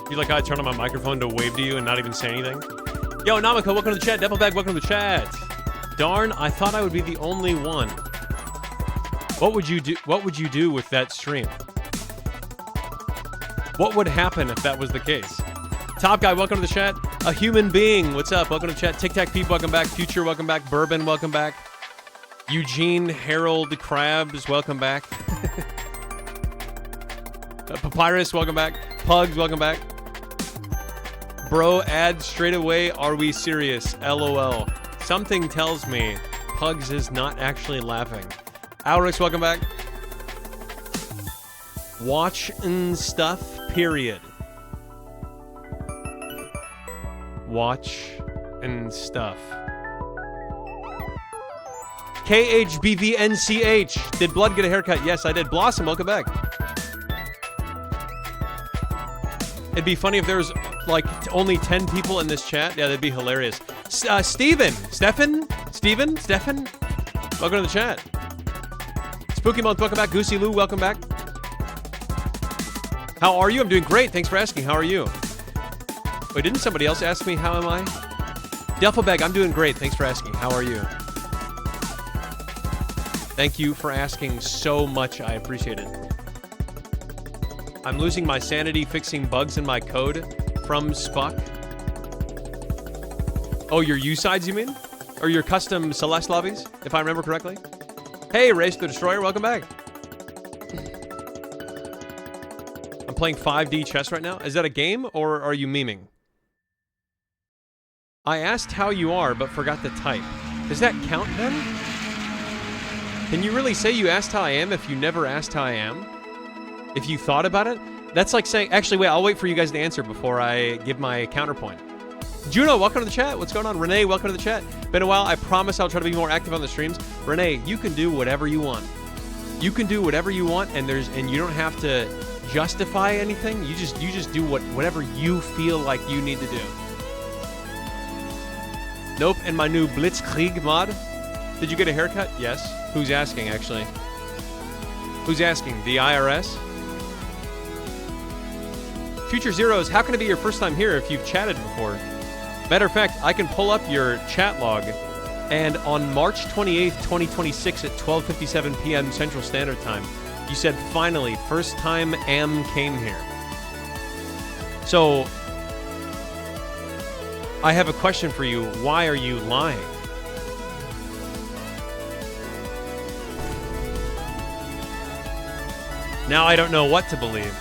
You like how I turn on my microphone to wave to you and not even say anything? Yo, Namiko, welcome to the chat. Devilbag, welcome to the chat. Darn, I thought I would be the only one. What would you do? What would you do with that stream? What would happen if that was the case? Top Guy, welcome to the chat. A Human Being, what's up? Welcome to the chat. Tic Tac Peep, welcome back. Future, welcome back. Bourbon, welcome back. Eugene Harold Krabs, welcome back. Papyrus, welcome back. Pugs, welcome back. Bro, add straight away. Are we serious? LOL. Something tells me Pugs is not actually laughing. Alrix, welcome back. Watch and stuff, period. Watch and stuff. KHBVNCH. Did Blood get a haircut? Yes, I did. Blossom, welcome back. It'd be funny if there was like only 10 people in this chat. Yeah, that'd be hilarious. Stephen, welcome to the chat. Spooky Month, welcome back. Goosey Lou, welcome back. How are you? I'm doing great. Thanks for asking. How are you? Wait, didn't somebody else ask me how am I? Delphabag, I'm doing great. Thanks for asking. How are you? Thank you for asking so much. I appreciate it. I'm losing my sanity fixing bugs in my code from Spuck. Oh, your U-sides, you mean? Or your custom Celeste lobbies, if I remember correctly? Hey, Race the Destroyer, welcome back. I'm playing 5D chess right now. Is that a game, or are you memeing? I asked how you are, but forgot to type. Does that count, then? Can you really say you asked how I am if you never asked how I am? If you thought about it? That's like saying... Actually, wait, I'll wait for you guys to answer before I give my counterpoint. Juno, welcome to the chat. What's going on? Renee, welcome to the chat. Been a while. I promise I'll try to be more active on the streams. Renee, you can do whatever you want. You can do whatever you want, and you don't have to justify anything. You just do whatever you feel like you need to do. Nope, and my new Blitzkrieg mod. Did you get a haircut? Yes. Who's asking, actually? Who's asking? The IRS? Future Zeros, how can it be your first time here if you've chatted before? Matter of fact, I can pull up your chat log, and on March 28th, 2026 at 12:57 p.m. Central Standard Time, you said, finally, first time Am came here. So, I have a question for you. Why are you lying? Now I don't know what to believe.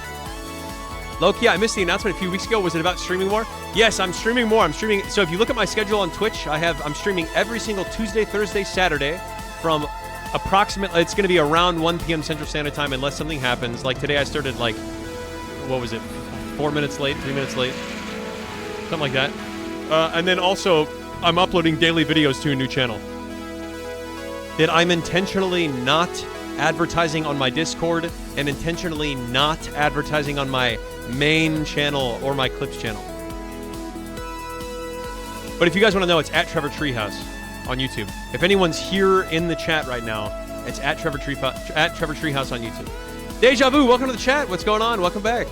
Loki, I missed the announcement a few weeks ago. Was it about streaming more? Yes, I'm streaming more. I'm streaming. So if you look at my schedule on Twitch, I'm streaming every single Tuesday, Thursday, Saturday from approximately, it's going to be around 1 p.m. Central Standard Time unless something happens. Like today I started like, what was it? 4 minutes late, 3 minutes late. Something like that. And then also, I'm uploading daily videos to a new channel that I'm intentionally not advertising on my Discord and intentionally not advertising on my main channel or my Clips channel. But if you guys want to know, it's at Trevor Treehouse on YouTube. If anyone's here in the chat right now, it's at Trevor Treehouse on YouTube. Deja Vu, welcome to the chat. What's going on? Welcome back.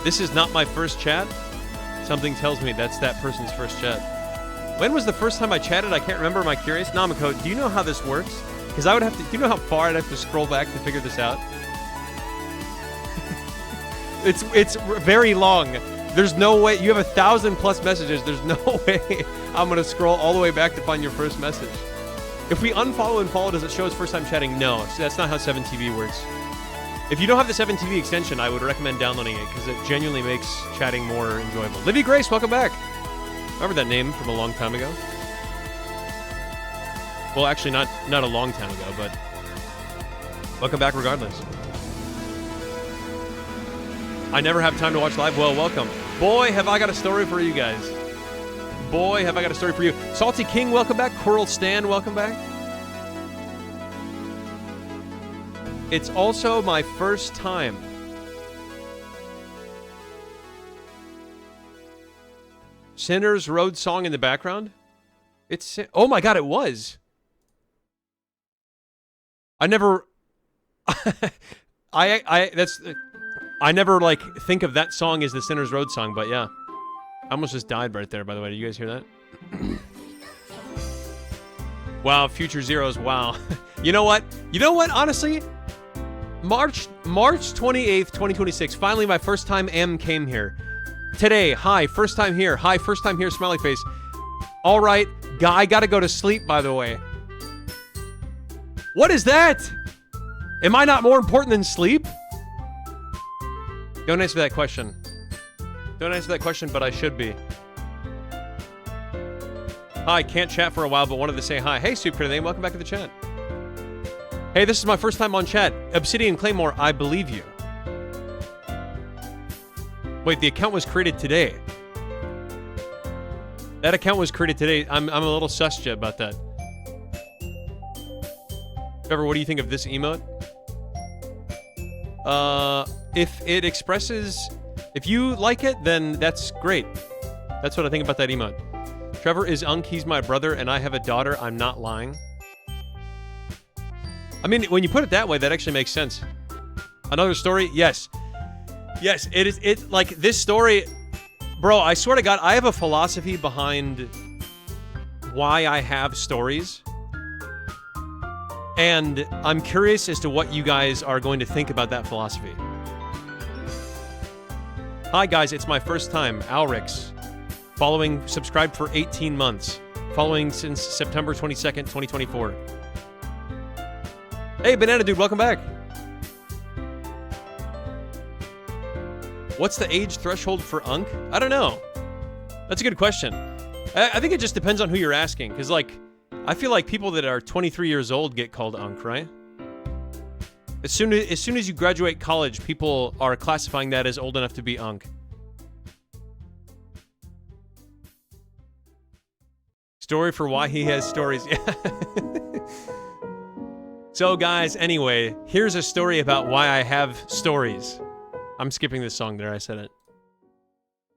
This is not my first chat. Something tells me that's that person's first chat. When was the first time I chatted? I can't remember. Am I curious? Namiko, do you know how this works? Because I would have to... Do you know how far I'd have to scroll back to figure this out? It's very long. There's no way... You have 1,000+ messages. There's no way I'm going to scroll all the way back to find your first message. If we unfollow and follow, does it show us first time chatting? No. So that's not how 7TV works. If you don't have the 7TV extension, I would recommend downloading it because it genuinely makes chatting more enjoyable. Livy Grace, welcome back. Remember that name from a long time ago? Well, actually, not a long time ago, but welcome back regardless. I never have time to watch live. Well, welcome. Boy, have I got a story for you guys. Boy, have I got a story for you. Salty King, welcome back. Coral Stan, welcome back. It's also my first time. Sinner's Road song in the background? It's... Oh my god, it was. I never... that's... I never, like, think of that song as the Sinner's Road song, but yeah. I almost just died right there, by the way. Did you guys hear that? Wow, Future Zeros, wow. You know what? You know what, honestly? March 28th, 2026. Finally, my first time M came here. Today, hi, first time here. Hi, first time here, smiley face. All right, I gotta go to sleep, by the way. What is that? Am I not more important than sleep? Don't answer that question. Don't answer that question, but I should be. Hi, can't chat for a while, but wanted to say hi. Hey, Soup Critter Name, welcome back to the chat. Hey, this is my first time on chat. Obsidian Claymore, I believe you. Wait, the account was created today. That account was created today. I'm a little sus about that. Trevor, what do you think of this emote? If it expresses... If you like it, then that's great. That's what I think about that emote. Trevor is Unk, he's my brother, and I have a daughter. I'm not lying. I mean, when you put it that way, that actually makes sense. Another story? Yes. Yes, it is. It's like this story... Bro, I swear to God, I have a philosophy behind why I have stories. And I'm curious as to what you guys are going to think about that philosophy. Hi guys, it's my first time, Alrix. Following, subscribed for 18 months. Following since September 22nd, 2024. Hey, Banana Dude, welcome back. What's the age threshold for Unk? I don't know. That's a good question. I think it just depends on who you're asking. Because, like, I feel like people that are 23 years old get called Unk, right? As soon as you graduate college, people are classifying that as old enough to be Unk. Story for why he has stories. So, guys, anyway, here's a story about why I have stories. I'm skipping this song there, I said it.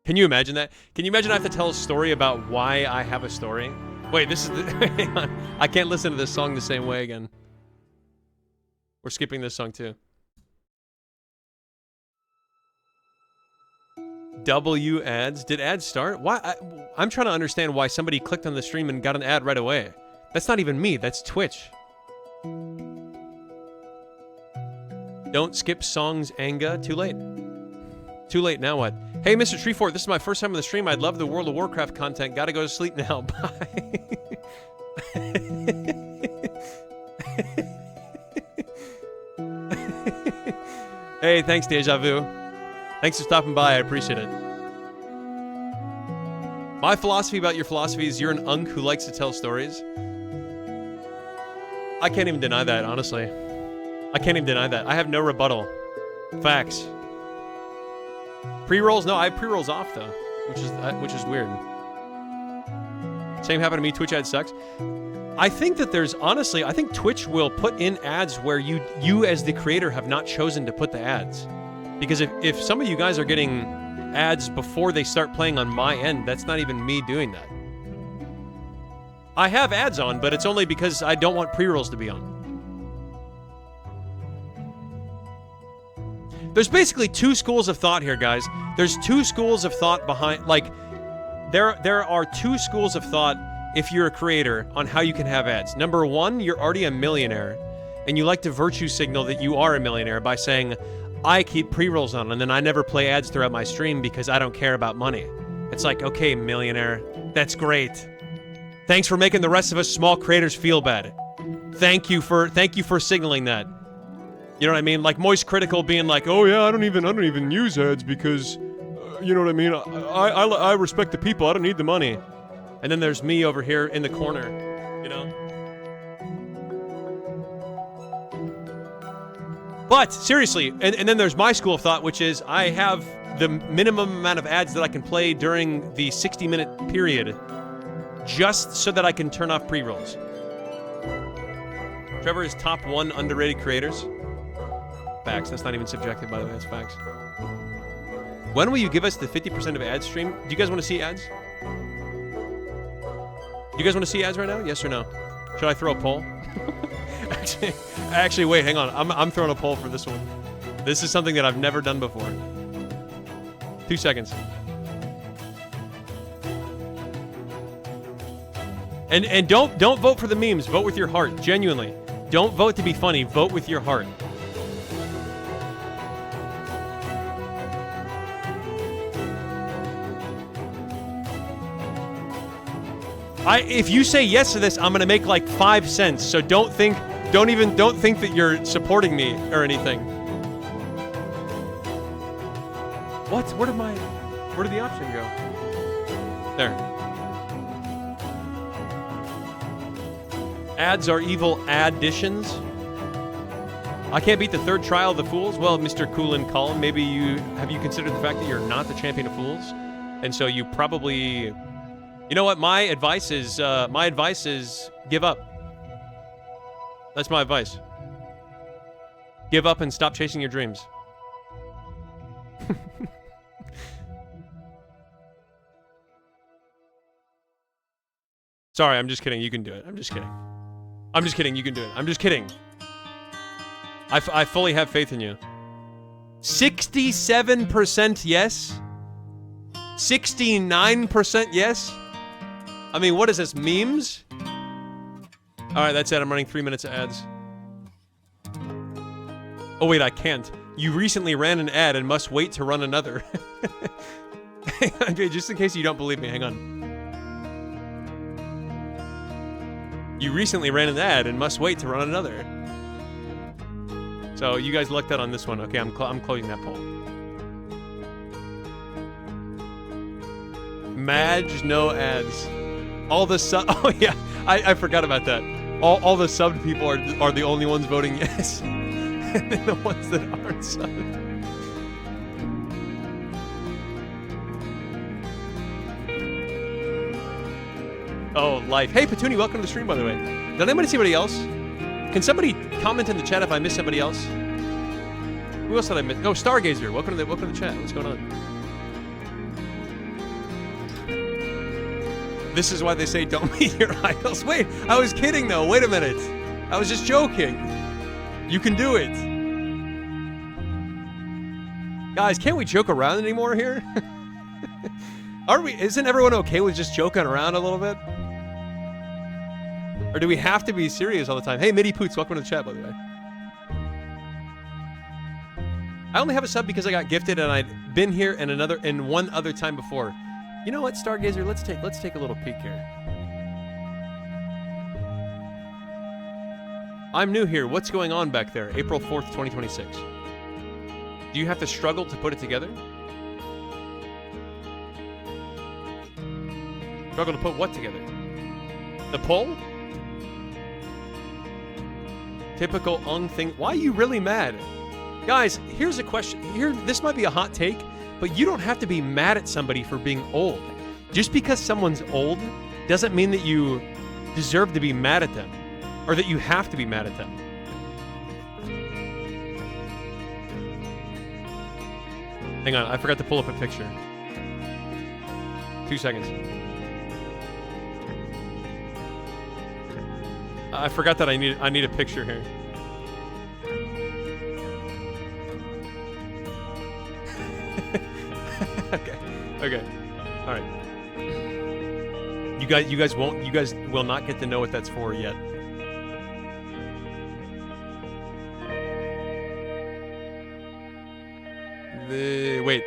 Can you imagine that? Can you imagine I have to tell a story about why I have a story? Wait, this is the... Hang on. I can't listen to this song the same way again. We're skipping this song too. W ads. Did ads start? Why? I'm trying to understand why somebody clicked on the stream and got an ad right away. That's not even me. That's Twitch. Don't skip songs, Anga. Too late. Too late. Now what? Hey, Mr. Treefort, this is my first time on the stream. I'd love the World of Warcraft content. Gotta go to sleep now. Bye. Hey, thanks, Deja Vu. Thanks for stopping by. I appreciate it. My philosophy about your philosophy is you're an Unk who likes to tell stories. I can't even deny that, honestly. I can't even deny that. I have no rebuttal. Facts. Pre-rolls? No, I have pre-rolls off, though. Which is weird. Same happened to me. Twitch ad sucks. I think that there's, honestly, I think Twitch will put in ads where you as the creator have not chosen to put the ads. Because if some of you guys are getting ads before they start playing on my end, that's not even me doing that. I have ads on, but it's only because I don't want pre-rolls to be on. There's basically two schools of thought here, guys. There's two schools of thought behind, like, there are two schools of thought if you're a creator on how you can have ads. Number one, you're already a millionaire, and you like to virtue signal that you are a millionaire by saying, I keep pre-rolls on, and then I never play ads throughout my stream because I don't care about money. It's like, okay, millionaire, that's great. Thanks for making the rest of us small creators feel bad. Thank you for signaling that. You know what I mean? Like Moist Critical being like, oh yeah, I don't even use ads because, you know what I mean? I respect the people. I don't need the money. And then there's me over here in the corner, you know? But, seriously, and then there's my school of thought, which is I have the minimum amount of ads that I can play during the 60-minute period just so that I can turn off pre-rolls. Trevor is top 1 underrated creators. Facts. That's not even subjective, by the way. That's facts. When will you give us the 50% of ads stream? Do you guys want to see ads? Do you guys want to see ads right now? Yes or no? Should I throw a poll? actually, wait, hang on. I'm throwing a poll for this one. This is something that I've never done before. 2 seconds. And don't vote for the memes. Vote with your heart. Genuinely. Don't vote to be funny. Vote with your heart. If you say yes to this, I'm gonna make like 5 cents. So don't think that you're supporting me or anything. What? Where did the option go? There. Ads are evil additions. I can't beat the third trial of the fools. Well, Mr. Coolin Colin, maybe have you considered the fact that you're not the champion of fools, and so you probably, you know what? My advice is give up. That's my advice. Give up and stop chasing your dreams. Sorry, I'm just kidding. You can do it. I'm just kidding. I'm just kidding. You can do it. I'm just kidding. I fully have faith in you. 67% yes? 69% yes? I mean, what is this, memes? Alright, that's it. I'm running 3 minutes of ads. Oh wait, I can't. You recently ran an ad and must wait to run another. Okay, just in case you don't believe me, hang on. You recently ran an ad and must wait to run another. So you guys lucked out on this one. Okay, I'm closing that poll. Madge, no ads. All the oh yeah, I forgot about that. All the subbed people are the only ones voting yes. And then the ones that aren't subbed. Oh, life. Hey, Petuni, welcome to the stream, by the way. Did anybody see anybody else? Can somebody comment in the chat if I missed somebody else? Who else did I miss? Oh, Stargazer. Welcome to the chat. What's going on? This is why they say don't meet your idols. Wait, I was kidding though. Wait a minute. I was just joking. You can do it. Guys, can't we joke around anymore here? Isn't everyone okay with just joking around a little bit? Or do we have to be serious all the time? Hey, Midi Poots, welcome to the chat, by the way. I only have a sub because I got gifted and I'd been here and one other time before. You know what, Stargazer? Let's take a little peek here. I'm new here. What's going on back there? April 4th, 2026. Do you have to struggle to put it together? Struggle to put what together? The poll? Typical Ung thing. Why are you really mad? Guys, here's a question. This might be a hot take, but you don't have to be mad at somebody for being old. Just because someone's old doesn't mean that you deserve to be mad at them, or that you have to be mad at them. Hang on, I forgot to pull up a picture. 2 seconds. I forgot that I need a picture here. Okay. All right. You guys will not get to know what that's for yet. Wait.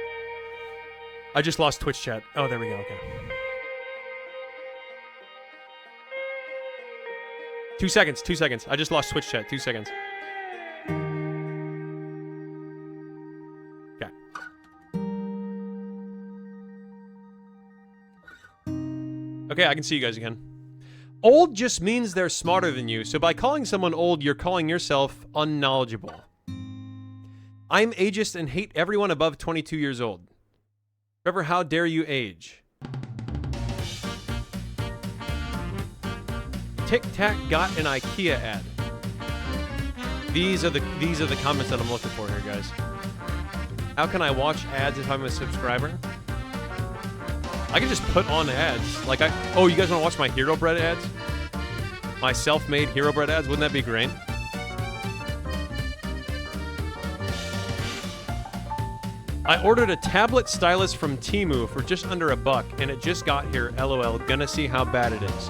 I just lost Twitch chat. Oh, there we go. Okay. 2 seconds. 2 seconds. I just lost Twitch chat. 2 seconds. Okay. Okay, I can see you guys again. Old just means they're smarter than you, so by calling someone old, you're calling yourself unknowledgeable. I'm ageist and hate everyone above 22 years old. Trevor, how dare you age? Tic Tac got an IKEA ad. These are the comments that I'm looking for here, guys. How can I watch ads if I'm a subscriber? I can just put on ads. Like oh, you guys want to watch my Hero Bread ads? My self-made Hero Bread ads? Wouldn't that be great? I ordered a tablet stylus from Temu for just under $1, and it just got here. LOL. Gonna see how bad it is.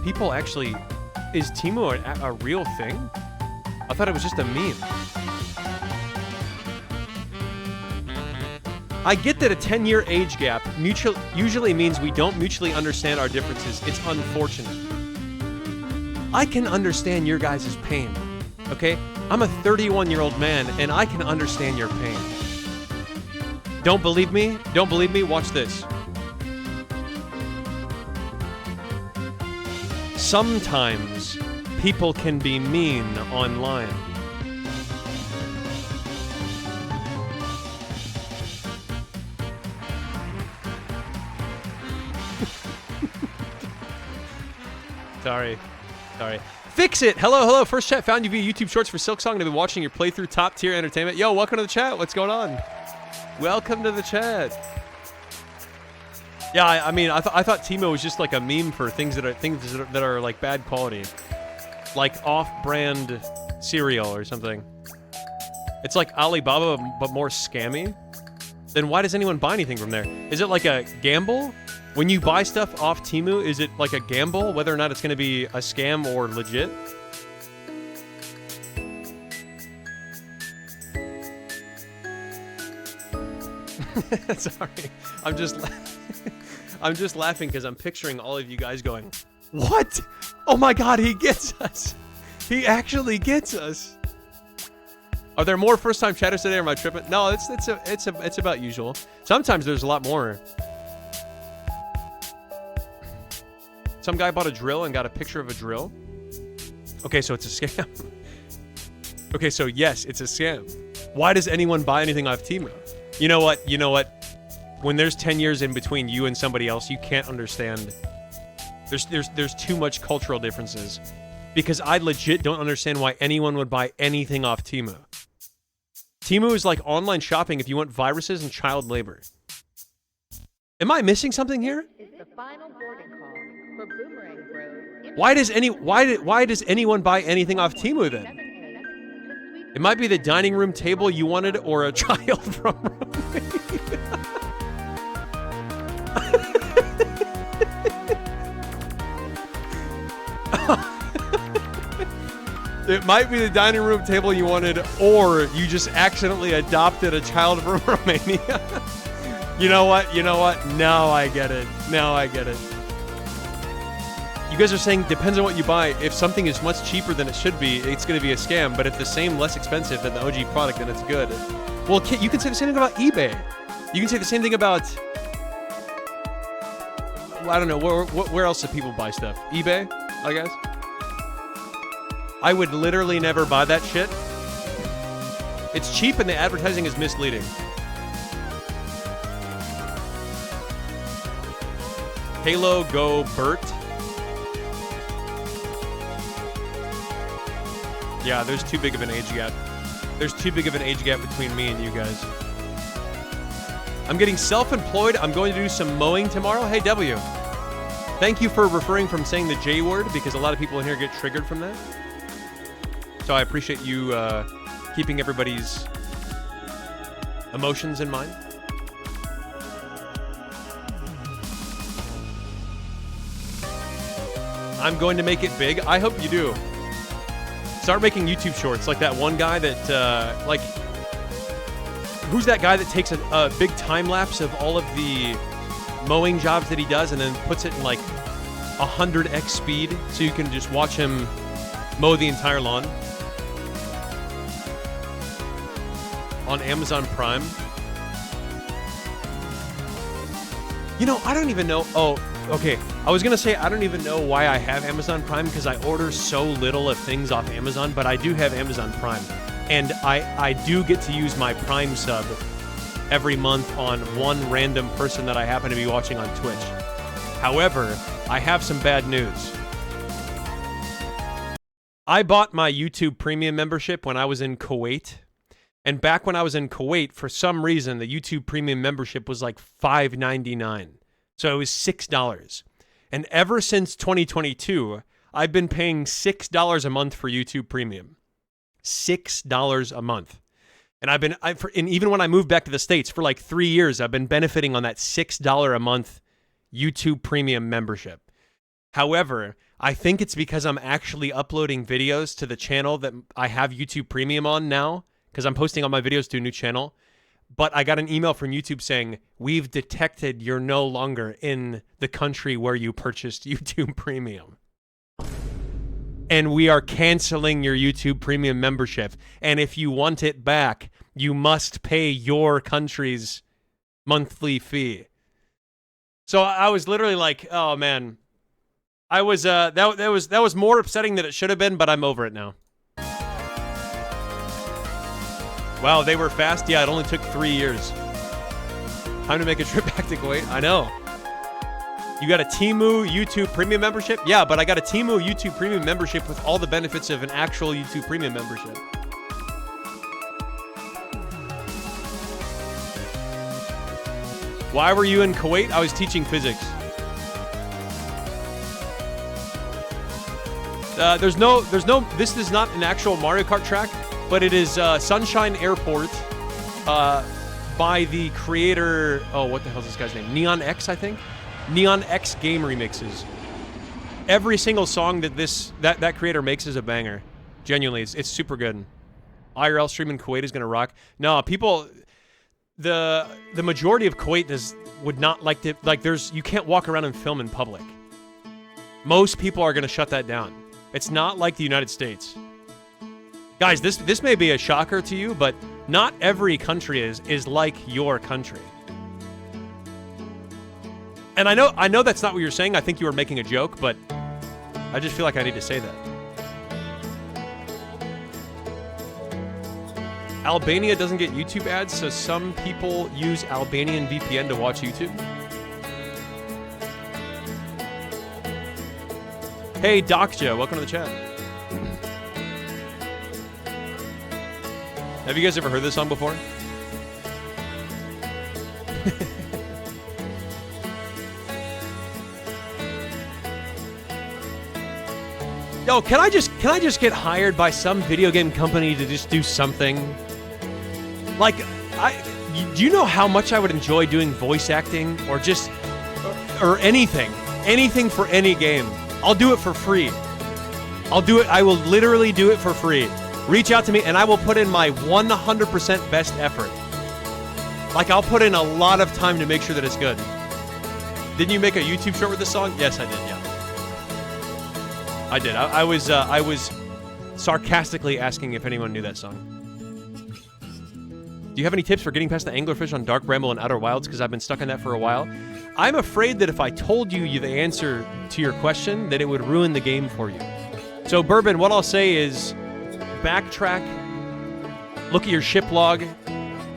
People actually... Is Temu a real thing? I thought it was just a meme. I get that a 10-year age gap usually means we don't mutually understand our differences. It's unfortunate. I can understand your guys' pain, okay? I'm a 31-year-old man, and I can understand your pain. Don't believe me? Don't believe me? Watch this. Sometimes people can be mean online. Sorry. Fix it! Hello. First chat found you via YouTube Shorts for Silksong and I've been watching your playthrough top tier entertainment. Yo, welcome to the chat. What's going on? Welcome to the chat. Yeah, I mean, I thought Temu was just like a meme for things that are like bad quality, like off-brand cereal or something. It's like Alibaba but more scammy. Then why does anyone buy anything from there? Is it like a gamble? When you buy stuff off Temu, is it like a gamble whether or not it's going to be a scam or legit? Sorry, I'm just laughing because I'm picturing all of you guys going, "What? Oh my God, he gets us! He actually gets us!" Are there more first-time chatters today? Or am I tripping? No, it's about usual. Sometimes there's a lot more. Some guy bought a drill and got a picture of a drill. Okay, so it's a scam. Okay, so yes, it's a scam. Why does anyone buy anything off Temu? You know what? When there's 10 years in between you and somebody else, you can't understand. There's too much cultural differences. Because I legit don't understand why anyone would buy anything off Temu. Temu is like online shopping if you want viruses and child labor. Am I missing something here? It's the final boarding call for Boomerang Bros. Why does anyone buy anything off Temu then? It might be the dining room table you wanted or a child from Romania. It might be the dining room table you wanted, or you just accidentally adopted a child from Romania. You know what? Now I get it. You guys are saying depends on what you buy. If something is much cheaper than it should be, it's going to be a scam. But if the same, less expensive than the OG product, then it's good. Well, you can say the same thing about eBay. You can say the same thing about... Well, I don't know. Where else do people buy stuff? eBay, I guess? I would literally never buy that shit. It's cheap and the advertising is misleading. Halo Go Bert. Yeah, there's too big of an age gap. There's too big of an age gap between me and you guys. I'm getting self-employed. I'm going to do some mowing tomorrow. Hey, W. Thank you for refraining from saying the J word because a lot of people in here get triggered from that. So I appreciate you keeping everybody's emotions in mind. I'm going to make it big. I hope you do. Start making YouTube shorts like that one guy that, who's that guy that takes a big time lapse of all of the mowing jobs that he does and then puts it in like 100x speed so you can just watch him mow the entire lawn? On Amazon Prime. You know, I don't even know. Oh, okay. I was going to say I don't even know why I have Amazon Prime because I order so little of things off Amazon, but I do have Amazon Prime. And I do get to use my Prime sub every month on one random person that I happen to be watching on Twitch. However, I have some bad news. I bought my YouTube Premium membership when I was in Kuwait. And back when I was in Kuwait, for some reason, the YouTube Premium membership was like $5.99. So it was $6. And ever since 2022, I've been paying $6 a month for YouTube Premium. $6 a month. And and even when I moved back to the States for like 3 years, I've been benefiting on that $6 a month YouTube Premium membership. However, I think it's because I'm actually uploading videos to the channel that I have YouTube Premium on now, because I'm posting all my videos to a new channel. But I got an email from YouTube saying, we've detected you're no longer in the country where you purchased YouTube Premium. And we are canceling your YouTube Premium membership. And if you want it back, you must pay your country's monthly fee. So I was literally like, oh man. I was that was more upsetting than it should have been, but I'm over it now. Wow, they were fast. Yeah, it only took 3 years. Time to make a trip back to Kuwait. I know. You got a Temu YouTube Premium membership? Yeah, but I got a Temu YouTube Premium membership with all the benefits of an actual YouTube Premium membership. Why were you in Kuwait? I was teaching physics. This is not an actual Mario Kart track, but it is Sunshine Airport by the creator, oh, what the hell is this guy's name? Neon X, I think? Neon X game remixes. Every single song that creator makes is a banger. Genuinely, it's super good. IRL stream in Kuwait is gonna rock. No, people, the majority of Kuwait would not like to, like, you can't walk around and film in public. Most people are gonna shut that down. It's not like the United States. Guys, this may be a shocker to you, but not every country is like your country. And I know that's not what you're saying. I think you were making a joke, but I just feel like I need to say that. Albania doesn't get YouTube ads, so some people use Albanian VPN to watch YouTube. Hey, Docja, welcome to the chat. Have you guys ever heard this song before? Yo, can I just get hired by some video game company to just do something? Like, do you know how much I would enjoy doing voice acting or anything for any game? I'll do it for free. I will literally do it for free. Reach out to me and I will put in my 100% best effort. Like, I'll put in a lot of time to make sure that it's good. Didn't you make a YouTube short with this song? Yes, I did, yeah. I did. I was sarcastically asking if anyone knew that song. Do you have any tips for getting past the anglerfish on Dark Bramble and Outer Wilds? Because I've been stuck on that for a while. I'm afraid that if I told you the answer to your question, that it would ruin the game for you. So, Bourbon, what I'll say is backtrack, look at your ship log,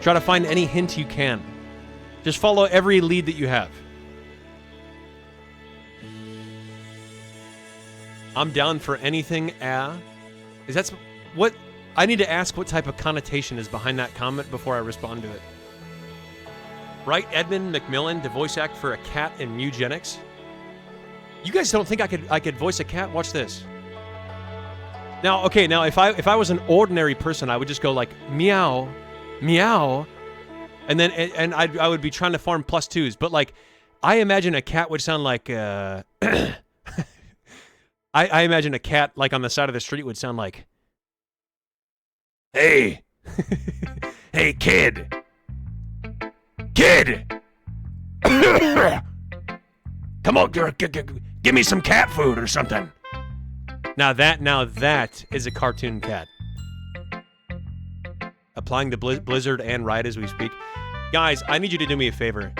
try to find any hint you can. Just follow every lead that you have. I'm down for anything, Is that what? I need to ask what type of connotation is behind that comment before I respond to it. Right, Edmund McMillan to voice act for a cat in Mugenics? You guys don't think I could voice a cat? Watch this. Now, okay, now if I was an ordinary person, I would just go like meow, meow, and then I would be trying to farm +2s. But like, I imagine a cat would sound like I imagine a cat, like, on the side of the street would sound like, hey, hey, kid, come on, give me some cat food or something. Now that is a cartoon cat. Applying the blizzard and ride as we speak. Guys, I need you to do me a favor.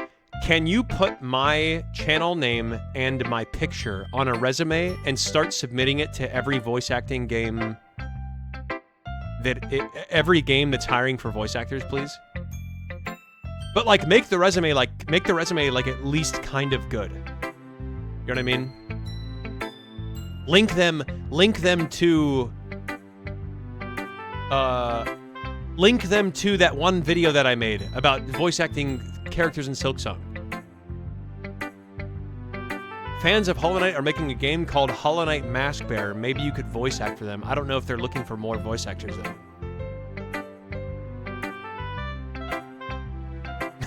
Can you put my channel name and my picture on a resume and start submitting it to every voice acting game every game that's hiring for voice actors, please? But like, make the resume like at least kind of good. You know what I mean? Link them to that one video that I made about voice acting characters in Silksong. Fans of Hollow Knight are making a game called Hollow Knight Mask Bearer. Maybe you could voice act for them. I don't know if they're looking for more voice actors though.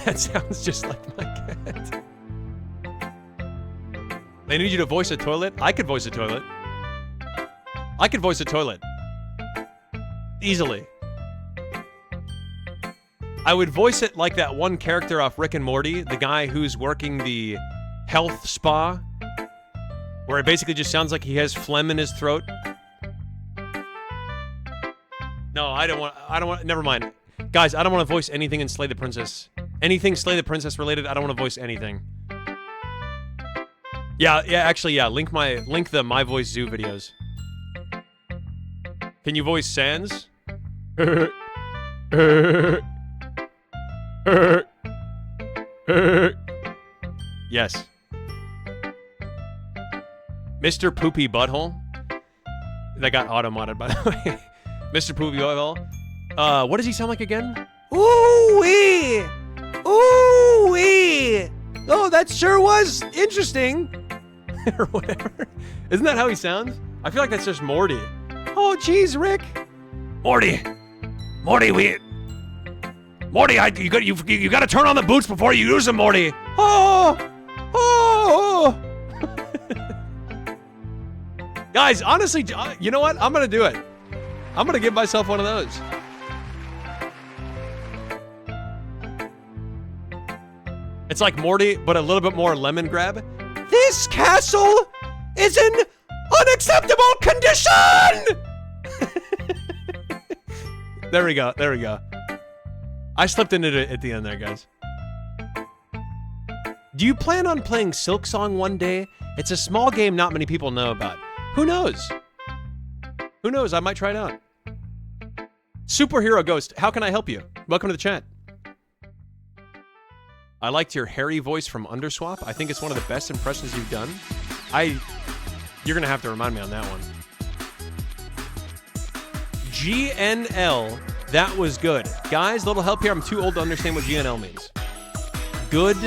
That sounds just like my cat. They need you to voice a toilet? I could voice a toilet. I could voice a toilet. Easily. I would voice it like that one character off Rick and Morty, the guy who's working the health spa, where it basically just sounds like he has phlegm in his throat. No, I don't want, never mind. Guys, I don't want to voice anything in Slay the Princess. Anything Slay the Princess related, I don't want to voice anything. Yeah, actually, yeah, link the My Voice Zoo videos. Can you voice Sans? Yes. Mr. Poopy Butthole. That got auto-modded, by the way. Mr. Poopy Butthole. What does he sound like again? Ooh-wee! Ooh-wee! Oh, that sure was interesting. Or whatever. Isn't that how he sounds? I feel like that's just Morty. Oh, geez, Rick. Morty, you got to turn on the boots before you use them, Morty. Oh. Guys, honestly, you know what? I'm gonna do it. I'm gonna give myself one of those. It's like Morty, but a little bit more lemon grab. This castle is in unacceptable condition! There we go. I slipped into it at the end there, guys. Do you plan on playing Silksong one day? It's a small game not many people know about. Who knows? Who knows? I might try it out. Superhero Ghost, how can I help you? Welcome to the chat. I liked your hairy voice from Underswap. I think it's one of the best impressions you've done. You're gonna have to remind me on that one. GNL, that was good. Guys, little help here. I'm too old to understand what GNL means. Good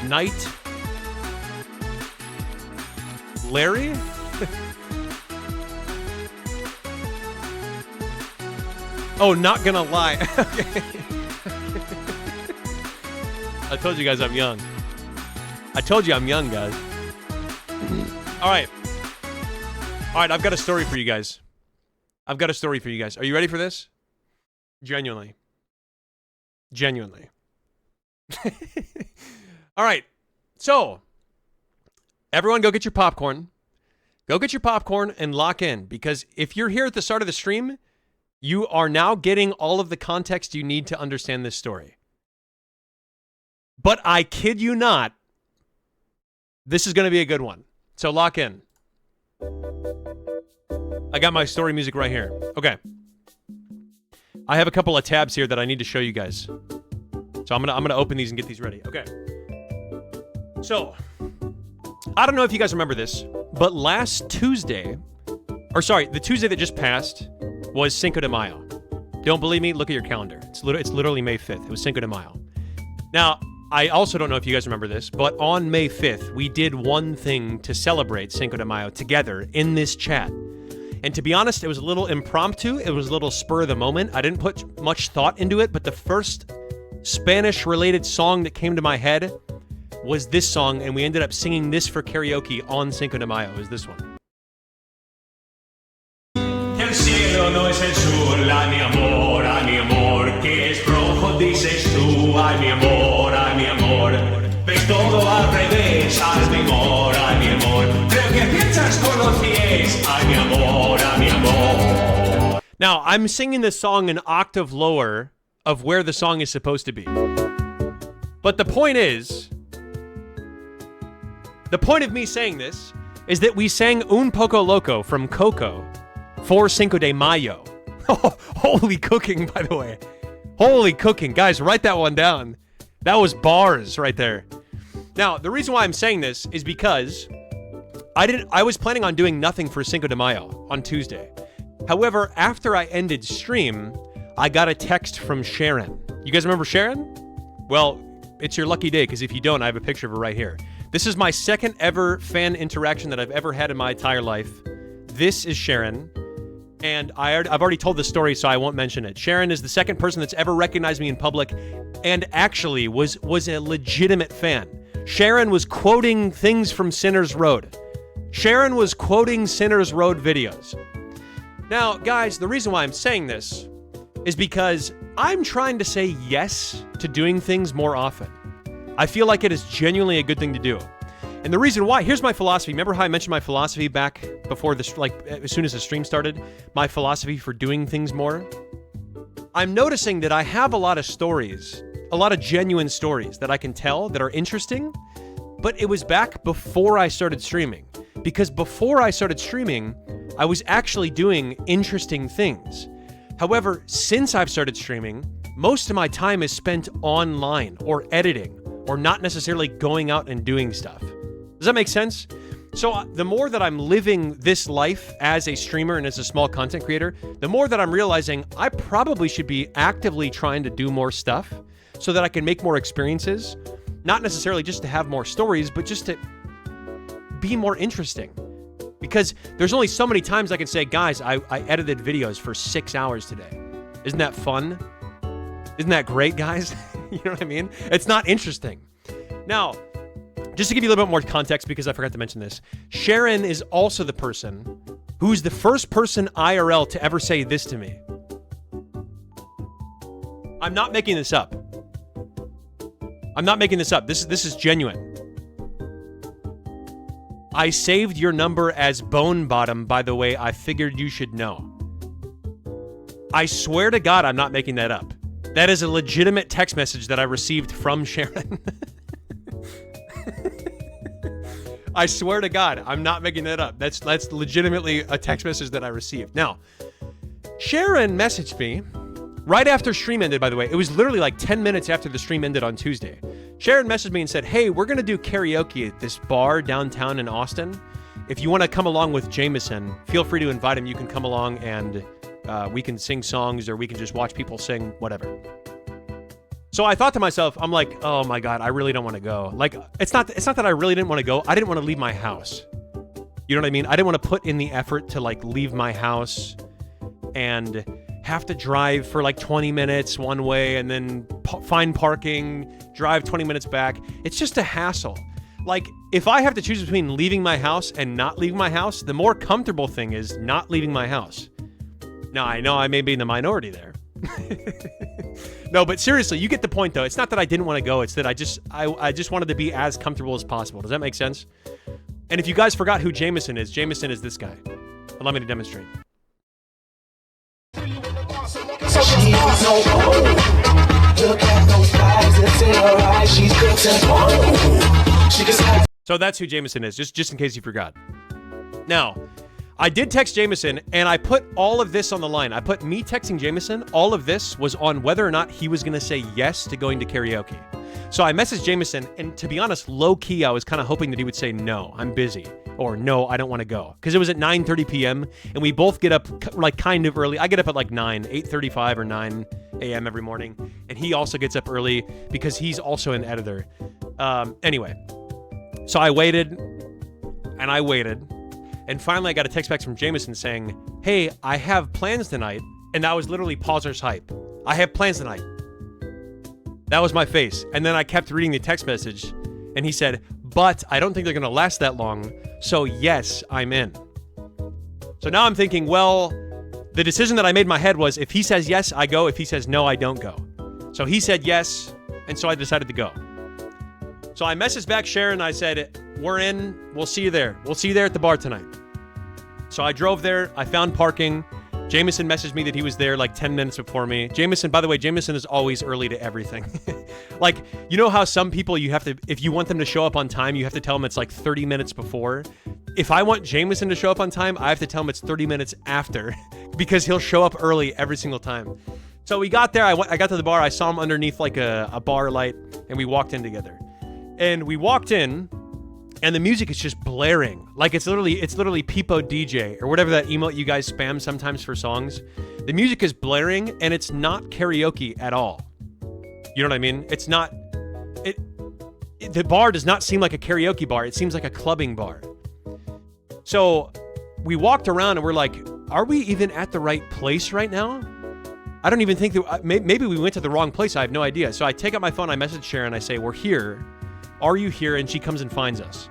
night, Larry? Oh, not gonna lie. Okay. I told you guys I'm young. I told you I'm young, guys. All right, I've got a story for you guys. Are you ready for this? Genuinely. All right, so everyone go get your popcorn. Go get your popcorn and lock in, because if you're here at the start of the stream, you are now getting all of the context you need to understand this story. But I kid you not, this is going to be a good one. So lock in. I got my story music right here. Okay. I have a couple of tabs here that I need to show you guys. So I'm gonna open these and get these ready. Okay. So, I don't know if you guys remember this, but last Tuesday, or sorry, the Tuesday that just passed was Cinco de Mayo. Don't believe me? Look at your calendar. It's literally May 5th. It was Cinco de Mayo. Now, I also don't know if you guys remember this, but on May 5th, we did one thing to celebrate Cinco de Mayo together in this chat. And to be honest, it was a little impromptu. It was a little spur of the moment. I didn't put much thought into it, but the first Spanish-related song that came to my head was this song, and we ended up singing this for karaoke on Cinco de Mayo. Is this one. El cielo no es el sur, ay mi amor, que es rojo, dices tú, ay mi amor, ves todo al revés, ay mi amor, creo que piensas con los pies, ay mi amor. Now, I'm singing this song an octave lower of where the song is supposed to be. But the point of me saying this is that we sang Un Poco Loco from Coco for Cinco de Mayo. Oh, holy cooking, by the way. Holy cooking. Guys, write that one down. That was bars right there. Now, the reason why I'm saying this is because I was planning on doing nothing for Cinco de Mayo on Tuesday. However, after I ended stream, I got a text from Sharon. You guys remember Sharon? Well, it's your lucky day, because if you don't, I have a picture of her right here. This is my second ever fan interaction that I've ever had in my entire life. This is Sharon. And I've already told this story, so I won't mention it. Sharon is the second person that's ever recognized me in public and actually was a legitimate fan. Sharon was quoting things from Sinners Road. Sharon was quoting Sinners Road videos. Now, guys, the reason why I'm saying this is because I'm trying to say yes to doing things more often. I feel like it is genuinely a good thing to do. And the reason why, here's my philosophy. Remember how I mentioned my philosophy back before this, like as soon as the stream started? My philosophy for doing things more? I'm noticing that I have a lot of stories, a lot of genuine stories that I can tell that are interesting, but it was back before I started streaming. Because before I started streaming, I was actually doing interesting things. However, since I've started streaming, most of my time is spent online or editing or not necessarily going out and doing stuff. Does that make sense? So the more that I'm living this life as a streamer and as a small content creator, the more that I'm realizing I probably should be actively trying to do more stuff so that I can make more experiences, not necessarily just to have more stories, but just to be more interesting. Because there's only so many times I can say, guys, I edited videos for 6 hours today. Isn't that fun? Isn't that great, guys? You know what I mean? It's not interesting. Now, just to give you a little bit more context, because I forgot to mention this, Sharon is also the person who's the first person IRL to ever say this to me. I'm not making this up. I'm not making this up. This is genuine. I saved your number as Bone Bottom, by the way. I figured you should know. I swear to God, I'm not making that up. That is a legitimate text message that I received from Sharon. I swear to God, I'm not making that up. That's legitimately a text message that I received. Now, Sharon messaged me right after stream ended, by the way. It was literally like 10 minutes after the stream ended on Tuesday. Sharon messaged me and said, hey, we're going to do karaoke at this bar downtown in Austin. If you want to come along with Jameson, feel free to invite him. You can come along and we can sing songs or we can just watch people sing, whatever. So I thought to myself, I'm like, oh my God, I really don't want to go. Like, it's not that I really didn't want to go. I didn't want to leave my house. You know what I mean? I didn't want to put in the effort to like leave my house and have to drive for like 20 minutes one way and then find parking, drive 20 minutes back. It's just a hassle. Like, if I have to choose between leaving my house and not leaving my house, the more comfortable thing is not leaving my house. Now, I know I may be in the minority there. No, but seriously, you get the point, though. It's not that I didn't want to go. It's that I just wanted to be as comfortable as possible. Does that make sense? And if you guys forgot who Jameson is this guy. Allow me to demonstrate. So that's who Jameson is, just in case you forgot. Now, I did text Jameson, and I put all of this on the line. I put me texting Jameson. All of this was on whether or not he was going to say yes to going to karaoke. So I messaged Jameson, and to be honest, low-key, I was kind of hoping that he would say, no, I'm busy, or no, I don't want to go. Because it was at 9:30 p.m., and we both get up like kind of early. I get up at like 8:35 or 9 a.m. every morning, and he also gets up early because he's also an editor. Anyway, so I waited, and I waited. And finally, I got a text back from Jameson saying, hey, I have plans tonight. And that was literally Pauser's hype. I have plans tonight. That was my face. And then I kept reading the text message. And he said, but I don't think they're going to last that long. So yes, I'm in. So now I'm thinking, well, the decision that I made in my head was if he says yes, I go. If he says no, I don't go. So he said yes. And so I decided to go. So I messaged back Sharon. I said, we're in. We'll see you there. We'll see you there at the bar tonight. So I drove there. I found parking. Jameson messaged me that he was there like 10 minutes before me. Jameson, by the way, Jameson is always early to everything. Like, you know how some people you have to, if you want them to show up on time, you have to tell them it's like 30 minutes before. If I want Jameson to show up on time, I have to tell him it's 30 minutes after because he'll show up early every single time. So we got there. I got to the bar. I saw him underneath like a bar light and we walked in together. And we walked in, and the music is just blaring. Like it's literally Peepo DJ or whatever that emote you guys spam sometimes for songs. The music is blaring, and it's not karaoke at all. You know what I mean? It's not. The bar does not seem like a karaoke bar. It seems like a clubbing bar. So we walked around, and we're like, are we even at the right place right now? I don't even think that, maybe we went to the wrong place. I have no idea. So I take out my phone, I message Sharon, I say, we're here. Are you here? And she comes and finds us.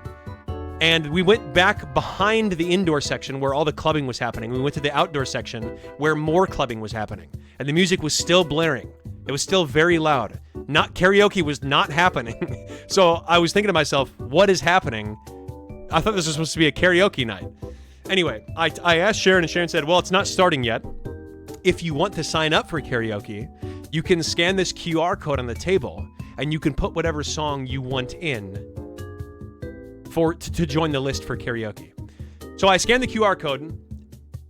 And we went back behind the indoor section where all the clubbing was happening. We went to the outdoor section where more clubbing was happening. And the music was still blaring. It was still very loud. Karaoke was not happening. So I was thinking to myself, what is happening? I thought this was supposed to be a karaoke night. Anyway, I asked Sharon, and Sharon said, well, it's not starting yet. If you want to sign up for karaoke, you can scan this QR code on the table, and you can put whatever song you want in to join the list for karaoke. So I scanned the QR code.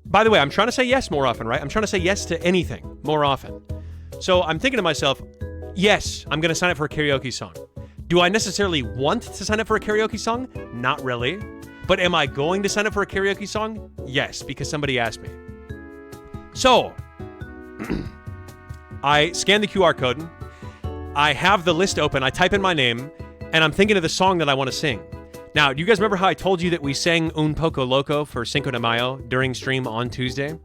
By the way, I'm trying to say yes more often, right? I'm trying to say yes to anything more often. So I'm thinking to myself, yes, I'm going to sign up for a karaoke song. Do I necessarily want to sign up for a karaoke song? Not really. But am I going to sign up for a karaoke song? Yes, because somebody asked me. So I scan the QR code. I have the list open. I type in my name, and I'm thinking of the song that I want to sing. Now, do you guys remember how I told you that we sang Un Poco Loco for Cinco de Mayo during stream on Tuesday?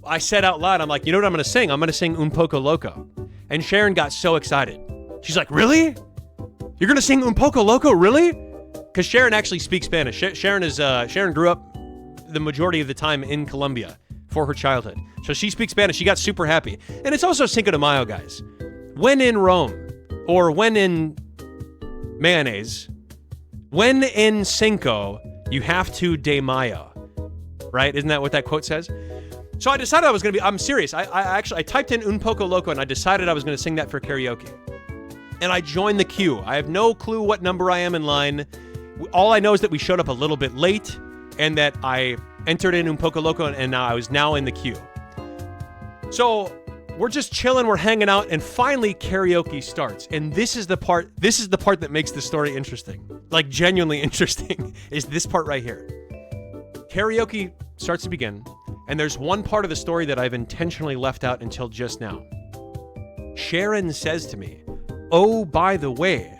I said out loud, I'm like, you know what I'm going to sing? I'm going to sing Un Poco Loco. And Sharon got so excited. She's like, really? You're going to sing Un Poco Loco, really? Because Sharon actually speaks Spanish. Sharon grew up the majority of the time in Colombia for her childhood. So she speaks Spanish. She got super happy. And it's also Cinco de Mayo, guys. When in Rome, or when in mayonnaise, when in Cinco, you have to de Mayo, right? Isn't that what that quote says? So I decided I was going to I'm serious. I typed in Un Poco Loco, and I decided I was going to sing that for karaoke. And I joined the queue. I have no clue what number I am in line. All I know is that we showed up a little bit late, and that I entered in Un Poco Loco, and I was now in the queue. So we're just chilling, we're hanging out, and finally karaoke starts. And this is the part that makes the story interesting. Like, genuinely interesting, is this part right here. Karaoke starts to begin, and there's one part of the story that I've intentionally left out until just now. Sharon says to me, oh, by the way,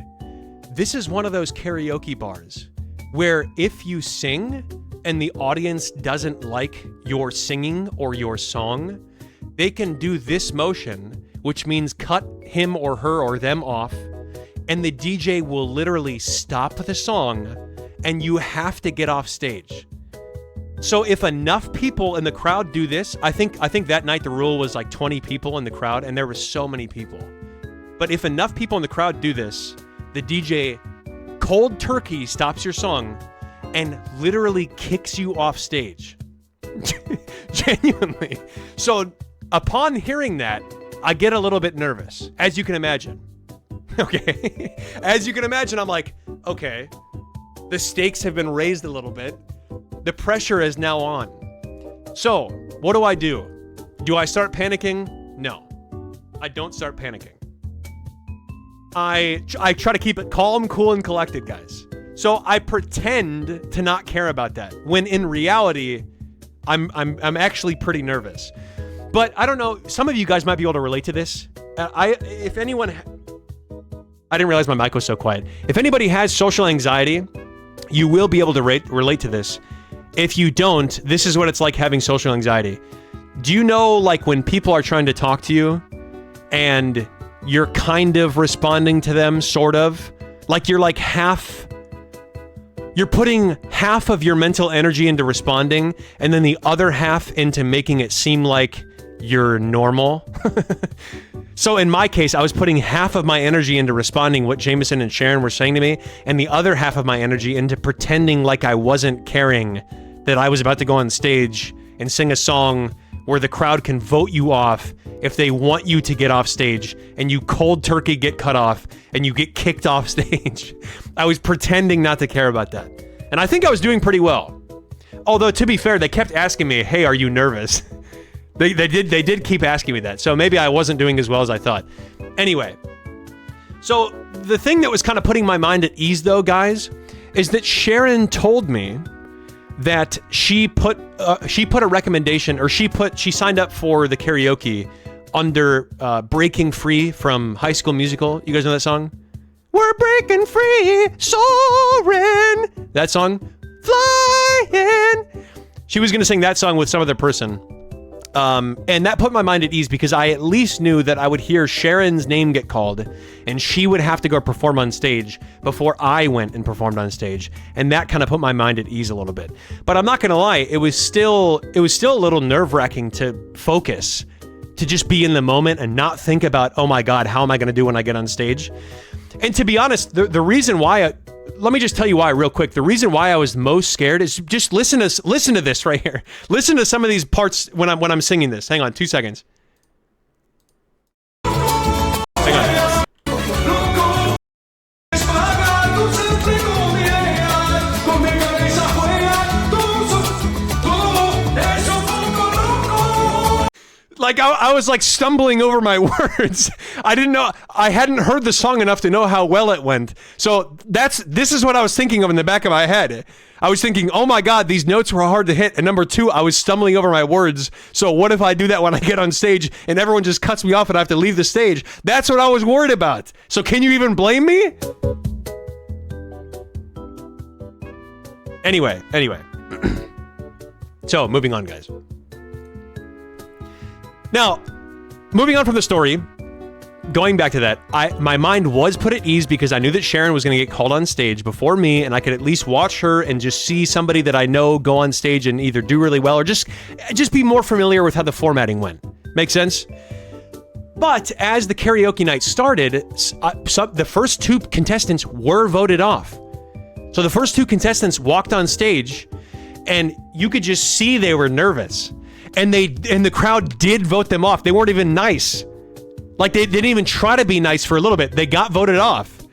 this is one of those karaoke bars where if you sing and the audience doesn't like your singing or your song, they can do this motion, which means cut him or her or them off, and the DJ will literally stop the song, and you have to get off stage. So if enough people in the crowd do this, I think that night the rule was like 20 people in the crowd, and there were so many people. But if enough people in the crowd do this, the DJ cold turkey stops your song and literally kicks you off stage. Genuinely. So upon hearing that, I get a little bit nervous, as you can imagine. Okay? As you can imagine, I'm like, okay, the stakes have been raised a little bit. The pressure is now on. So, what do? Do I start panicking? No. I don't start panicking. I try to keep it calm, cool, and collected, guys. So I pretend to not care about that, when in reality, I'm actually pretty nervous. But I don't know, some of you guys might be able to relate to this. I didn't realize my mic was so quiet. If anybody has social anxiety, you will be able to relate to this. If you don't, this is what it's like having social anxiety. Do you know, like, when people are trying to talk to you and you're kind of responding to them, sort of? Like you're putting half of your mental energy into responding and then the other half into making it seem like you're normal. So in my case, I was putting half of my energy into responding what Jameson and Sharon were saying to me, and the other half of my energy into pretending like I wasn't caring that I was about to go on stage and sing a song where the crowd can vote you off if they want you to get off stage, and you cold turkey get cut off and you get kicked off stage. I was pretending not to care about that. And I think I was doing pretty well. Although, to be fair, they kept asking me, hey, are you nervous? They did keep asking me that. So maybe I wasn't doing as well as I thought. Anyway, so the thing that was kind of putting my mind at ease, though, guys, is that Sharon told me that she put a recommendation, or she signed up for the karaoke under Breaking Free from High School Musical. You guys know that song? We're breaking free, soaring. That song? Flying. She was going to sing that song with some other person. And that put my mind at ease because I at least knew that I would hear Sharon's name get called and she would have to go perform on stage before I went and performed on stage. And that kind of put my mind at ease a little bit. But I'm not going to lie, it was still a little nerve-wracking to focus, to just be in the moment and not think about, oh my God, how am I going to do when I get on stage? And to be honest, the reason why, let me just tell you why real quick. The reason why I was most scared is just listen to this right here. Listen to some of these parts when I'm singing this. Hang on, 2 seconds. Hang on. Like I was like stumbling over my words. I didn't know, I hadn't heard the song enough to know how well it went. So this is what I was thinking of in the back of my head. I was thinking, oh my God, these notes were hard to hit. And number two, I was stumbling over my words. So what if I do that when I get on stage and everyone just cuts me off and I have to leave the stage? That's what I was worried about. So can you even blame me? Anyway. So moving on, guys. Now, moving on from the story, going back to that, my mind was put at ease because I knew that Sharon was going to get called on stage before me, and I could at least watch her and just see somebody that I know go on stage and either do really well or just be more familiar with how the formatting went. Make sense? But as the karaoke night started, the first two contestants were voted off. So the first two contestants walked on stage, and you could just see they were nervous. And the crowd did vote them off. They weren't even nice. Like they didn't even try to be nice for a little bit. They got voted off.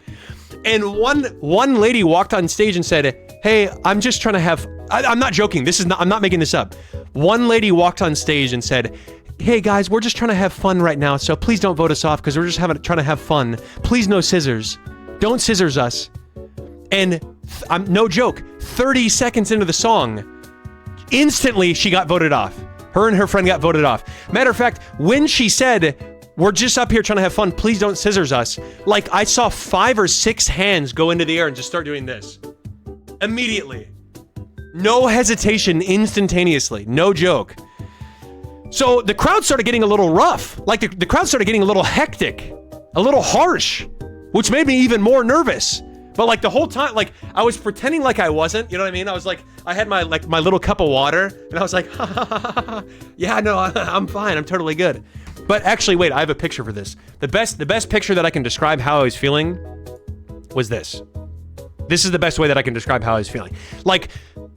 And one lady walked on stage and said, "Hey, I'm just trying to have." I'm not joking. I'm not making this up. One lady walked on stage and said, "Hey guys, we're just trying to have fun right now. So please don't vote us off because we're just trying to have fun. Please no scissors. Don't scissors us." And I'm no joke. 30 seconds into the song, instantly she got voted off. Her and her friend got voted off. Matter of fact, when she said, "We're just up here trying to have fun, please don't scissors us," like I saw 5 or 6 hands go into the air and just start doing this. Immediately. No hesitation, instantaneously. No joke. So the crowd started getting a little rough. Like the crowd started getting a little hectic, a little harsh, which made me even more nervous. But like the whole time, like I was pretending like I wasn't, you know what I mean? I was like, I had my little cup of water and I was like, ha, ha, ha, ha, ha. Yeah, no, I'm fine. I'm totally good. But actually, wait, I have a picture for this. The best picture that I can describe how I was feeling was this. This is the best way that I can describe how I was feeling. Like,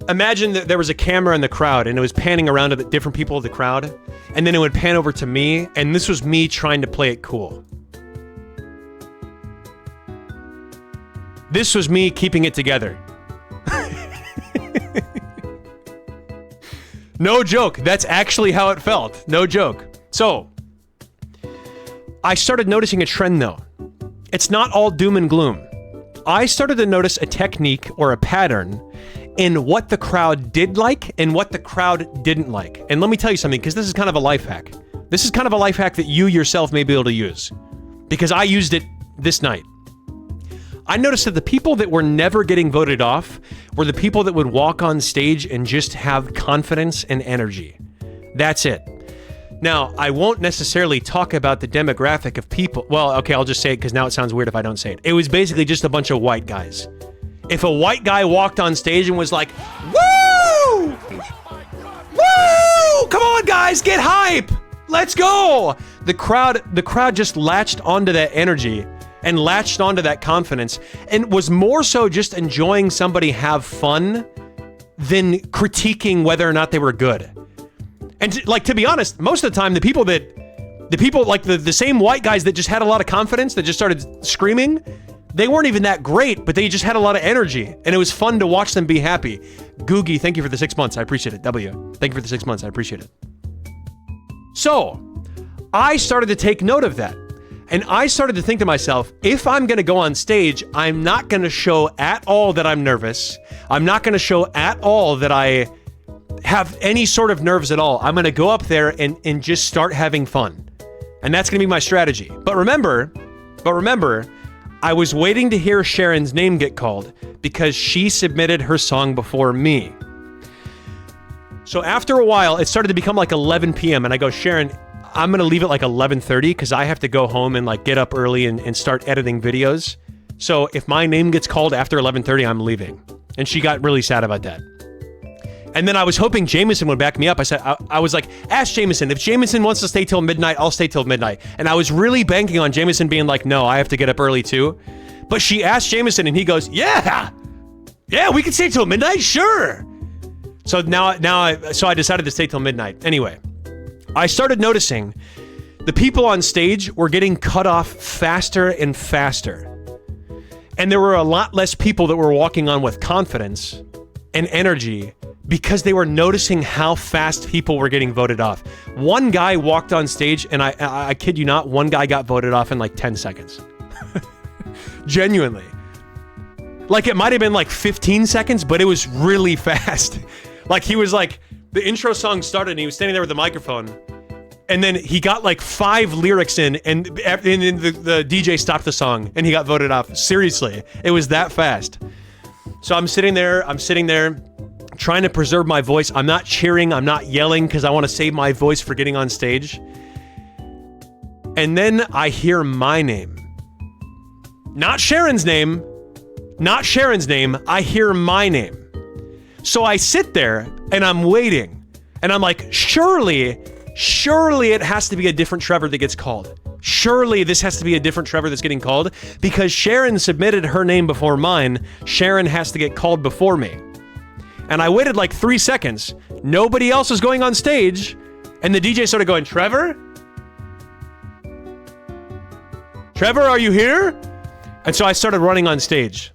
imagine that there was a camera in the crowd and it was panning around to the different people of the crowd, and then it would pan over to me, and this was me trying to play it cool. This was me keeping it together. No joke. That's actually how it felt. No joke. So, I started noticing a trend though. It's not all doom and gloom. I started to notice a technique or a pattern in what the crowd did like and what the crowd didn't like. And let me tell you something, because this is kind of a life hack. This is kind of a life hack that you yourself may be able to use, because I used it this night. I noticed that the people that were never getting voted off were the people that would walk on stage and just have confidence and energy. That's it. Now, I won't necessarily talk about the demographic of people. Well, okay, I'll just say it because now it sounds weird if I don't say it. It was basically just a bunch of white guys. If a white guy walked on stage and was like, "Woo! Woo! Come on, guys, get hype! Let's go!" The crowd just latched onto that energy and latched onto that confidence and was more so just enjoying somebody have fun than critiquing whether or not they were good. And to be honest, most of the time, the people like the same white guys that just had a lot of confidence, that just started screaming, they weren't even that great, but they just had a lot of energy, and it was fun to watch them be happy. Googie, thank you for the 6 months. I appreciate it. W, thank you for the 6 months. I appreciate it. So, I started to take note of that. And I started to think to myself, if I'm going to go on stage, I'm not going to show at all that I'm nervous. I'm not going to show at all that I have any sort of nerves at all. I'm going to go up there and just start having fun. And that's going to be my strategy. But remember, I was waiting to hear Sharon's name get called because she submitted her song before me. So after a while, it started to become like 11 p.m. and I go, Sharon, I'm going to leave it like 11:30 because I have to go home and like get up early and start editing videos. So if my name gets called after 11:30, I'm leaving. And she got really sad about that. And then I was hoping Jameson would back me up. I said, I was like, ask Jameson. If Jameson wants to stay till midnight, I'll stay till midnight. And I was really banking on Jameson being like, no, I have to get up early too. But she asked Jameson and he goes, yeah, we can stay till midnight, sure. So I decided to stay till midnight. Anyway, I started noticing the people on stage were getting cut off faster and faster. And there were a lot less people that were walking on with confidence and energy because they were noticing how fast people were getting voted off. One guy walked on stage and I kid you not, one guy got voted off in like 10 seconds. Genuinely. Like it might have been like 15 seconds, but it was really fast. Like he was like, the intro song started and he was standing there with the microphone and then he got like 5 lyrics in and the DJ stopped the song and he got voted off. Seriously, it was that fast. So I'm sitting there trying to preserve my voice. I'm not cheering, I'm not yelling because I want to save my voice for getting on stage. And then I hear my name. Not Sharon's name, I hear my name. So I sit there and I'm waiting and I'm like, surely it has to be a different Trevor that gets called. Surely this has to be a different Trevor that's getting called because Sharon submitted her name before mine. Sharon has to get called before me. And I waited like 3 seconds. Nobody else was going on stage. And the DJ started going, Trevor? Trevor, are you here? And so I started running on stage.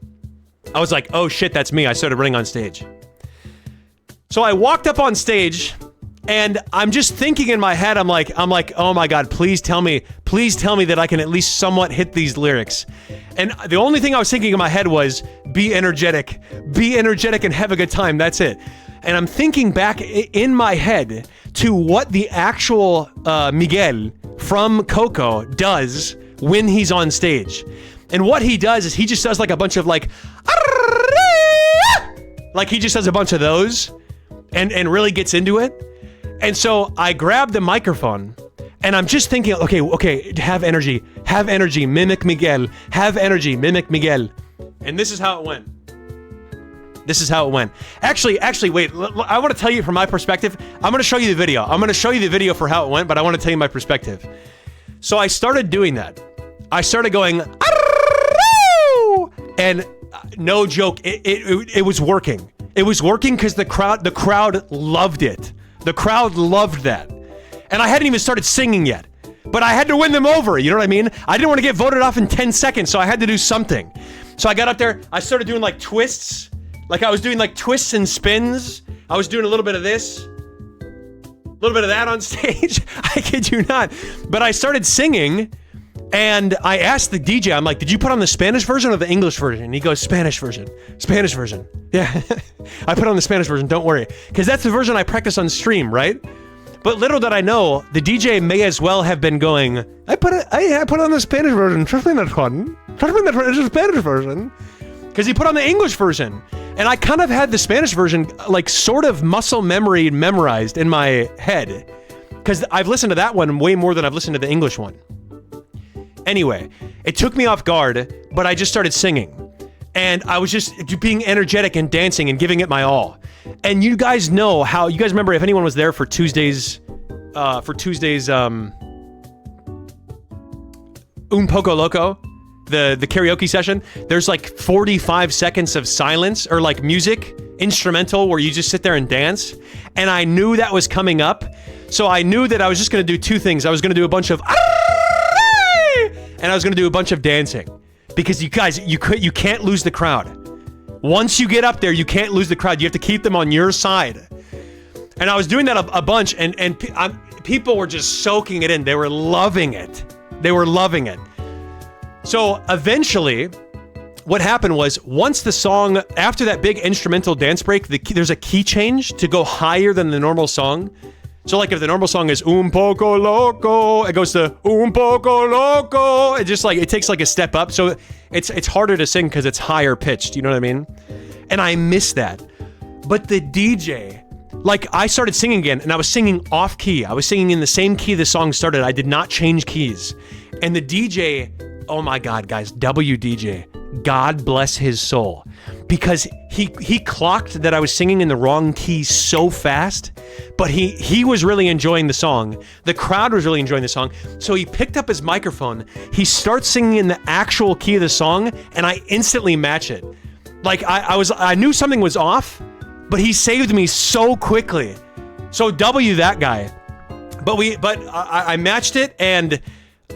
I was like, oh shit, that's me. I started running on stage. So I walked up on stage and I'm just thinking in my head, I'm like, oh my God, please tell me that I can at least somewhat hit these lyrics. And the only thing I was thinking in my head was, be energetic and have a good time. That's it. And I'm thinking back in my head to what the actual Miguel from CaseOh does when he's on stage. And what he does is he just does like a bunch of like he just does a bunch of those and really gets into it. And so I grabbed the microphone and I'm just thinking, okay, have energy, mimic Miguel, have energy, mimic Miguel. And this is how it went. Actually, wait, I want to tell you from my perspective. I'm going to show you the video. I'm going to show you the video for how it went, but I want to tell you my perspective. So I started doing that. I started going, and no joke, it was working. It was working because the crowd loved it. The crowd loved that. And I hadn't even started singing yet. But I had to win them over, you know what I mean? I didn't want to get voted off in 10 seconds, so I had to do something. So I got up there, I started doing like twists. Like I was doing like twists and spins. I was doing a little bit of this. A little bit of that on stage. I kid you not. But I started singing. And I asked the DJ, I'm like, did you put on the Spanish version or the English version? And he goes, Spanish version. Yeah, I put on the Spanish version, don't worry. Because that's the version I practice on stream, right? But little did I know, the DJ may as well have been going, I put on the Spanish version, trust me that one. It's a Spanish version. Because he put on the English version. And I kind of had the Spanish version, like sort of muscle memory memorized in my head. Because I've listened to that one way more than I've listened to the English one. Anyway, it took me off guard, but I just started singing. And I was just being energetic and dancing and giving it my all. And you guys know how, you guys remember if anyone was there for Tuesday's Un Poco Loco, the karaoke session, there's like 45 seconds of silence or like music, instrumental, where you just sit there and dance. And I knew that was coming up. So I knew that I was just going to do 2 things. I was going to do a bunch of and I was going to do a bunch of dancing because you guys, you can't lose the crowd. Once you get up there, you can't lose the crowd. You have to keep them on your side. And I was doing that a bunch and people were just soaking it in. They were loving it. So eventually what happened was once the song, after that big instrumental dance break, there's a key change to go higher than the normal song. So like if the normal song is Un Poco Loco, it goes to Un Poco Loco. It just like, it takes like a step up. So it's harder to sing because it's higher pitched. You know what I mean? And I miss that. But the DJ like I started singing again, and I was singing off key. I was singing in the same key the song started. I did not change keys. And the DJ, oh my God, guys, WDJ, God bless his soul, because he clocked that I was singing in the wrong key so fast, but he was really enjoying the song. The crowd was really enjoying the song. So he picked up his microphone, he starts singing in the actual key of the song, and I instantly match it. Like I knew something was off, but he saved me so quickly. So W that guy. But I matched it, and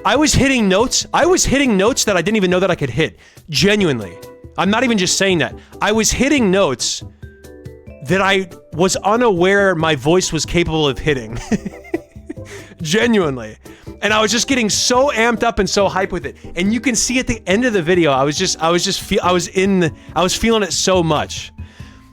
I was hitting notes. I was hitting notes that I didn't even know that I could hit. Genuinely. I'm not even just saying that. I was hitting notes that I was unaware my voice was capable of hitting. Genuinely. And I was just getting so amped up and so hyped with it. And you can see at the end of the video, I was feeling it so much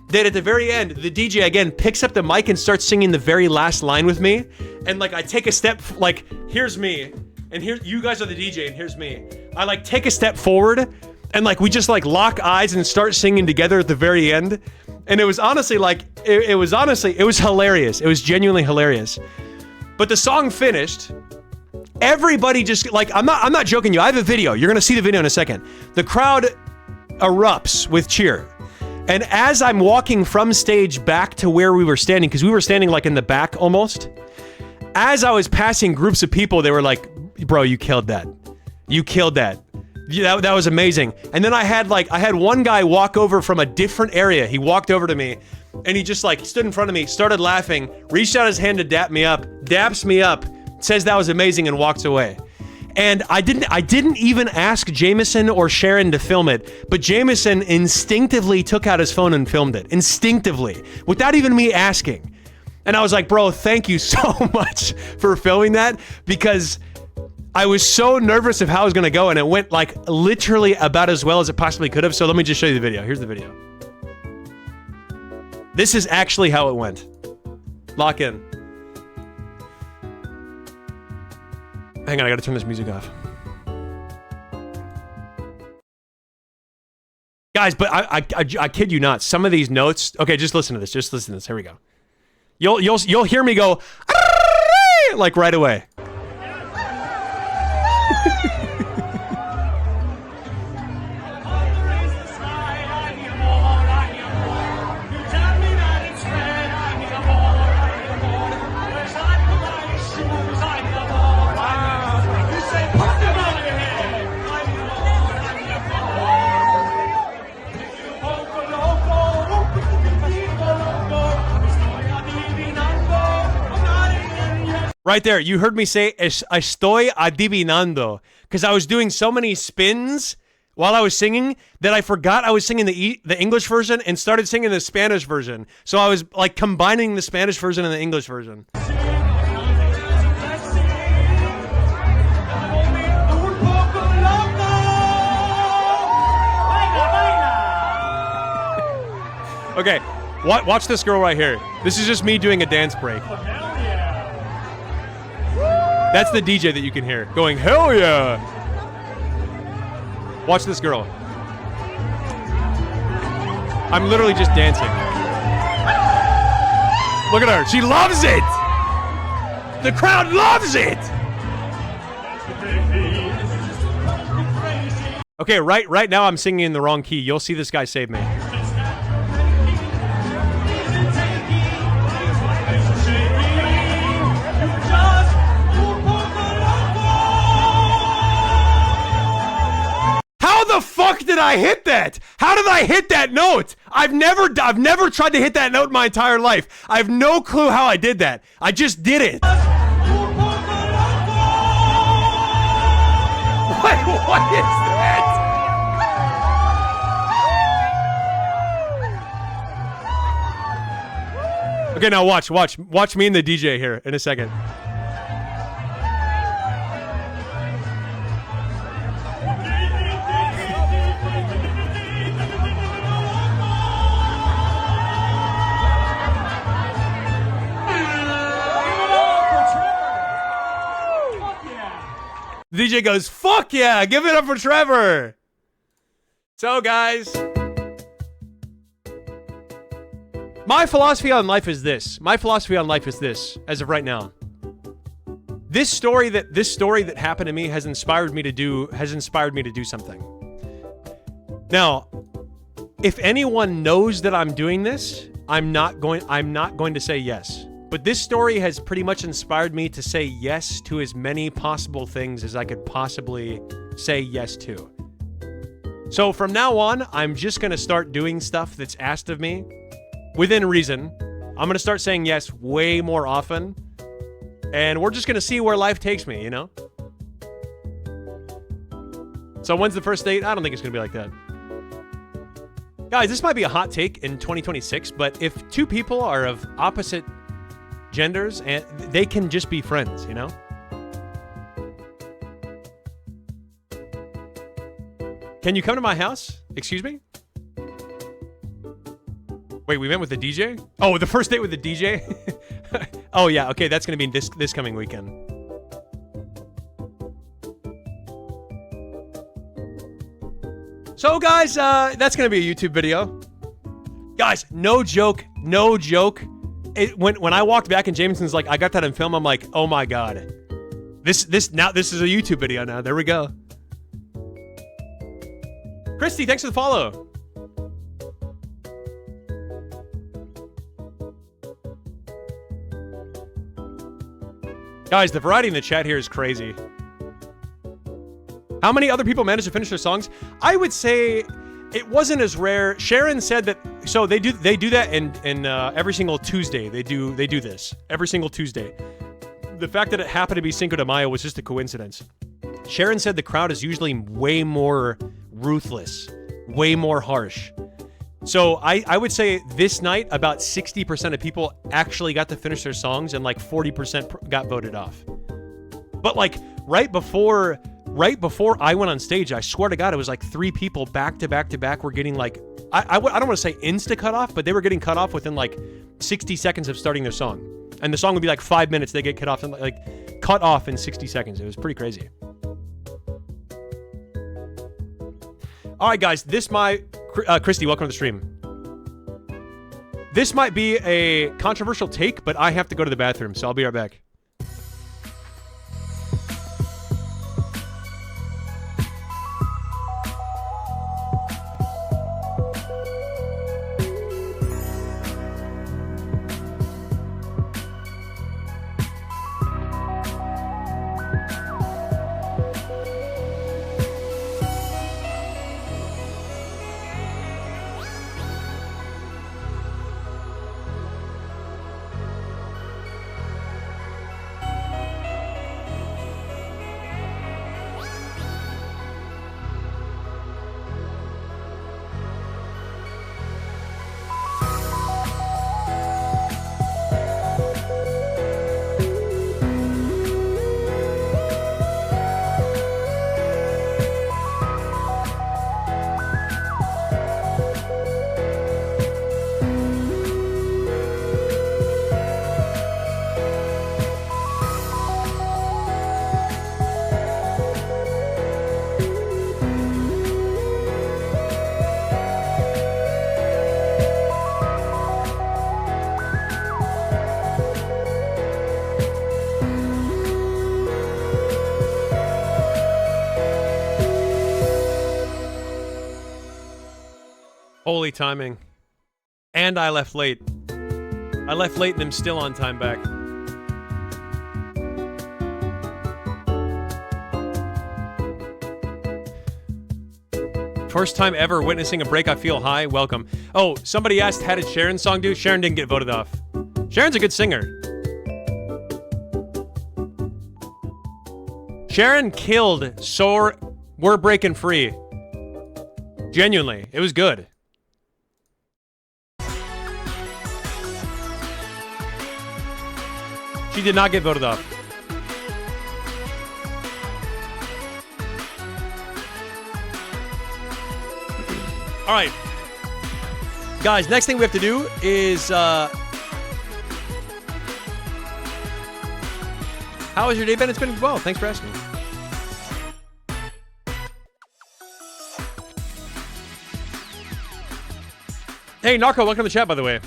that at the very end, the DJ again picks up the mic and starts singing the very last line with me. And like I take a step, like here's me, and here you guys are the DJ, and here's me. I like take a step forward, and like we just like lock eyes and start singing together at the very end. And it was honestly like it was hilarious. It was genuinely hilarious. But the song finished. Everybody just like I'm not joking you. I have a video. You're gonna see the video in a second. The crowd erupts with cheer. And as I'm walking from stage back to where we were standing, because we were standing like in the back almost, as I was passing groups of people, they were like, bro, you killed that. You killed that. Yeah, that was amazing. And then I had one guy walk over from a different area. He walked over to me and he just like stood in front of me, started laughing, reached out his hand to dap me up, daps me up, says that was amazing, and walks away. And I didn't even ask Jameson or Sharon to film it, but Jameson instinctively took out his phone and filmed it. Instinctively. Without even me asking. And I was like, bro, thank you so much for filming that, because I was so nervous of how it was gonna go, and it went like literally about as well as it possibly could have. So let me just show you the video. Here's the video. This is actually how it went. Lock in. Hang on, I gotta turn this music off. Guys, but I kid you not, some of these notes, okay, just listen to this, here we go. You'll hear me go, like right away. Right there, you heard me say estoy adivinando, because I was doing so many spins while I was singing that I forgot I was singing the English version and started singing the Spanish version. So I was like combining the Spanish version and the English version. Okay, watch this girl right here. This is just me doing a dance break. That's the DJ that you can hear going, hell yeah! Watch this girl. I'm literally just dancing. Look at her, she loves it! The crowd loves it! Okay, right now I'm singing in the wrong key. You'll see this guy save me. How the fuck did I hit that? How did I hit that note? I've never tried to hit that note in my entire life. I have no clue how I did that. I just did it. What is that? Okay, now watch me and the DJ here in a second. The DJ goes, fuck yeah, give it up for Trevor. So guys, My philosophy on life is this. My philosophy on life is this, as of right now. This story that happened to me has inspired me to do something. Now, if anyone knows that I'm doing this, I'm not going to say yes. But this story has pretty much inspired me to say yes to as many possible things as I could possibly say yes to. So from now on, I'm just going to start doing stuff that's asked of me within reason. I'm going to start saying yes way more often. And we're just going to see where life takes me, you know? So when's the first date? I don't think it's going to be like that. Guys, this might be a hot take in 2026, but if two people are of opposite genders, and they can just be friends, you know? Can you come to my house? Excuse me? Wait, we went with the DJ? Oh, the first date with the DJ? Oh yeah, okay, that's gonna be this coming weekend. So guys, that's gonna be a YouTube video. Guys, no joke. When I walked back and Jameson's like, I got that on film, I'm like, oh my god. This is a YouTube video now. There we go. Christy, thanks for the follow. Guys, the variety in the chat here is crazy. How many other people managed to finish their songs? I would say it wasn't as rare. Sharon said that, so they do that in every single Tuesday. They do this every single Tuesday. The fact that it happened to be Cinco de Mayo was just a coincidence. Sharon said the crowd is usually way more ruthless, way more harsh. So I would say this night, about 60% of people actually got to finish their songs and like 40% got voted off. But like right before I went on stage, I swear to God, it was like 3 people back to back were getting like, I don't want to say insta cut off, but they were getting cut off within like 60 seconds of starting their song. And the song would be like 5 minutes, they get cut off in 60 seconds. It was pretty crazy. All right, guys, Christy, welcome to the stream. This might be a controversial take, but I have to go to the bathroom, so I'll be right back. Holy timing. And I left late. I left late and I'm still on time back. First time ever witnessing a break, I feel high. Welcome. Oh, somebody asked, how did Sharon's song do? Sharon didn't get voted off. Sharon's a good singer. Sharon killed Soar, We're Breaking Free. Genuinely, it was good. She did not get voted off. All right. Guys, next thing we have to do is... how has your day been? It's been well. Thanks for asking. Hey, Narco, welcome to the chat, by the way.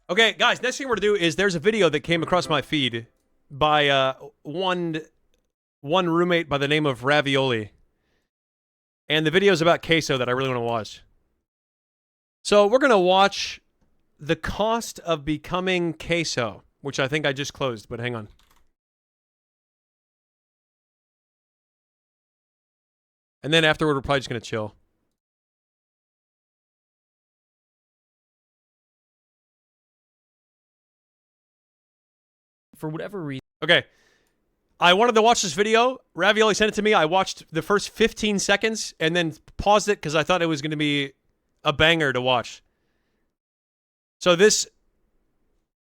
Okay, guys, next thing we're going to do is there's a video that came across my feed by one roommate by the name of Ravioli. And the video is about CaseOh that I really want to watch. So we're going to watch The Cost of Becoming CaseOh, which I think I just closed, but hang on. And then afterward, we're probably just going to chill. For whatever reason. Okay. I wanted to watch this video. Ravioli sent it to me. I watched the first 15 seconds and then paused it because I thought it was going to be a banger to watch. So this,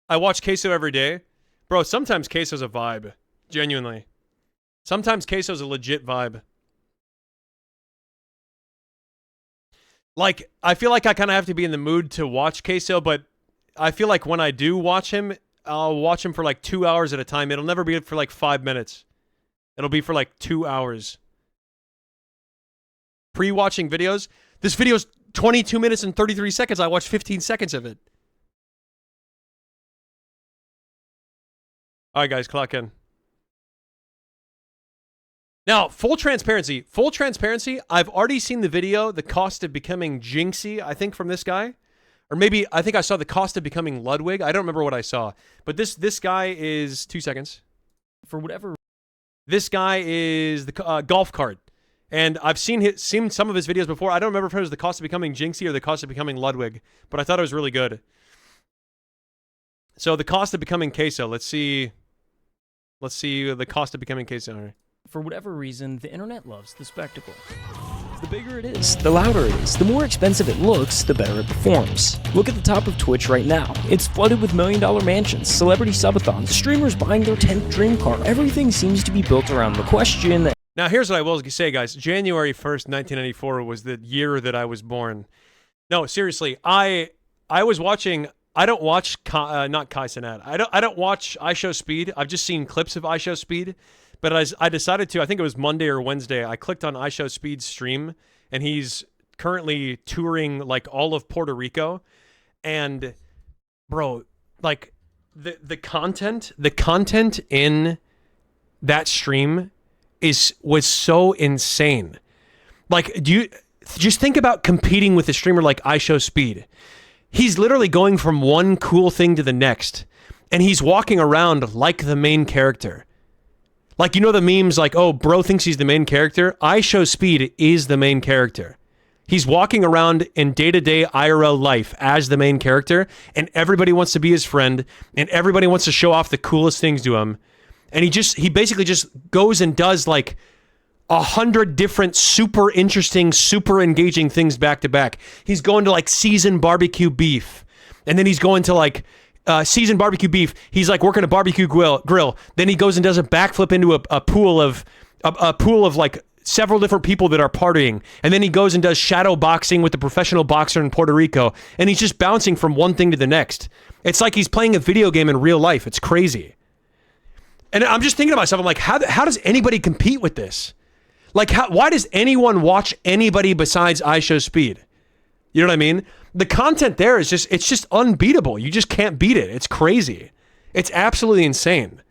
I watch CaseOh every day. Bro, sometimes CaseOh's a vibe. Genuinely. Sometimes CaseOh's a legit vibe. Like, I feel like I kind of have to be in the mood to watch CaseOh, but I feel like when I do watch him, I'll watch him for like 2 hours at a time. It'll never be for like 5 minutes. It'll be for like 2 hours. Pre-watching videos. This video's 22 minutes and 33 seconds. I watched 15 seconds of it. All right, guys, clock in. Now, full transparency, I've already seen the video, The Cost of Becoming Jinxie, I think from this guy. Or maybe, I think I saw The Cost of Becoming Ludwig. I don't remember what I saw. But this guy is, 2 seconds. For whatever. This guy is the golf cart. And I've seen some of his videos before. I don't remember if it was The Cost of Becoming Jinxie or The Cost of Becoming Ludwig. But I thought it was really good. So, The Cost of Becoming CaseOh. Let's see The Cost of Becoming CaseOh. For whatever reason, the internet loves the spectacle. The bigger it is, the louder it is. The more expensive it looks, the better it performs. Look at the top of Twitch right now. It's flooded with million-dollar mansions, celebrity subathons, streamers buying their 10th dream car. Everything seems to be built around the question. Now, here's what I will say, guys. January 1st, 1994 was the year that I was born. No, seriously, I was watching... I don't watch... not CaseOh. I don't watch iShowSpeed. I've just seen clips of iShowSpeed. But as I decided to, I think it was Monday or Wednesday, I clicked on iShowSpeed's stream, and he's currently touring, like, all of Puerto Rico. And, bro, like, the content in that stream was so insane. Like, just think about competing with a streamer like iShowSpeed. He's literally going from one cool thing to the next, and he's walking around like the main character. Like, you know the memes like, oh, bro thinks he's the main character? iShowSpeed is the main character. He's walking around in day-to-day IRL life as the main character, and everybody wants to be his friend, and everybody wants to show off the coolest things to him. And he basically just goes and does like 100 different super interesting, super engaging things back to back. He's going to like seasoned barbecue beef, and then he's going to like seasoned barbecue beef. He's like working a barbecue grill. Then he goes and does a backflip into a pool of like several different people that are partying. And then he goes and does shadow boxing with a professional boxer in Puerto Rico. And he's just bouncing from one thing to the next. It's like he's playing a video game in real life. It's crazy. And I'm just thinking to myself, I'm like, how does anybody compete with this? Like, why does anyone watch anybody besides iShowSpeed? You know what I mean? The content there is it's just unbeatable. You just can't beat it. It's crazy. It's absolutely insane.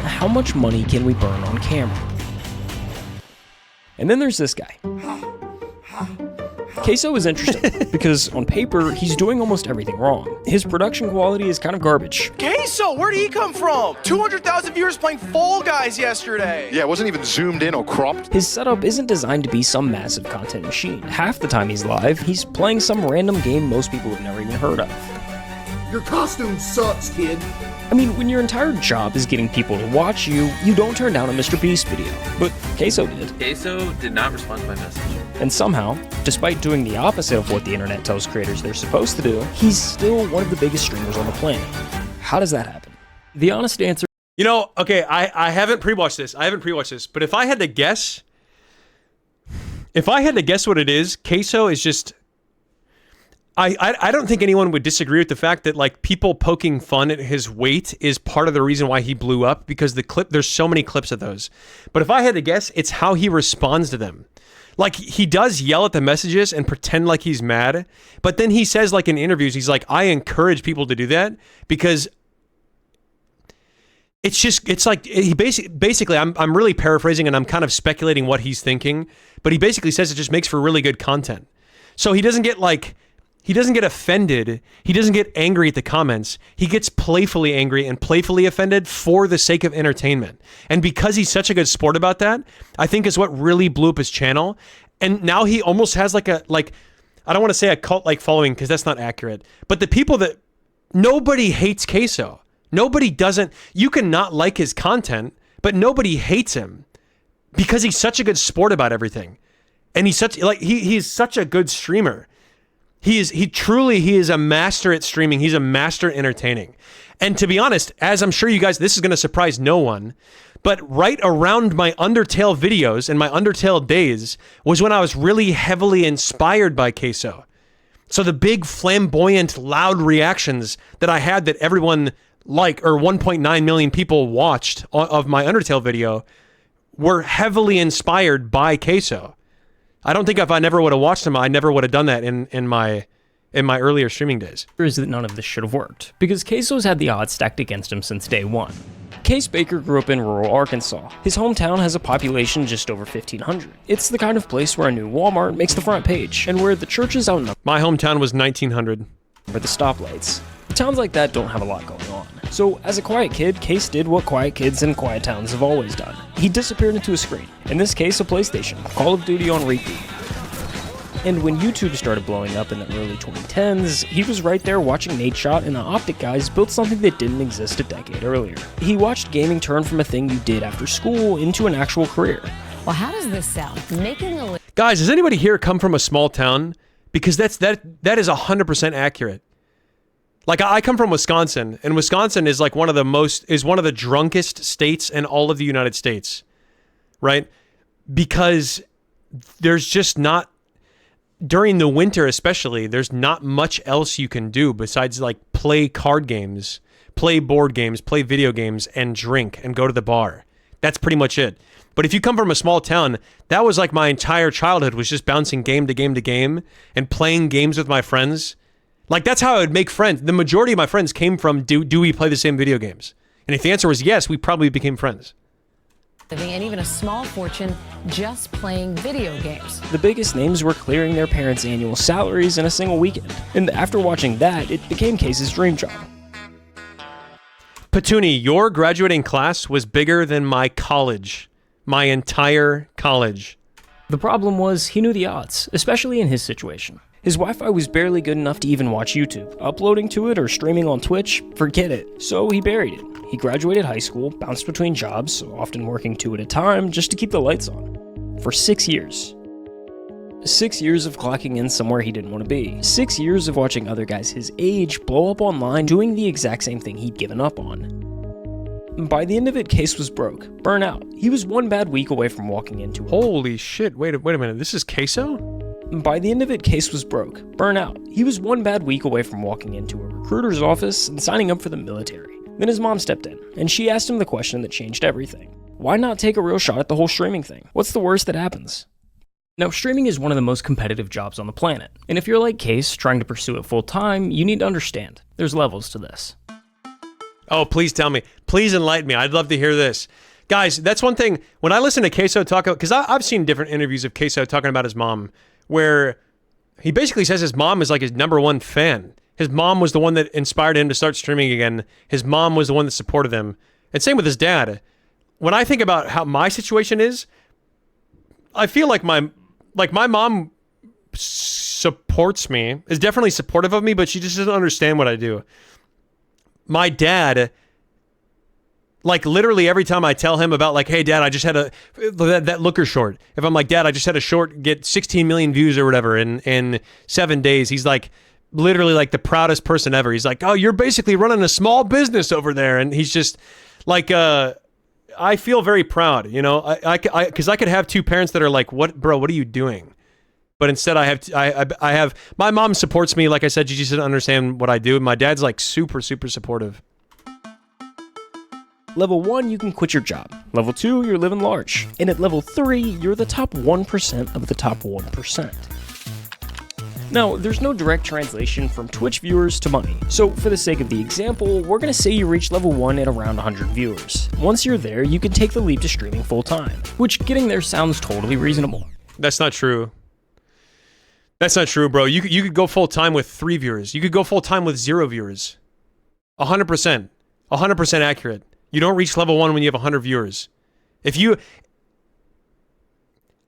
How much money can we burn on camera? And then there's this guy. CaseOh is interesting because on paper, he's doing almost everything wrong. His production quality is kind of garbage. CaseOh, where'd he come from? 200,000 viewers playing Fall Guys yesterday. Yeah, it wasn't even zoomed in or cropped. His setup isn't designed to be some massive content machine. Half the time he's live, he's playing some random game most people have never even heard of. Your costume sucks, kid. I mean, when your entire job is getting people to watch you, you don't turn down a Mr. Beast video. But CaseOh did. CaseOh did not respond to my message. And somehow, despite doing the opposite of what the internet tells creators they're supposed to do, he's still one of the biggest streamers on the planet. How does that happen? The honest answer... You know, okay, I haven't pre-watched this. But if I had to guess what it is, CaseOh is just... I don't think anyone would disagree with the fact that like people poking fun at his weight is part of the reason why he blew up, because there's so many clips of those. But if I had to guess, it's how he responds to them. Like, he does yell at the messages and pretend like he's mad, but then he says, like, in interviews, he's like, I encourage people to do that because it's like, he basically, I'm really paraphrasing and I'm kind of speculating what he's thinking, but he basically says it just makes for really good content. So he doesn't get offended. He doesn't get angry at the comments. He gets playfully angry and playfully offended for the sake of entertainment. And because he's such a good sport about that, I think is what really blew up his channel. And now he almost has I don't want to say a cult-like following because that's not accurate. But the people that, nobody hates CaseOh. Nobody doesn't, you can not like his content, but nobody hates him because he's such a good sport about everything. And he's such a good streamer. He is a master at streaming. He's a master at entertaining. And to be honest, as I'm sure you guys, this is going to surprise no one, but right around my Undertale videos and my Undertale days was when I was really heavily inspired by CaseOh. So the big flamboyant, loud reactions that I had that everyone or 1.9 million people watched of my Undertale video were heavily inspired by CaseOh. I don't think if I never would have watched him, I never would have done that in my earlier streaming days. Is that none of this should have worked, because CaseOh's had the odds stacked against him since day one. Case Baker grew up in rural Arkansas. His hometown has a population just over 1,500. It's the kind of place where a new Walmart makes the front page, and where the churches outnumber My hometown was 1,900. the stoplights. Towns like that don't have a lot going on. So, as a quiet kid, Case did what quiet kids in quiet towns have always done. He disappeared into a screen, in this case a PlayStation, Call of Duty on repeat. And when YouTube started blowing up in the early 2010s, he was right there watching Nadeshot and the Optic guys build something that didn't exist a decade earlier. He watched gaming turn from a thing you did after school into an actual career. Well, how does this sound? Making a Guys, does anybody here come from a small town? Because that is 100% accurate. Like, I come from Wisconsin, and Wisconsin is like one of the drunkest states in all of the United States, right? Because there's just not, during the winter especially, there's not much else you can do besides like play card games, play board games, play video games, and drink and go to the bar. That's pretty much it. But if you come from a small town, that was like my entire childhood was just bouncing game to game to game and playing games with my friends. Like, that's how I would make friends. The majority of my friends came from, do we play the same video games? And if the answer was yes, we probably became friends. living and even a small fortune just playing video games. The biggest names were clearing their parents' annual salaries in a single weekend. And after watching that, it became Case's dream job. Patuni, your graduating class was bigger than my college. My entire college. The problem was, he knew the odds, especially in his situation. His Wi-Fi was barely good enough to even watch YouTube. Uploading to it or streaming on Twitch, forget it. So he buried it. He graduated high school, bounced between jobs, often working 2 at a time, just to keep the lights on. For 6 years. 6 years of clocking in somewhere he didn't want to be. 6 years of watching other guys his age blow up online doing the exact same thing he'd given up on. By the end of it, Case was broke, burnt out. He was one bad week away from walking into Holy shit, wait a minute, this is CaseOh? By the end of it, Case was broke, burnt out. He was one bad week away from walking into a recruiter's office and signing up for the military. Then his mom stepped in, and she asked him the question that changed everything. Why not take a real shot at the whole streaming thing? What's the worst that happens? Now, streaming is one of the most competitive jobs on the planet, and if you're like Case, trying to pursue it full time, you need to understand, there's levels to this. Oh, please tell me. Please enlighten me. I'd love to hear this. Guys, that's one thing. When I listen to CaseOh talk about, because I've seen different interviews of CaseOh talking about his mom, where he basically says his mom is like his #1 fan. His mom was the one that inspired him to start streaming again. His mom was the one that supported him. And same with his dad. When I think about how my situation is, I feel like my mom supports me, is definitely supportive of me, but she just doesn't understand what I do. My dad, like literally every time I tell him about like, hey dad, I just had that Looker short. If I'm like, dad, I just had a short get 16 million views or whatever in 7 days. He's like literally like the proudest person ever. He's like, oh, you're basically running a small business over there. And he's just like, I feel very proud, you know, cause I could have 2 parents that are like, what, bro, what are you doing? But instead I have, my mom supports me. Like I said, she just doesn't understand what I do. And my dad's like super, super supportive. Level 1, you can quit your job. Level 2, you're living large. And at level 3, you're the top 1% of the top 1%. Now, there's no direct translation from Twitch viewers to money, so for the sake of the example, we're gonna say you reach level 1 at around 100 viewers. Once you're there, you can take the leap to streaming full-time, which getting there sounds totally reasonable. That's not true. That's not true, bro. You could go full-time with 3 viewers. You could go full-time with 0 viewers. 100%. 100% accurate. You don't reach level 1 when you have 100 viewers.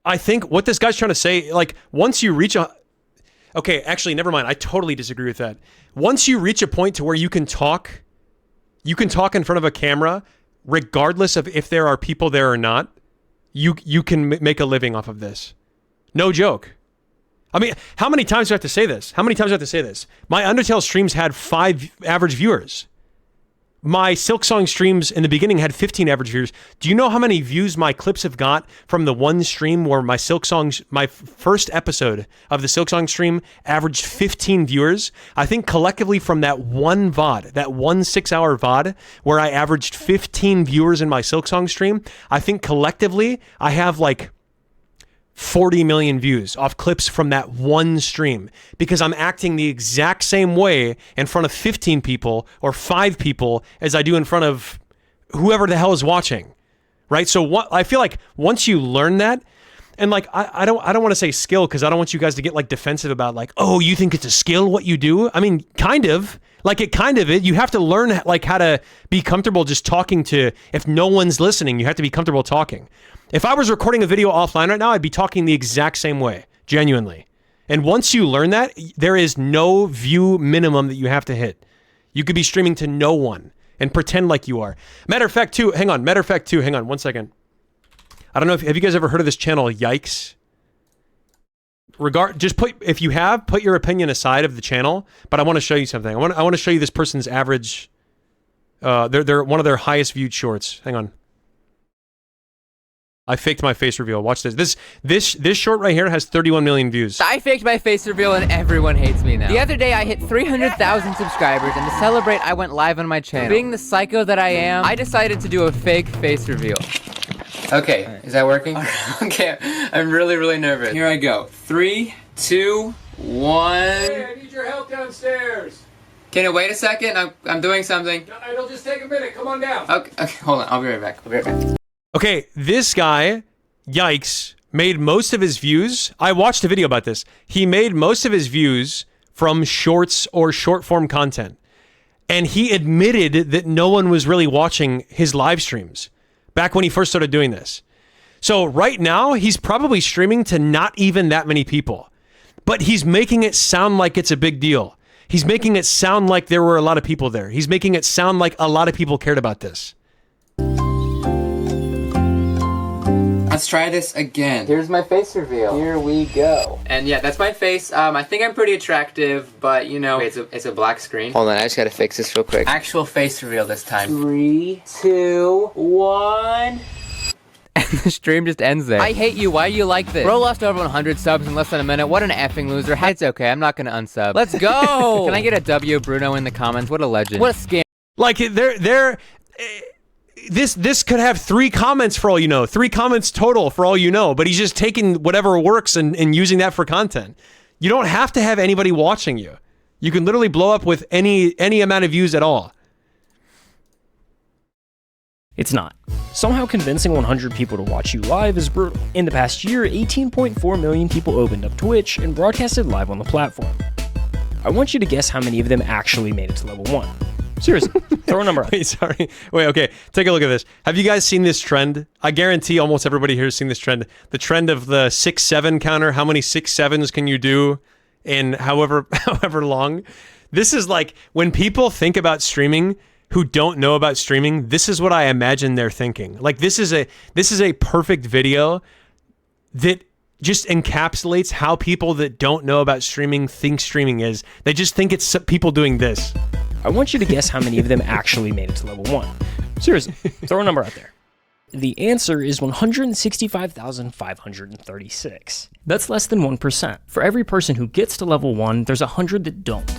I think what this guy's trying to say, like, once you reach okay, actually, never mind. I totally disagree with that. Once you reach a point to where you can talk in front of a camera, regardless of if there are people there or not, you can make a living off of this. No joke. I mean, how many times do I have to say this? How many times do I have to say this? My Undertale streams had 5 average viewers. My Silksong streams in the beginning had 15 average viewers. Do you know how many views my clips have got from the one stream where my first episode of the Silksong stream averaged 15 viewers? I think collectively from that one VOD, that 1 6-hour VOD where I averaged 15 viewers in my Silksong stream, I think collectively I have like 40 million views off clips from that one stream because I'm acting the exact same way in front of 15 people or 5 people as I do in front of whoever the hell is watching, right? So I feel like once you learn that, and like I don't want to say skill because I don't want you guys to get like defensive about like, oh, you think it's a skill what you do? I mean, kind of. Like you have to learn like how to be comfortable just talking to, if no one's listening, you have to be comfortable talking. If I was recording a video offline right now, I'd be talking the exact same way, genuinely. And once you learn that, there is no view minimum that you have to hit. You could be streaming to no one and pretend like you are. Matter of fact, too, hang on, 1 second. I don't know have you guys ever heard of this channel, Yikes? If you have, put your opinion aside of the channel, but I want to show you something. I want to show you this person's average, they're one of their highest viewed shorts. Hang on. I faked my face reveal. Watch this. This short right here has 31 million views. I faked my face reveal and everyone hates me now. The other day I hit 300,000 subscribers and to celebrate I went live on my channel. Being the psycho that I am, I decided to do a fake face reveal. Okay, is that working? Okay, I'm really nervous. Here I go. 3, 2, 1. Hey, I need your help downstairs. Can you wait a second? I'm doing something. No, it'll just take a minute. Come on down. Okay, hold on. I'll be right back. Okay, this guy, Yikes, made most of his views. I watched a video about this. He made most of his views from shorts or short form content. And he admitted that no one was really watching his live streams back when he first started doing this. So right now, he's probably streaming to not even that many people. But he's making it sound like it's a big deal. He's making it sound like there were a lot of people there. He's making it sound like a lot of people cared about this. Let's try this again. Here's my face reveal. Here we go. And yeah, that's my face. I think I'm pretty attractive, but you know, it's a black screen. Hold on, I just gotta fix this real quick. Actual face reveal this time. 3, 2, 1. And the stream just ends there. I hate you. Why do you like this? Bro lost over 100 subs in less than a minute. What an effing loser. It's okay. I'm not gonna unsub. Let's go. Can I get a W, Bruno, in the comments? What a legend. What a scam. Like this could have 3 comments for all you know, 3 comments total for all you know, but he's just taking whatever works and using that for content. You don't have to have anybody watching you. You can literally blow up with any amount of views at all. It's not. Somehow convincing 100 people to watch you live is brutal. In the past year, 18.4 million people opened up Twitch and broadcasted live on the platform. I want you to guess how many of them actually made it to level 1. Seriously, throw a number out. Wait, sorry. Wait, okay. Take a look at this. Have you guys seen this trend? I guarantee almost everybody here has seen this trend. The trend of the 6-7 counter. How many 6-7s can you do in however long? This is like when people think about streaming who don't know about streaming, this is what I imagine they're thinking. Like this is a perfect video that just encapsulates how people that don't know about streaming think streaming is. They just think it's people doing this. I want you to guess how many of them actually made it to level 1. Seriously, throw a number out there. The answer is 165,536. That's less than 1%. For every person who gets to level 1, there's 100 that don't.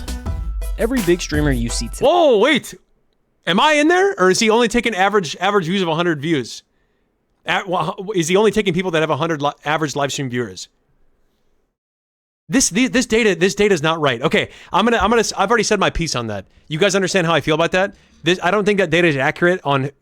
Every big streamer you see today. Whoa, wait! Am I in there, or is he only taking average views of 100 views? Is he only taking people that have 100 average live stream viewers? This data is not right. Okay, I've already said my piece on that. You guys understand how I feel about that? I don't think that data is accurate on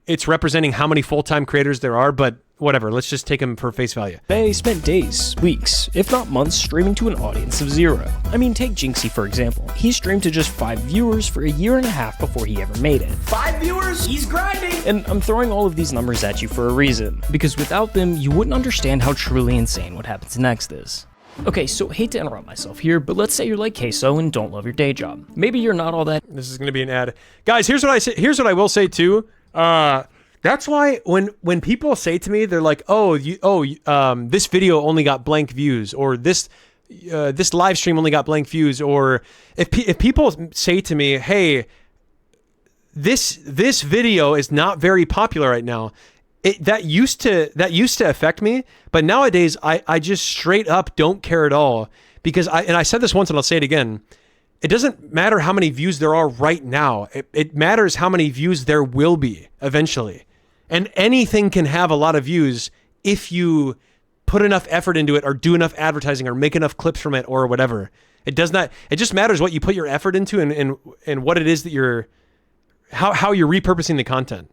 it's representing how many full-time creators there are, but whatever, let's just take them for face value. They spent days, weeks, if not months streaming to an audience of 0. I mean, take Jinxie for example. He streamed to just 5 viewers for a year and a half before he ever made it. 5 viewers? He's grinding! And I'm throwing all of these numbers at you for a reason, because without them, you wouldn't understand how truly insane what happens next is. Okay, so hate to interrupt myself here, but let's say you're like CaseOh and don't love your day job. Maybe you're not all that. This is going to be an ad. Guys, here's what I will say too. That's why when people say to me, they're like, this video only got blank views, or this live stream only got blank views, or if people say to me, hey, this video is not very popular right now, that used to affect me, but nowadays I just straight up don't care at all, because I said this once and I'll say it again. It doesn't matter how many views there are right now. It matters how many views there will be eventually. And anything can have a lot of views if you put enough effort into it, or do enough advertising, or make enough clips from it, or whatever. It just matters what you put your effort into, and what it is that how you're repurposing the content.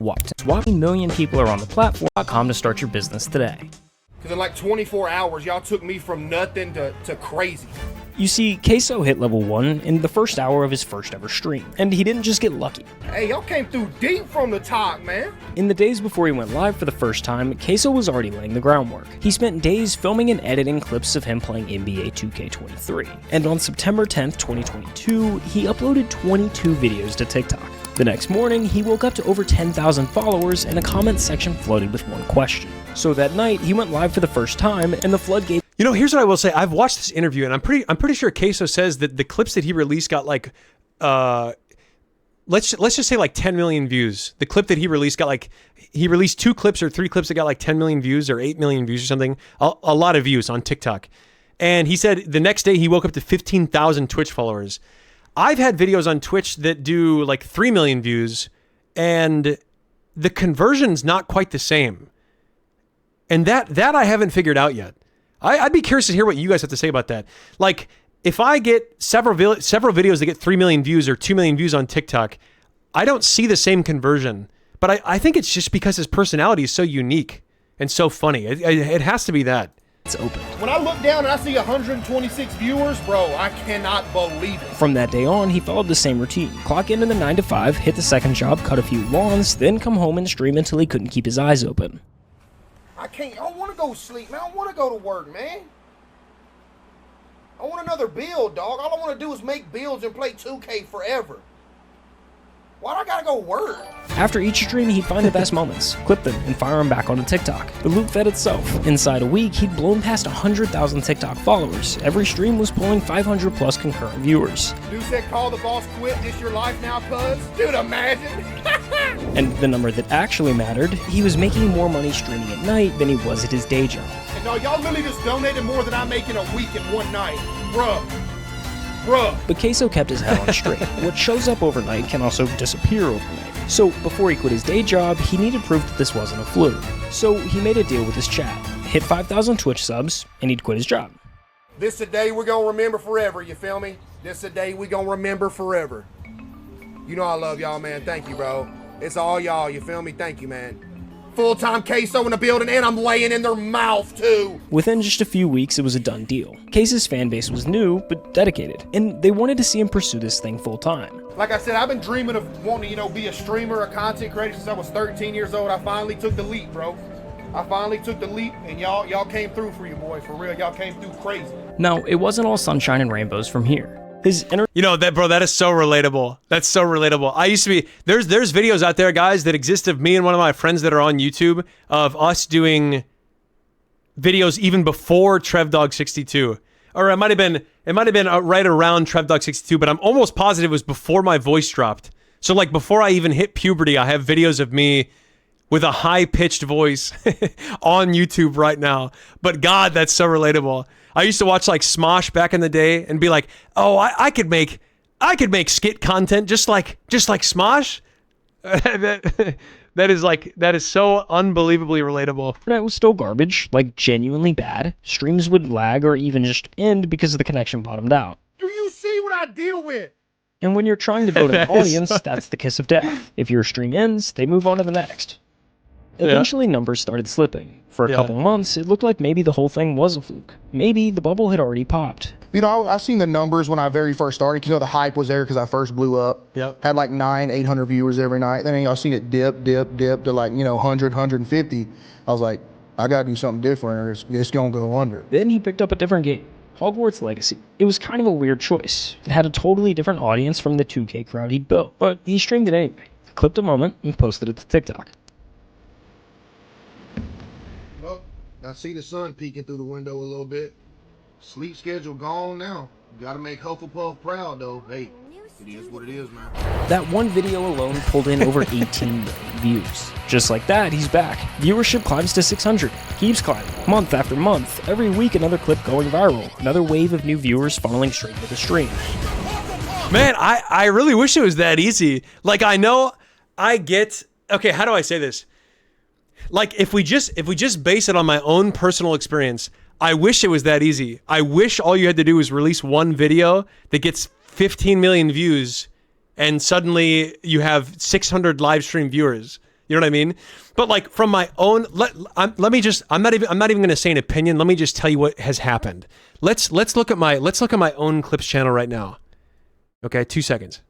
What million people are on the platform.com to start your business today. Because in like 24 hours, y'all took me from nothing to crazy. You see, CaseOh hit level 1 in the first hour of his first ever stream, and he didn't just get lucky. Hey, y'all came through deep from the top, man. In the days before he went live for the first time, CaseOh was already laying the groundwork. He spent days filming and editing clips of him playing NBA 2K23, and on September 10th, 2022, he uploaded 22 videos to TikTok. The next morning, he woke up to over 10,000 followers, and a comment section flooded with one question. So that night, he went live for the first time, and the floodgate. You know, here's what I will say. I've watched this interview, and I'm pretty sure CaseOh says that the clips that he released got like, let's just say like 10 million views. The clip that he released got like, he released 2 clips or 3 clips that got like 10 million views or 8 million views or something. A lot of views on TikTok. And he said the next day he woke up to 15,000 Twitch followers. I've had videos on Twitch that do like 3 million views, and the conversion's not quite the same. And that I haven't figured out yet. I'd be curious to hear what you guys have to say about that. Like, if I get several videos that get 3 million views or 2 million views on TikTok, I don't see the same conversion. But I think it's just because his personality is so unique and so funny. It has to be that. It's open. When I look down and I see 126 viewers, bro, I cannot believe it. From that day on, he followed the same routine. Clock in the 9 to 5, hit the second job, cut a few lawns, then come home and stream until he couldn't keep his eyes open. I don't want to go sleep, man. I don't want to go to work, man. I want another build, dog. All I want to do is make builds and play 2K forever. Why do I gotta go work? After each stream, he'd find the best moments, clip them, and fire them back onto TikTok. The loop fed itself. Inside a week, he'd blown past 100,000 TikTok followers. Every stream was pulling 500 plus concurrent viewers. Dude said, call the boss quit, this your life now, cuz? Dude, imagine. And the number that actually mattered, he was making more money streaming at night than he was at his day job. And no, y'all literally just donated more than I make in a week in one night. Bruh. But CaseOh kept his head on straight. What shows up overnight can also disappear overnight. So before he quit his day job, he needed proof that this wasn't a fluke. So he made a deal with his chat, hit 5,000 Twitch subs, and he'd quit his job. This a day we're gonna remember forever, you feel me? This a day we gonna remember forever. You know I love y'all, man. Thank you, bro. It's all y'all, you feel me? Thank you, man. Full-time CaseOh in the building, and I'm laying in their mouth, too. Within just a few weeks, it was a done deal. Case's fan base was new, but dedicated, and they wanted to see him pursue this thing full-time. Like I said, I've been dreaming of wanting to, be a streamer, a content creator since I was 13 years old. I finally took the leap, bro. I finally took the leap, and y'all came through for you, boys. For real, y'all came through crazy. No, it wasn't all sunshine and rainbows from here. You know, that is so relatable. That's so relatable. I used to be, there's videos out there, guys, that exist of me and one of my friends that are on YouTube of us doing videos even before TrevDog62. Or it might have been right around TrevDog62, but I'm almost positive it was before my voice dropped. So like before I even hit puberty, I have videos of me with a high-pitched voice on YouTube right now. But God, that's so relatable. I used to watch like Smosh back in the day and be like, oh, I could make I could make skit content just like Smosh. That is so unbelievably relatable. Internet was still garbage, like genuinely bad. Streams would lag or even just end because the connection bottomed out. Do you see what I deal with? And when you're trying to build an audience, that's the kiss of death. If your stream ends, they move on to the next. Eventually, numbers started slipping. For a couple months, it looked like maybe the whole thing was a fluke. Maybe the bubble had already popped. You know, I've seen the numbers when I very first started. You know, the hype was there because I first blew up. Yep. Had like 800 viewers every night. Then I've seen it dip to like, 100, 150. I was like, I got to do something different or it's going to go under. Then he picked up a different game, Hogwarts Legacy. It was kind of a weird choice. It had a totally different audience from the 2K crowd he'd built, but he streamed it anyway. Clipped a moment and posted it to TikTok. Well, I see the sun peeking through the window a little bit. Sleep schedule gone now. Gotta make Hufflepuff proud though. Hey, it is what it is, man. That one video alone pulled in over 18 million views. Just like that, he's back. Viewership climbs to 600, keeps climbing, month after month. Every week, another clip going viral. Another wave of new viewers funneling straight to the stream. Man, I really wish it was that easy. Like, I know, I get, okay, how do I say this? Like, if we just base it on my own personal experience, I wish it was that easy. I wish all you had to do was release one video that gets 15 million views and suddenly you have 600 live stream viewers. You know what I mean? But like from my own, I'm not even going to say an opinion. Let me just tell you what has happened. Let's look at my own clips channel right now. Okay, 2 seconds.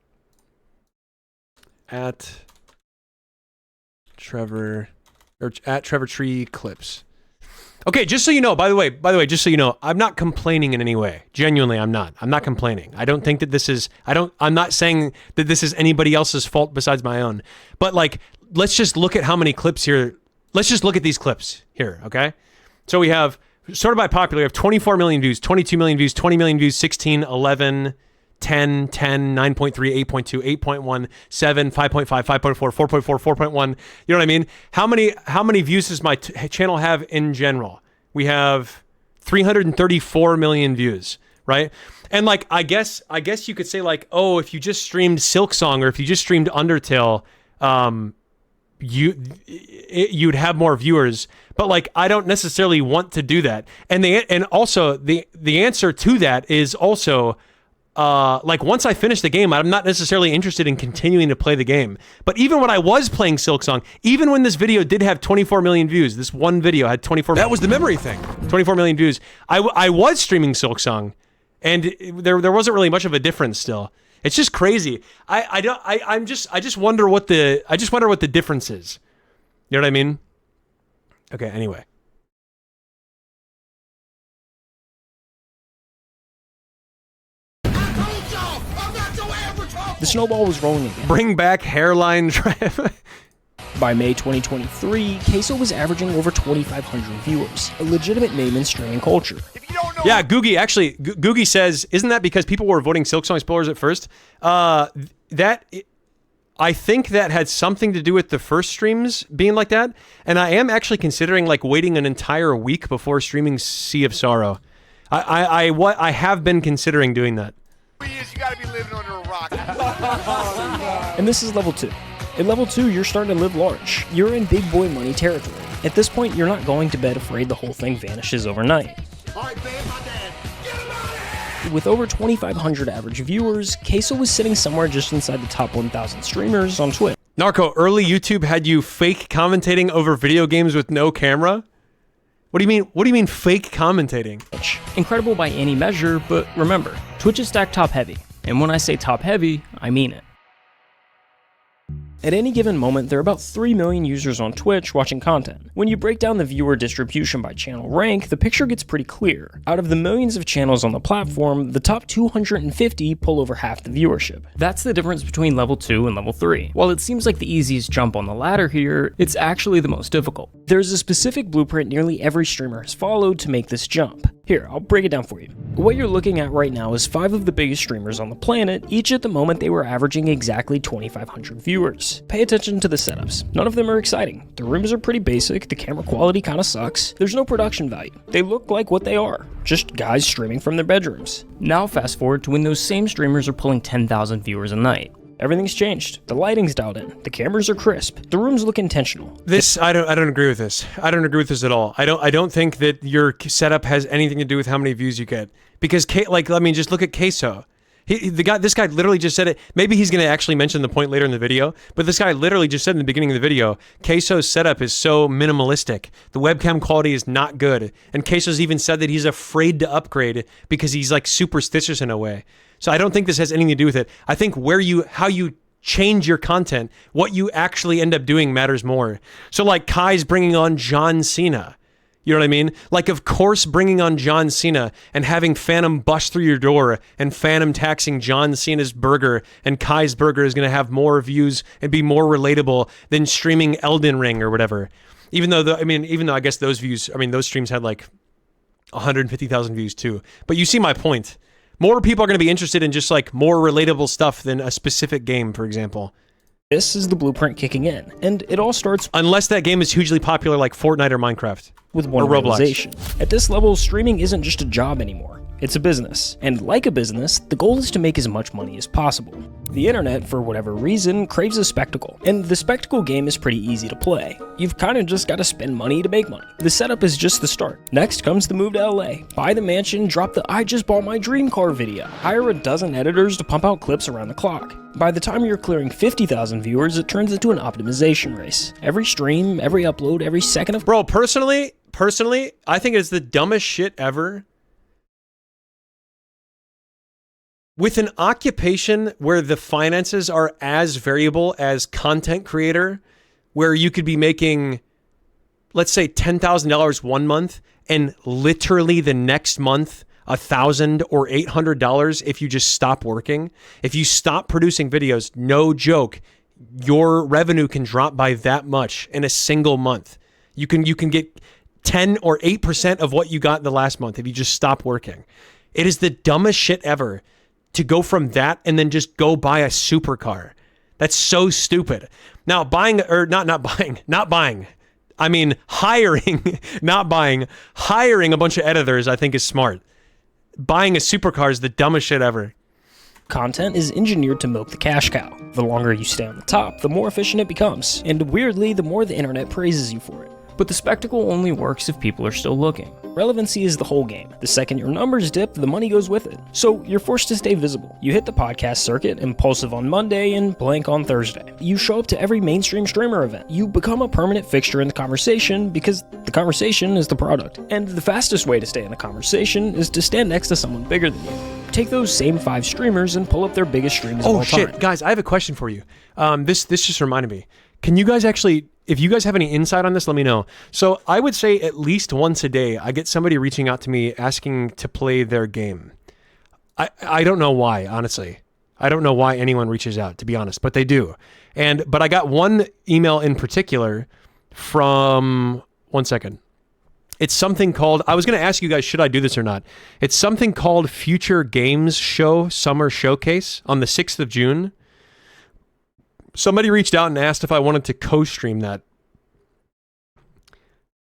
At Trevor Tree Clips. Okay, just so you know, by the way, just so you know, I'm not complaining in any way. Genuinely, I'm not. I'm not complaining. I don't think that this is, I'm not saying that this is anybody else's fault besides my own. But like, let's just look at how many clips here. Let's just look at these clips here, okay? So we have, sort of by popular, we have 24 million views, 22 million views, 20 million views, 16, 11, 10, 10, 9.3, 8.2, 8.1, 7, 5.5, 5.4, 4.4, 4.1. You know what I mean? How many views does my channel have in general? We have 334 million views, right? And like, I guess you could say like, oh, if you just streamed Silksong or if you just streamed Undertale, you'd have more viewers. But like, I don't necessarily want to do that. And also the answer to that is also, like once I finish the game, I'm not necessarily interested in continuing to play the game. But even when I was playing Silksong, even when this video did have 24 million views, this one video had 24. That was the memory thing. 24 million views. I was streaming Silksong, and there wasn't really much of a difference still. It's just crazy. I just wonder what the difference is. You know what I mean? Okay. Anyway. The snowball was rolling again. Bring back hairline drive. By May 2023, CaseOh was averaging over 2,500 viewers, a legitimate name in streaming culture. Yeah, Googie says, isn't that because people were voting Silksong spoilers at first? I think that had something to do with the first streams being like that, and I am actually considering like waiting an entire week before streaming Sea of Sorrow. I have been considering doing that. You gotta be living under a rock. And this is level 2. At level 2, you're starting to live large. You're in big boy money territory. At this point, you're not going to bed afraid the whole thing vanishes overnight. All right, man, my dad. Get him out of here! With over 2,500 average viewers, CaseOh was sitting somewhere just inside the top 1,000 streamers on Twitch. Narco, early YouTube had you fake commentating over video games with no camera? What do you mean? What do you mean fake commentating? Incredible by any measure, but remember, Twitch is stacked top heavy. And when I say top heavy, I mean it. At any given moment, there are about 3 million users on Twitch watching content. When you break down the viewer distribution by channel rank, the picture gets pretty clear. Out of the millions of channels on the platform, the top 250 pull over half the viewership. That's the difference between level 2 and level 3. While it seems like the easiest jump on the ladder here, it's actually the most difficult. There's a specific blueprint nearly every streamer has followed to make this jump. Here, I'll break it down for you. What you're looking at right now is 5 of the biggest streamers on the planet. Each at the moment they were averaging exactly 2,500 viewers. viewers. Pay attention to the setups. None of them are exciting. The rooms are pretty basic, the camera quality kinda sucks, there's no production value. They look like what they are, just guys streaming from their bedrooms. Now fast forward to when those same streamers are pulling 10,000 viewers a night. Everything's changed. The lighting's dialed in. The cameras are crisp. The rooms look intentional. I don't agree with this. I don't agree with this at all. I don't think that your setup has anything to do with how many views you get. Because just look at CaseOh. This guy literally just said it. Maybe he's going to actually mention the point later in the video, but this guy literally just said in the beginning of the video, CaseOh's setup is so minimalistic. The webcam quality is not good. And CaseOh's even said that he's afraid to upgrade because he's like superstitious in a way. So I don't think this has anything to do with it. I think how you change your content, what you actually end up doing matters more. So like Kai's bringing on John Cena. You know what I mean? Like, of course, bringing on John Cena and having Phantom bust through your door and Phantom taxing John Cena's burger and Kai's burger is going to have more views and be more relatable than streaming Elden Ring or whatever. Even though I guess those streams had like 150,000 views too. But you see my point. More people are going to be interested in just like more relatable stuff than a specific game, for example. This is the blueprint kicking in, and it all starts unless that game is hugely popular like Fortnite or Minecraft. With one or Roblox. realization. At this level, streaming isn't just a job anymore. It's a business. And like a business, the goal is to make as much money as possible. The internet, for whatever reason, craves a spectacle. And the spectacle game is pretty easy to play. You've kind of just got to spend money to make money. The setup is just the start. Next comes the move to LA. Buy the mansion, drop the I just bought my dream car video. Hire a dozen editors to pump out clips around the clock. By the time you're clearing 50,000 viewers, it turns into an optimization race. Every stream, every upload, every second of— Bro, personally, I think it's the dumbest shit ever. With an occupation where the finances are as variable as content creator, where you could be making, let's say, $10,000 one month and literally the next month $1,000 or $800 if you just stop working. If you stop producing videos, no joke, your revenue can drop by that much in a single month. You can get 10 or 8% of what you got in the last month if you just stop working. It is the dumbest shit ever to go from that and then just go buy a supercar. That's so stupid. Now hiring, not buying, hiring a bunch of editors I think is smart. Buying a supercar is the dumbest shit ever. Content is engineered to milk the cash cow. The longer you stay on the top, the more efficient it becomes. And weirdly, the more the internet praises you for it. But the spectacle only works if people are still looking. Relevancy is the whole game. The second your numbers dip, the money goes with it. So you're forced to stay visible. You hit the podcast circuit, impulsive on Monday and blank on Thursday. You show up to every mainstream streamer event. You become a permanent fixture in the conversation because the conversation is the product. And the fastest way to stay in the conversation is to stand next to someone bigger than you. Take those same 5 streamers and pull up their biggest streams of all time. Oh shit, guys, I have a question for you. This just reminded me. Can you guys actually, if you guys have any insight on this, let me know. So I would say at least once a day, I get somebody reaching out to me asking to play their game. I don't know why, honestly. I don't know why anyone reaches out, to be honest, but they do. But I got one email in particular from, one second. It's something called, I was going to ask you guys, should I do this or not? It's something called Future Games Show Summer Showcase on the 6th of June. Somebody reached out and asked if I wanted to co-stream that.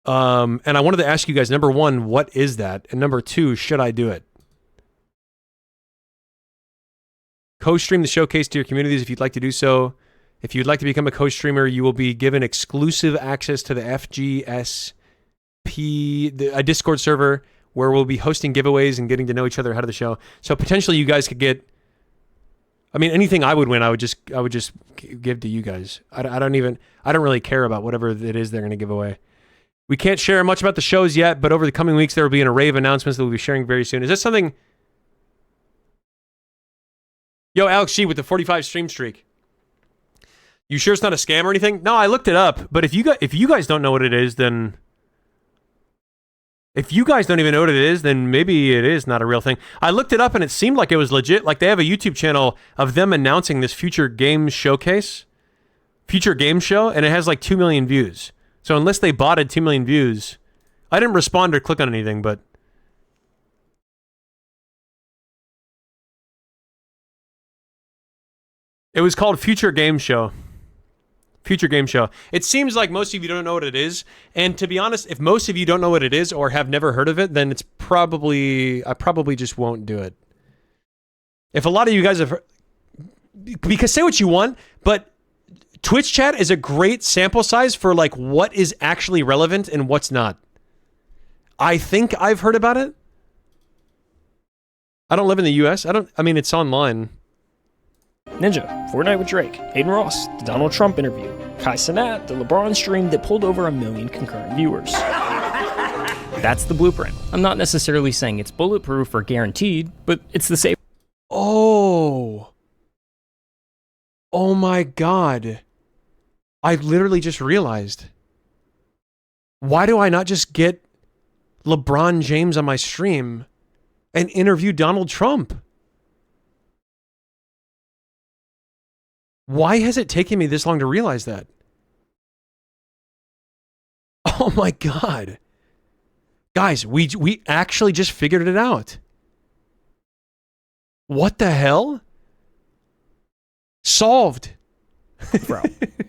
And I wanted to ask you guys, number 1, what is that? And number 2, should I do it? Co-stream the showcase to your communities if you'd like to do so. If you'd like to become a co-streamer, you will be given exclusive access to the FGSP, a Discord server where we'll be hosting giveaways and getting to know each other ahead of the show. So potentially you guys could get, I mean, anything I would win, I would just give to you guys. I don't really care about whatever it is they're going to give away. We can't share much about the shows yet, but over the coming weeks, there will be an array of announcements that we'll be sharing very soon. Is this something? Yo, Alex G with the 45 stream streak. You sure it's not a scam or anything? No, I looked it up, but if you guys don't know what it is, then if you guys don't even know what it is, then maybe it is not a real thing. I looked it up and it seemed like it was legit. Like they have a YouTube channel of them announcing this future game showcase, future game show, and it has like 2 million views. So unless they botted 2 million views, I didn't respond or click on anything, but it was called Future Game Show. Future game show. It seems like most of you don't know what it is. And to be honest, if most of you don't know what it is or have never heard of it, then it's probably, I probably just won't do it. If a lot of you guys have heard, because say what you want, but Twitch chat is a great sample size for like what is actually relevant and what's not. I think I've heard about it. I don't live in the US. I mean, it's online. Ninja, Fortnite with Drake, Hayden Ross, the Donald Trump interview, Kai Cenat, the LeBron stream that pulled over 1 million concurrent viewers. That's the blueprint. I'm not necessarily saying it's bulletproof or guaranteed, but it's the safe. Oh. Oh my God. I literally just realized. Why do I not just get LeBron James on my stream and interview Donald Trump? Why has it taken me this long to realize that? Oh my God. Guys, we actually just figured it out. What the hell? Solved. Bro,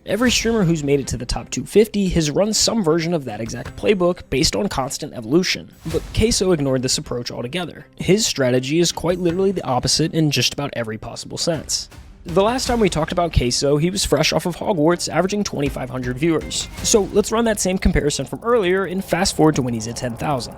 every streamer who's made it to the top 250 has run some version of that exact playbook based on constant evolution. But CaseOh ignored this approach altogether. His strategy is quite literally the opposite in just about every possible sense. The last time we talked about CaseOh, he was fresh off of Hogwarts, averaging 2,500 viewers. So let's run that same comparison from earlier and fast forward to when he's at 10,000.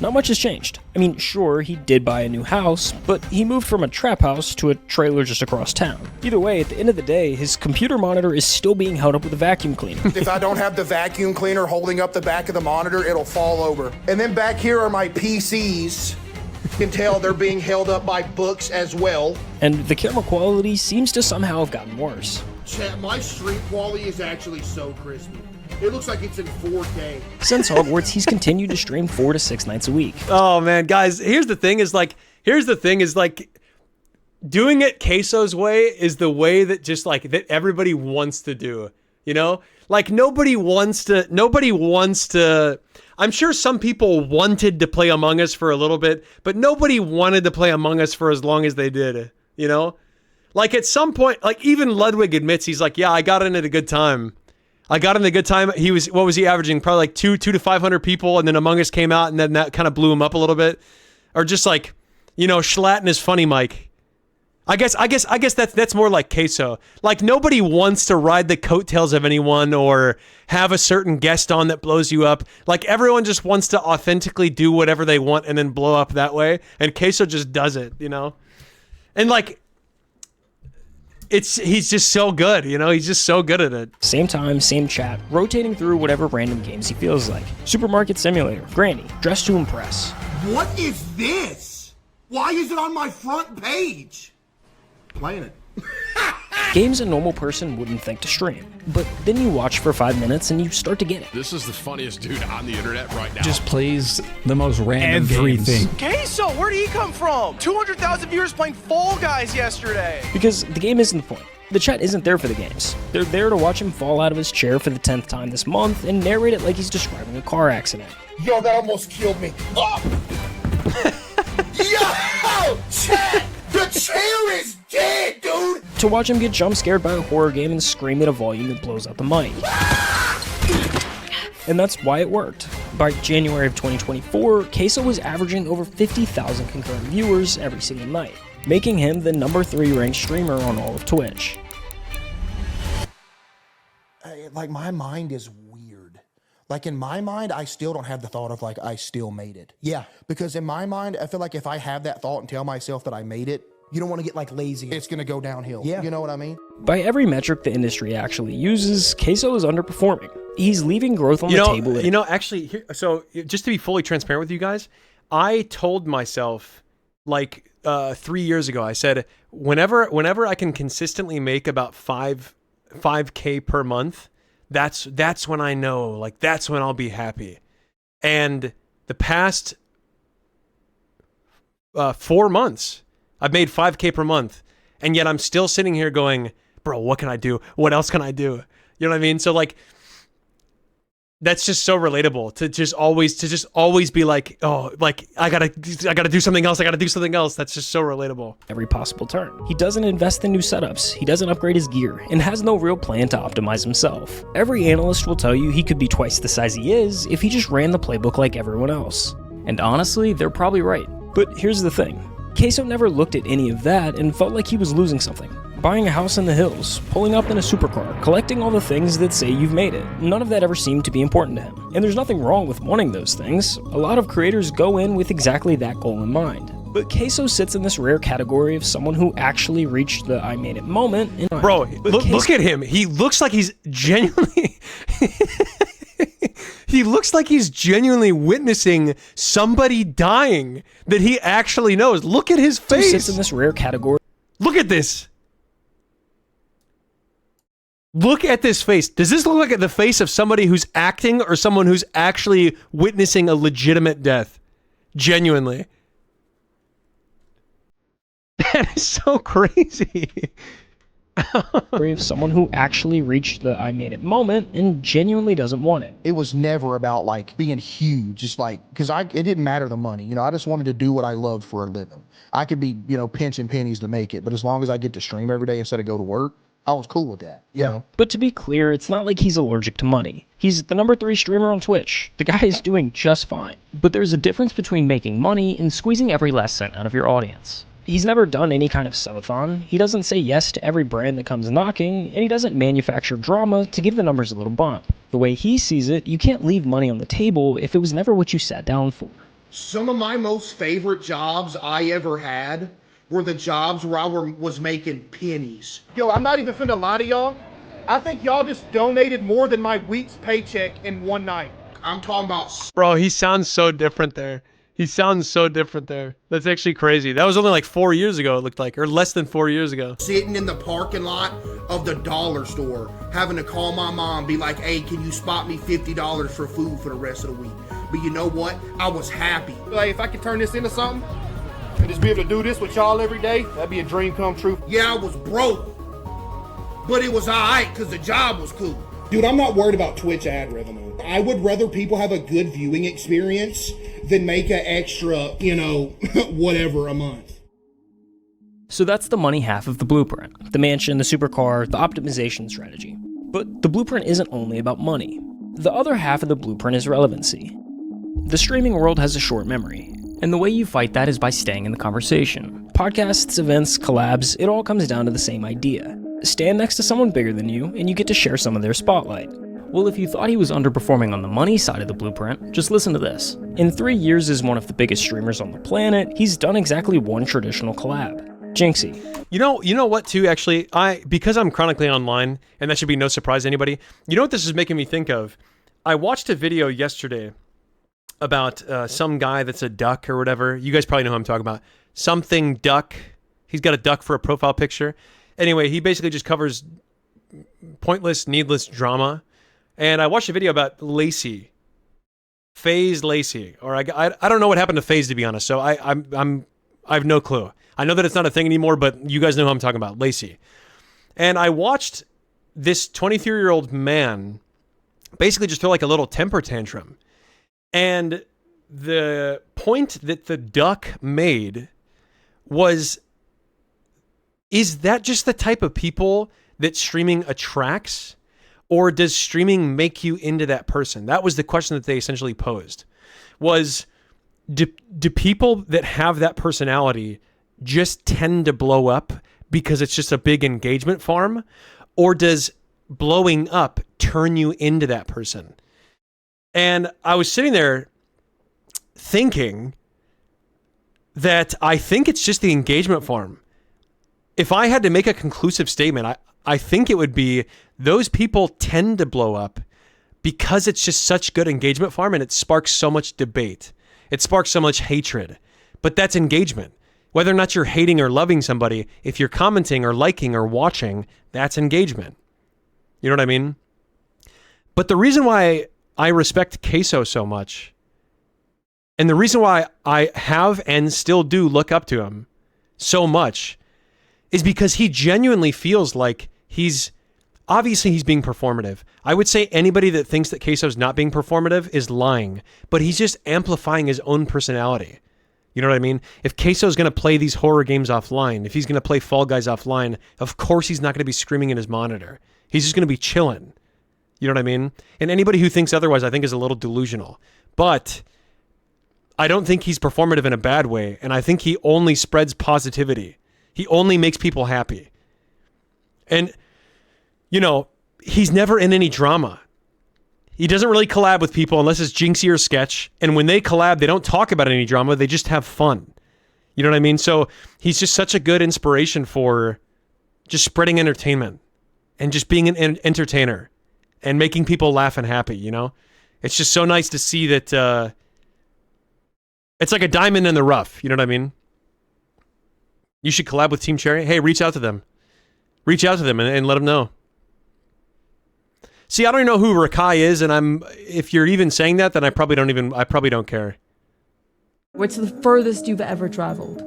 Not much has changed. I mean, sure, he did buy a new house, but he moved from a trap house to a trailer just across town. Either way, at the end of the day, his computer monitor is still being held up with a vacuum cleaner. If I don't have the vacuum cleaner holding up the back of the monitor, it'll fall over. And then back here are my PCs. You can tell they're being held up by books as well. And the camera quality seems to somehow have gotten worse. Chat, my stream quality is actually so crispy. It looks like it's in 4K. Since Hogwarts, he's continued to stream 4 to 6 nights a week. Oh man, guys, here's the thing is like doing it CaseOh's way is the way that just like that everybody wants to do, you know? Like nobody wants to I'm sure some people wanted to play Among Us for a little bit, but nobody wanted to play Among Us for as long as they did, you know? Like at some point, like even Ludwig admits, he's like, yeah, I got in at a good time. He was, what was he averaging? Probably like 200 to 500 people. And then Among Us came out and then that kind of blew him up a little bit. Or just like, you know, Schlatt and his funny mic. I guess that's more like CaseOh. Like nobody wants to ride the coattails of anyone or have a certain guest on that blows you up. Like everyone just wants to authentically do whatever they want and then blow up that way. And CaseOh just does it, you know? And like, he's just so good, you know? He's just so good at it. Same time, same chat, rotating through whatever random games he feels like. Supermarket Simulator, Granny, Dress to Impress. What is this? Why is it on my front page? Playing it. Games a normal person wouldn't think to stream. But then you watch for 5 minutes and you start to get it. This is the funniest dude on the internet right now. Just plays the most random everything. Games. CaseOh, where did he come from? 200,000 viewers playing Fall Guys yesterday. Because the game isn't the point. The chat isn't there for the games. They're there to watch him fall out of his chair for the 10th time this month and narrate it like he's describing a car accident. Yo, that almost killed me. Oh! Yo! Chat! The chair is dead, dude! To watch him get jump scared by a horror game and scream at a volume that blows out the mic. And that's why it worked. By January of 2024, CaseOh was averaging over 50,000 concurrent viewers every single night, making him the #3 ranked streamer on all of Twitch. Like, my mind is weird. Like, in my mind, I still don't have the thought of, like, I still made it. Yeah. Because in my mind, I feel like if I have that thought and tell myself that I made it, you don't want to get, like, lazy. It's going to go downhill. Yeah. You know what I mean? By every metric the industry actually uses, CaseOh is underperforming. He's leaving growth on the table. You know, actually, so just to be fully transparent with you guys, I told myself, like, 3 years ago, I said, whenever I can consistently make about 5K per month, that's when I know, like, that's when I'll be happy. And the past 4 months, I've made 5K per month, and yet I'm still sitting here going, bro, what can I do? What else can I do? You know what I mean? So like, That's just so relatable to just always be like, oh, like I gotta do something else. I gotta do something else. That's just so relatable. Every possible turn. He doesn't invest in new setups, he doesn't upgrade his gear, and has no real plan to optimize himself. Every analyst will tell you he could be twice the size he is if he just ran the playbook like everyone else. And honestly, they're probably right. But here's the thing. CaseOh never looked at any of that and felt like he was losing something. Buying a house in the hills, pulling up in a supercar, collecting all the things that say you've made it. None of that ever seemed to be important to him. And there's nothing wrong with wanting those things. A lot of creators go in with exactly that goal in mind. But CaseOh sits in this rare category of someone who actually reached the I made it moment. Bro, look at him. He looks like he's genuinely... He looks like he's genuinely witnessing somebody dying that he actually knows. Look at his face. He sits in this rare category. Look at this. Look at this face. Does this look like the face of somebody who's acting or someone who's actually witnessing a legitimate death? Genuinely. That is so crazy. Of someone who actually reached the I made it moment and genuinely doesn't want it. It was never about like being huge, just like, because it didn't matter the money. You know, I just wanted to do what I loved for a living. I could be, you know, pinching pennies to make it, but as long as I get to stream every day instead of go to work, I was cool with that. You know? But to be clear, it's not like he's allergic to money. He's the #3 streamer on Twitch. The guy is doing just fine. But there's a difference between making money and squeezing every last cent out of your audience. He's never done any kind of subathon, he doesn't say yes to every brand that comes knocking, and he doesn't manufacture drama to give the numbers a little bump. The way he sees it, you can't leave money on the table if it was never what you sat down for. Some of my most favorite jobs I ever had were the jobs where I was making pennies. Yo, I'm not even finna lie to y'all. I think y'all just donated more than my week's paycheck in one night. I'm talking about... Bro, he sounds so different there. He sounds so different there. That's actually crazy. That was only like 4 years ago, it looked like, or less than 4 years ago. Sitting in the parking lot of the dollar store, having to call my mom, be like, hey, can you spot me $50 for food for the rest of the week? But you know what? I was happy. Like, if I could turn this into something and just be able to do this with y'all every day, that'd be a dream come true. Yeah, I was broke, but it was all right because the job was cool. Dude, I'm not worried about Twitch ad revenue. I would rather people have a good viewing experience than make an extra, you know, whatever a month. So that's the money half of the blueprint. The mansion, the supercar, the optimization strategy. But the blueprint isn't only about money. The other half of the blueprint is relevancy. The streaming world has a short memory, and the way you fight that is by staying in the conversation. Podcasts, events, collabs, it all comes down to the same idea. Stand next to someone bigger than you, and you get to share some of their spotlight. Well, if you thought he was underperforming on the money side of the blueprint, just listen to this. In 3 years as one of the biggest streamers on the planet, he's done exactly one traditional collab. Jinxie. You know what too, actually? Because I'm chronically online, and that should be no surprise to anybody, you know what this is making me think of? I watched a video yesterday about some guy that's a duck or whatever. You guys probably know who I'm talking about. Something duck. He's got a duck for a profile picture. Anyway, he basically just covers pointless, needless drama. And I watched a video about Lacey. FaZe Lacey. Or I don't know what happened to FaZe, to be honest. So I have no clue. I know that it's not a thing anymore, but you guys know who I'm talking about. Lacey. And I watched this 23-year-old man basically just throw like a little temper tantrum. And the point that the duck made was, is that just the type of people that streaming attracts? Or does streaming make you into that person? That was the question that they essentially posed. Was, do people that have that personality just tend to blow up because it's just a big engagement farm? Or does blowing up turn you into that person? And I was sitting there thinking that I think it's just the engagement farm. If I had to make a conclusive statement, I think it would be those people tend to blow up because it's just such good engagement farm and it sparks so much debate. It sparks so much hatred. But that's engagement. Whether or not you're hating or loving somebody, if you're commenting or liking or watching, that's engagement. You know what I mean? But the reason why I respect CaseOh so much, and the reason why I have and still do look up to him so much, is because he genuinely feels like he's obviously he's being performative. I would say anybody that thinks that CaseOh's not being performative is lying, but he's just amplifying his own personality. You know what I mean? If CaseOh's going to play these horror games offline, if he's going to play Fall Guys offline, of course he's not going to be screaming in his monitor. He's just going to be chilling. You know what I mean? And anybody who thinks otherwise, I think, is a little delusional. But I don't think he's performative in a bad way, and I think he only spreads positivity. He only makes people happy. And, you know, he's never in any drama. He doesn't really collab with people unless it's Jinxie or Sketch. And when they collab, they don't talk about any drama. They just have fun. You know what I mean? So he's just such a good inspiration for just spreading entertainment and just being an entertainer and making people laugh and happy, you know? It's just so nice to see that it's like a diamond in the rough. You know what I mean? You should collab with Team Cherry. Hey, reach out to them. Reach out to them and let them know. See, I don't even know who Rakai is, and if you're even saying that, then I probably don't care. What's the furthest you've ever traveled?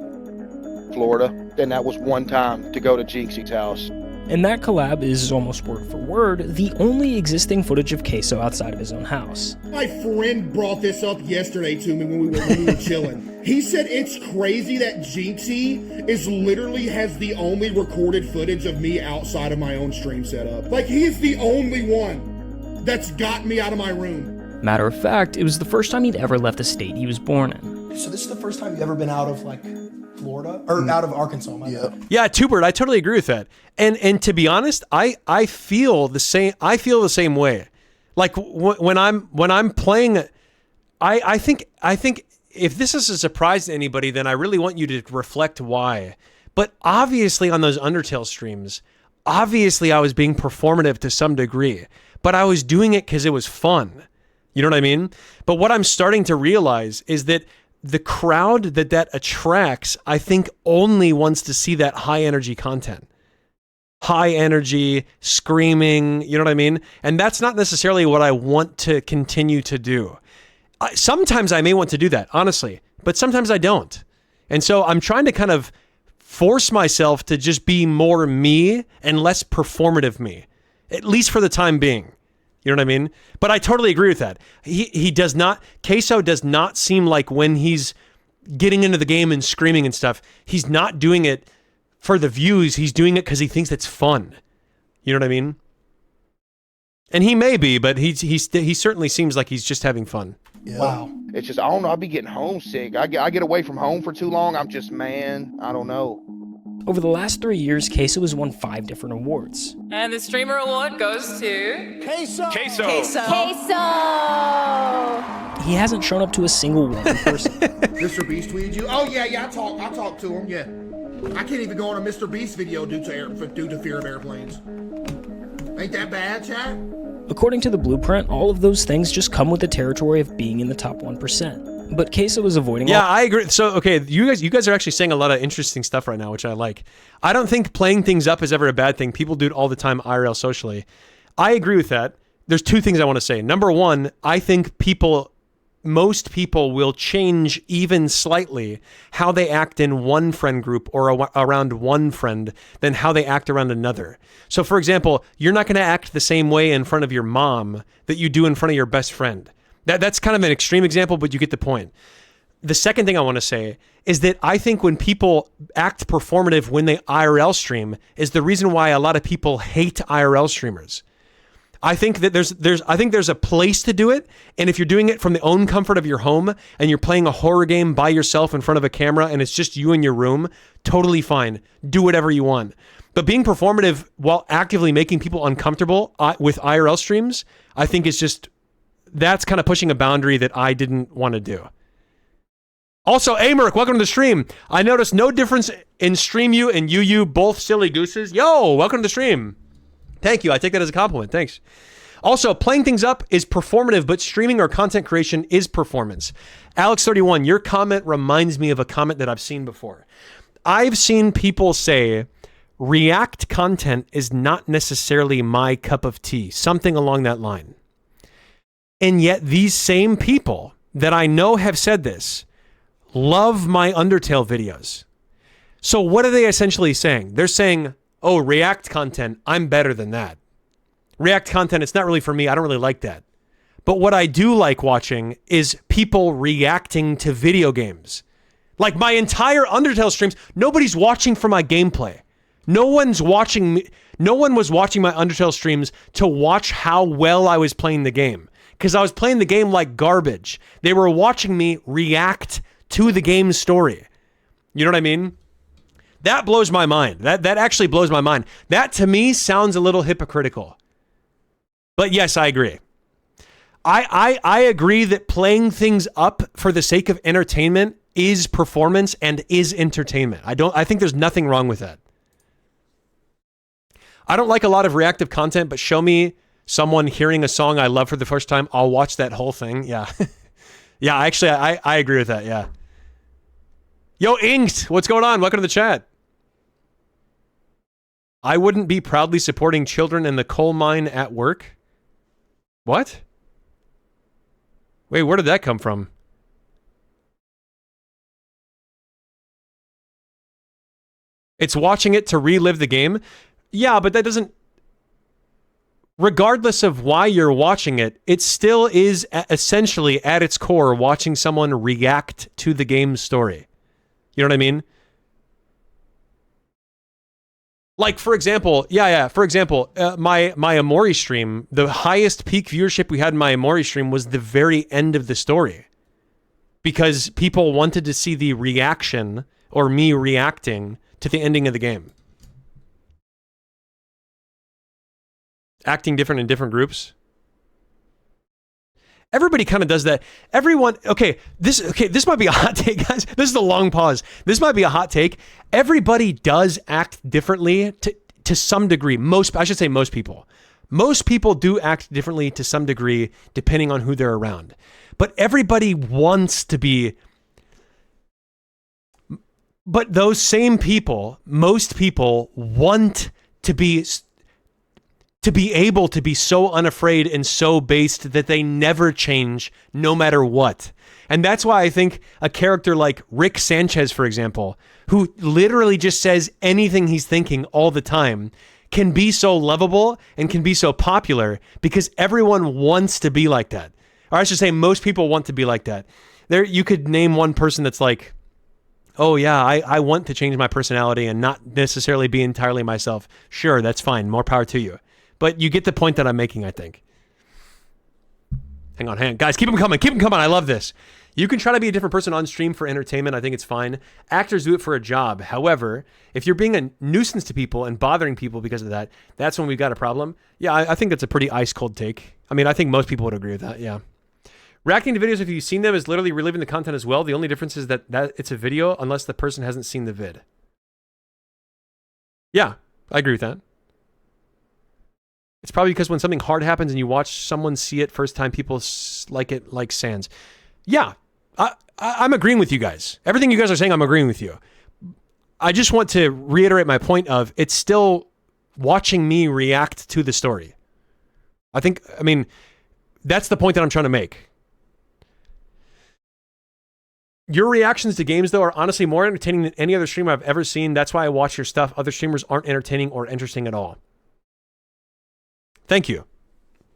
Florida. And that was one time to go to Jinxie's house. And that collab is almost word for word the only existing footage of CaseOh outside of his own house. My friend brought this up yesterday to me when we were chilling. He said it's crazy that Jinxie literally has the only recorded footage of me outside of my own stream setup. Like, he is the only one that's got me out of my room. Matter of fact, it was the first time he'd ever left the state he was born in. So this is the first time you've ever been out of, like, Florida? Or out of Arkansas, Yeah, Tubert, I totally agree with that. And to be honest, I feel the same. I feel the same way. Like when I'm playing, I think if this is a surprise to anybody, then I really want you to reflect why. But obviously on those Undertale streams, obviously I was being performative to some degree, but I was doing it because it was fun. You know what I mean? But what I'm starting to realize is that the crowd that attracts, I think, only wants to see that high energy content. High energy, screaming, you know what I mean? And that's not necessarily what I want to continue to do. Sometimes I may want to do that, honestly, but sometimes I don't. And so I'm trying to kind of force myself to just be more me and less performative me, at least for the time being. You know what I mean? But I totally agree with that. He does not, CaseOh does not seem like when he's getting into the game and screaming and stuff, he's not doing it for the views. He's doing it because he thinks it's fun. You know what I mean? And he may be, but he certainly seems like he's just having fun. Yeah. Wow. It's just, I don't know, I'll be getting homesick. I get away from home for too long. I'm just, man, I don't know. Over the last 3 years, CaseOh has won 5 different awards. And the streamer award goes to CaseOh. He hasn't shown up to a single one in person. Mr. Beast tweeted you? Oh, yeah, I talked to him, yeah. I can't even go on a Mr. Beast video due to fear of airplanes. Ain't that bad, chat? According to the blueprint, all of those things just come with the territory of being in the top 1%. But CaseOh is avoiding Yeah, I agree. So, okay, you guys are actually saying a lot of interesting stuff right now, which I like. I don't think playing things up is ever a bad thing. People do it all the time IRL socially. I agree with that. There's 2 things I want to say. Number 1, I think most people will change even slightly how they act in one friend group or around one friend than how they act around another. So, for example, you're not going to act the same way in front of your mom that you do in front of your best friend. That's kind of an extreme example, but you get the point. The second thing I want to say is that I think when people act performative when they IRL stream is the reason why a lot of people hate IRL streamers. I think that there's a place to do it, and if you're doing it from the own comfort of your home and you're playing a horror game by yourself in front of a camera and it's just you in your room, totally fine. Do whatever you want. But being performative while actively making people uncomfortable with IRL streams, I think is just, that's kind of pushing a boundary that I didn't want to do. Also, Americ, welcome to the stream. I noticed no difference in StreamU and UU, both silly gooses. Yo, welcome to the stream. Thank you. I take that as a compliment. Thanks. Also, playing things up is performative, but streaming or content creation is performance. Alex31, your comment reminds me of a comment that I've seen before. I've seen people say, React content is not necessarily my cup of tea, something along that line. And yet these same people that I know have said this love my Undertale videos. So what are they essentially saying? They're saying, oh, React content, I'm better than that. React content, it's not really for me. I don't really like that. But what I do like watching is people reacting to video games. Like my entire Undertale streams, nobody's watching for my gameplay. No one's watching me. No one was watching my Undertale streams to watch how well I was playing the game. Because I was playing the game like garbage. They were watching me react to the game's story. You know what I mean? That blows my mind. That actually blows my mind. That to me sounds a little hypocritical. But yes, I agree. I agree that playing things up for the sake of entertainment is performance and is entertainment. I think there's nothing wrong with that. I don't like a lot of reactive content, but show me someone hearing a song I love for the first time, I'll watch that whole thing. Yeah. Yeah, actually, I agree with that, yeah. Yo, Inked, what's going on? Welcome to the chat. I wouldn't be proudly supporting children in the coal mine at work. What? Wait, where did that come from? It's watching it to relive the game. Yeah, but that doesn't... Regardless of why you're watching it, it still is essentially at its core watching someone react to the game's story. You know what I mean? Like, for example, for example, my Amori stream, the highest peak viewership we had in my Amori stream was the very end of the story. Because people wanted to see the reaction, or me reacting, to the ending of the game. Acting different in different groups. Everybody kind of does that. Everyone, this might be a hot take, guys. This is a long pause. This might be a hot take. Everybody does act differently to some degree. I should say most people. Most people do act differently to some degree depending on who they're around. But everybody wants to be... But those same people, most people want to be able to be so unafraid and so based that they never change no matter what. And that's why I think a character like Rick Sanchez, for example, who literally just says anything he's thinking all the time, can be so lovable and can be so popular because everyone wants to be like that. Or I should say most people want to be like that. You could name one person that's like, oh yeah, I want to change my personality and not necessarily be entirely myself. Sure, that's fine. More power to you. But you get the point that I'm making, I think. Hang on. Guys, keep them coming. Keep them coming. I love this. You can try to be a different person on stream for entertainment. I think it's fine. Actors do it for a job. However, if you're being a nuisance to people and bothering people because of that, that's when we've got a problem. Yeah, I think that's a pretty ice-cold take. I mean, I think most people would agree with that, yeah. Reacting to videos, if you've seen them, is literally reliving the content as well. The only difference is that it's a video unless the person hasn't seen the vid. Yeah, I agree with that. It's probably because when something hard happens and you watch someone see it first time, people like it like Sans. Yeah, I'm agreeing with you guys. Everything you guys are saying, I'm agreeing with you. I just want to reiterate my point of it's still watching me react to the story. I mean, that's the point that I'm trying to make. Your reactions to games, though, are honestly more entertaining than any other streamer I've ever seen. That's why I watch your stuff. Other streamers aren't entertaining or interesting at all. Thank you.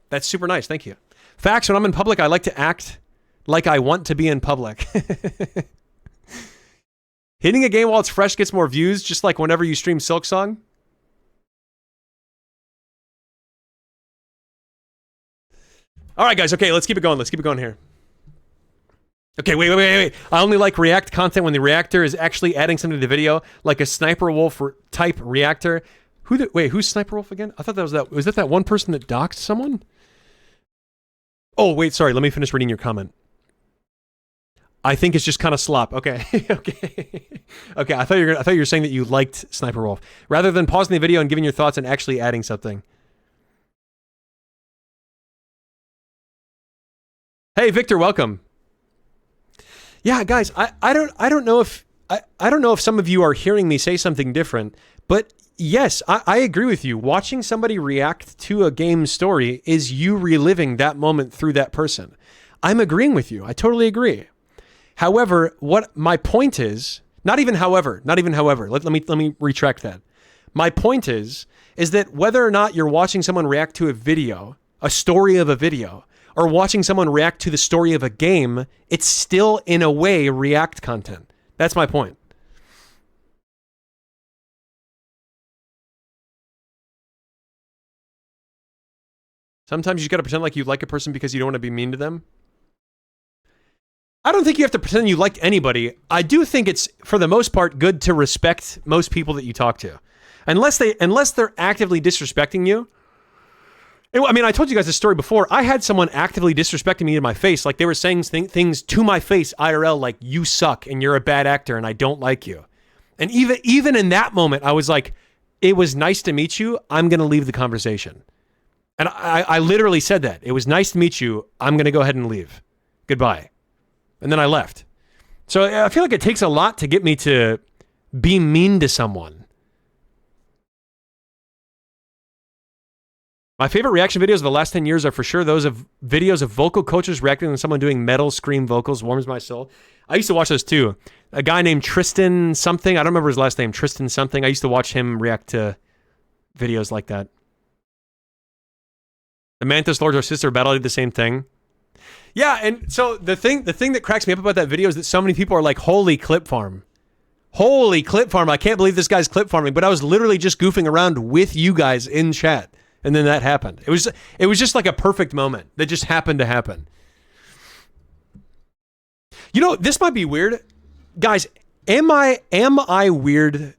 That's super nice. Thank you. Facts, when I'm in public, I like to act like I want to be in public. Hitting a game while it's fresh gets more views, just like whenever you stream Silksong. All right, guys. Okay, let's keep it going. Let's keep it going here. Okay, wait. I only like React content when the reactor is actually adding something to the video, like a Sniper Wolf type reactor. Who's Sniper Wolf again? I thought that was that one person that doxed someone? Oh, wait, sorry. Let me finish reading your comment. I think it's just kind of slop. Okay. Okay, I thought you were saying that you liked Sniper Wolf. Rather than pausing the video and giving your thoughts and actually adding something. Hey, Victor, welcome. Yeah, guys, I don't know if some of you are hearing me say something different, but yes, I agree with you. Watching somebody react to a game story is you reliving that moment through that person. I'm agreeing with you. I totally agree. However, what my point is, not even however, let me retract that. My point is that whether or not you're watching someone react to a video, a story of a video, or watching someone react to the story of a game, it's still, in a way, react content. That's my point. Sometimes you just got to pretend like you like a person because you don't want to be mean to them. I don't think you have to pretend you liked anybody. I do think it's, for the most part, good to respect most people that you talk to. Unless they're actively disrespecting you. I mean, I told you guys this story before. I had someone actively disrespecting me to my face. Like, they were saying things to my face, IRL, like, you suck and you're a bad actor and I don't like you. And even in that moment, I was like, it was nice to meet you. I'm going to leave the conversation. And I literally said that. It was nice to meet you. I'm going to go ahead and leave. Goodbye. And then I left. So I feel like it takes a lot to get me to be mean to someone. My favorite reaction videos of the last 10 years are for sure those of videos of vocal coaches reacting to someone doing metal scream vocals. Warms my soul. I used to watch those too. A guy named Tristan something. I don't remember his last name. Tristan something. I used to watch him react to videos like that. The Mantis Lords, our sister battle, did the same thing. Yeah, and so the thing that cracks me up about that video is that so many people are like, holy clip farm. Holy clip farm. I can't believe this guy's clip farming. But I was literally just goofing around with you guys in chat. And then that happened. It was just like a perfect moment that just happened to happen. You know, this might be weird. Guys, am I weird?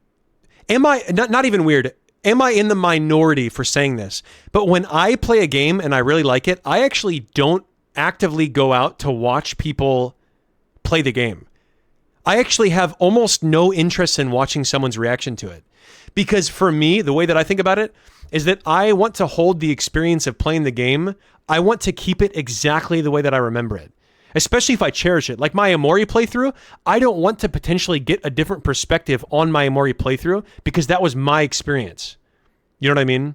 Am I not even weird? Am I in the minority for saying this? But when I play a game and I really like it, I actually don't actively go out to watch people play the game. I actually have almost no interest in watching someone's reaction to it. Because for me, the way that I think about it is that I want to hold the experience of playing the game. I want to keep it exactly the way that I remember it. Especially if I cherish it. Like my Amori playthrough, I don't want to potentially get a different perspective on my Amori playthrough because that was my experience. You know what I mean?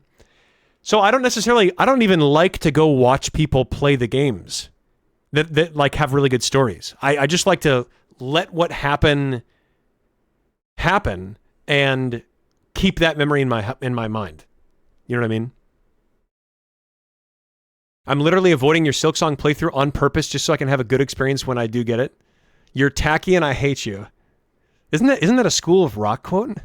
So I don't even like to go watch people play the games that like have really good stories. I just like to let what happen and keep that memory in my mind. You know what I mean? I'm literally avoiding your Silksong playthrough on purpose just so I can have a good experience when I do get it. You're tacky and I hate you. Isn't that a School of Rock quote?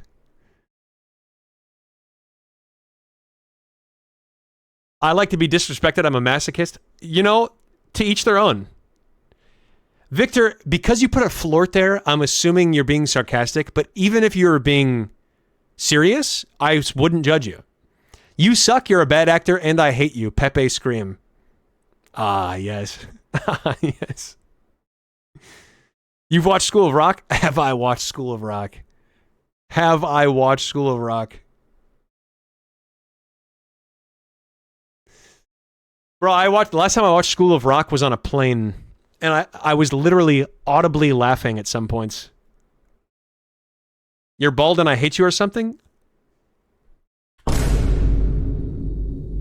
I like to be disrespected. I'm a masochist. You know, to each their own. Victor, because you put a flirt there, I'm assuming you're being sarcastic, but even if you're being serious, I wouldn't judge you. You suck, you're a bad actor, and I hate you. Pepe Scream. Ah, yes. Yes. You've watched School of Rock? Have I watched School of Rock? Have I watched School of Rock? Bro, the last time I watched School of Rock was on a plane, and I was literally audibly laughing at some points. You're bald and I hate you or something?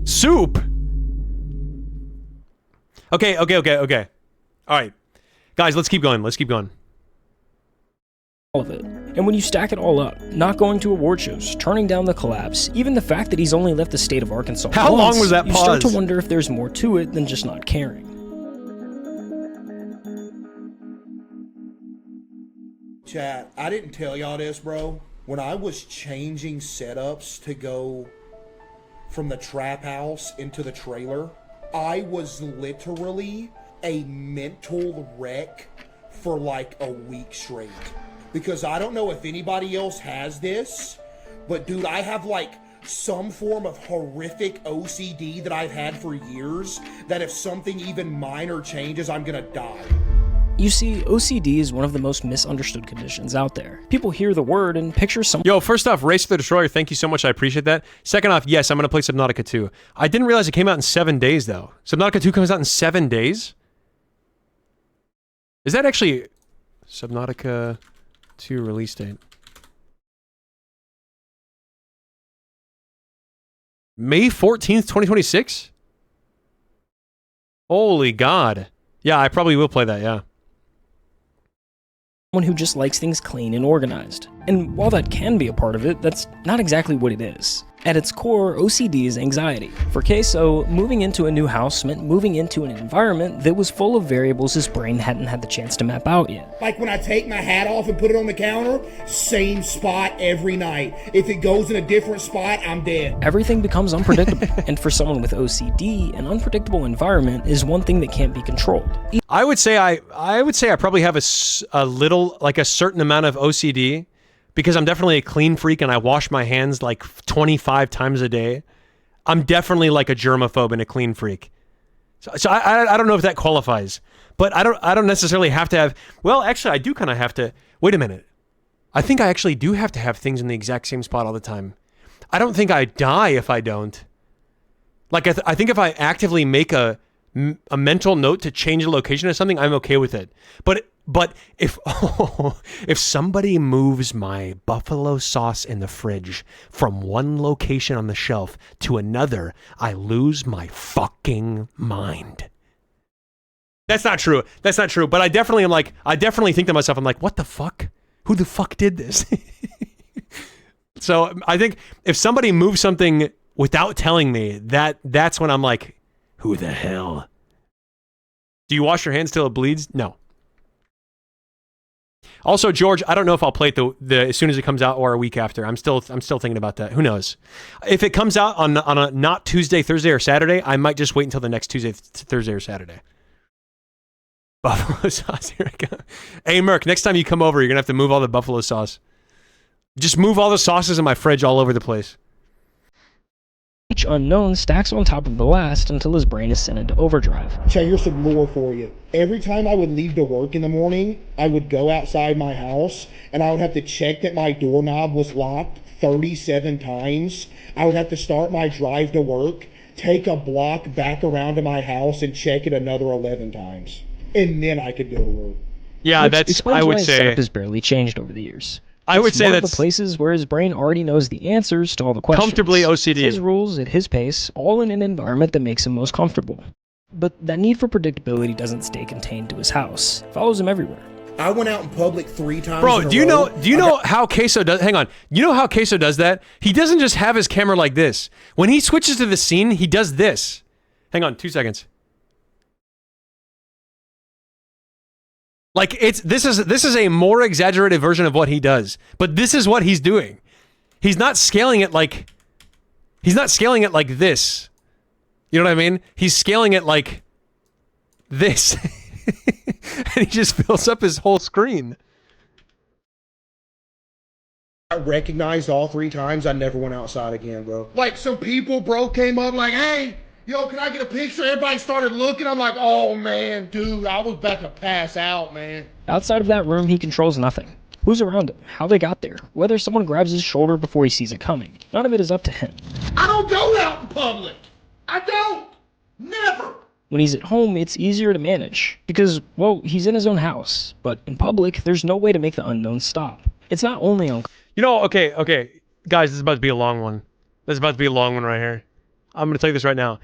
Soup! Okay. All right. Guys, let's keep going. All of it. And when you stack it all up, not going to award shows, turning down the collabs, even the fact that he's only left the state of Arkansas How once, long was that you pause? start to wonder if there's more to it than just not caring. Chat, I didn't tell y'all this, bro. When I was changing setups to go from the trap house into the trailer, I was literally a mental wreck for like a week straight. Because I don't know if anybody else has this, but dude, I have like some form of horrific OCD that I've had for years, that if something even minor changes, I'm gonna die. You see, OCD is one of the most misunderstood conditions out there. People hear the word and picture some— Yo, first off, Race to the Destroyer, thank you so much, I appreciate that. Second off, yes, I'm going to play Subnautica 2. I didn't realize it came out in 7 days, though. Subnautica 2 comes out in 7 days? Is that actually... Subnautica 2 release date. May 14th, 2026? Holy God. Yeah, I probably will play that, yeah. someone who just likes things clean and organized. And while that can be a part of it, that's not exactly what it is. At its core, OCD is anxiety. For CaseOh, moving into a new house meant moving into an environment that was full of variables his brain hadn't had the chance to map out yet. Like when I take my hat off and put it on the counter, same spot every night. If it goes in a different spot, I'm dead. Everything becomes unpredictable, and for someone with OCD, an unpredictable environment is one thing that can't be controlled. I would say I probably have a little, like a certain amount of OCD, because I'm definitely a clean freak and I wash my hands like 25 times a day. I'm definitely like a germaphobe and a clean freak. So I don't know if that qualifies, but I don't necessarily have to have, well, actually I do kind of have to, wait a minute. I think I actually do have to have things in the exact same spot all the time. I don't think I die if I don't. Like I think if I actively make a mental note to change the location of something, I'm okay with it. But if if somebody moves my buffalo sauce in the fridge from one location on the shelf to another, I lose my fucking mind. That's not true. That's not true. But I definitely think to myself, I'm like, what the fuck? Who the fuck did this? So I think if somebody moves something without telling me, that's when I'm like, who the hell? Do you wash your hands till it bleeds? No. Also, George, I don't know if I'll play it as soon as it comes out or a week after. I'm still thinking about that. Who knows? If it comes out on a not Tuesday, Thursday, or Saturday, I might just wait until the next Tuesday, Thursday, or Saturday. Buffalo sauce, here I go. Hey, Merc, next time you come over, you're gonna have to move all the buffalo sauce. Just move all the sauces in my fridge all over the place. Each unknown stacks on top of the last until his brain is sent into overdrive. Chad, here's some lore for you. Every time I would leave to work in the morning, I would go outside my house and I would have to check that my doorknob was locked 37 times. I would have to start my drive to work, take a block back around to my house and check it another 11 times. And then I could go to work. Yeah, Which that's, explains I would why his say, setup has barely changed over the years. I would It's say one of that's the places where his brain already knows the answers to all the questions. comfortably OCD. His rules at his pace, all in an environment that makes him most comfortable. But that need for predictability doesn't stay contained to his house. It follows him everywhere. I went out in public 3 times. Bro, do you know how CaseOh does? Hang on. You know how CaseOh does that? He doesn't just have his camera like this. When he switches to the scene, he does this. Hang on, 2 seconds. Like this is a more exaggerated version of what he does, but this is what he's doing. He's not scaling it like this. You know what I mean? He's scaling it like this. And he just fills up his whole screen. I recognized all 3 times. I never went outside again, bro. Like some people, bro, came up like, hey, yo, can I get a picture? Everybody started looking. I'm like, oh man, dude, I was about to pass out, man. Outside of that room, he controls nothing. Who's around him, how they got there, whether someone grabs his shoulder before he sees it coming. None of it is up to him. I don't go out in public. I don't. Never. When he's at home, it's easier to manage because, well, he's in his own house. But in public, there's no way to make the unknown stop. It's not only on... You know, okay, guys, this is about to be a long one. This is about to be a long one right here. I'm going to tell you this right now.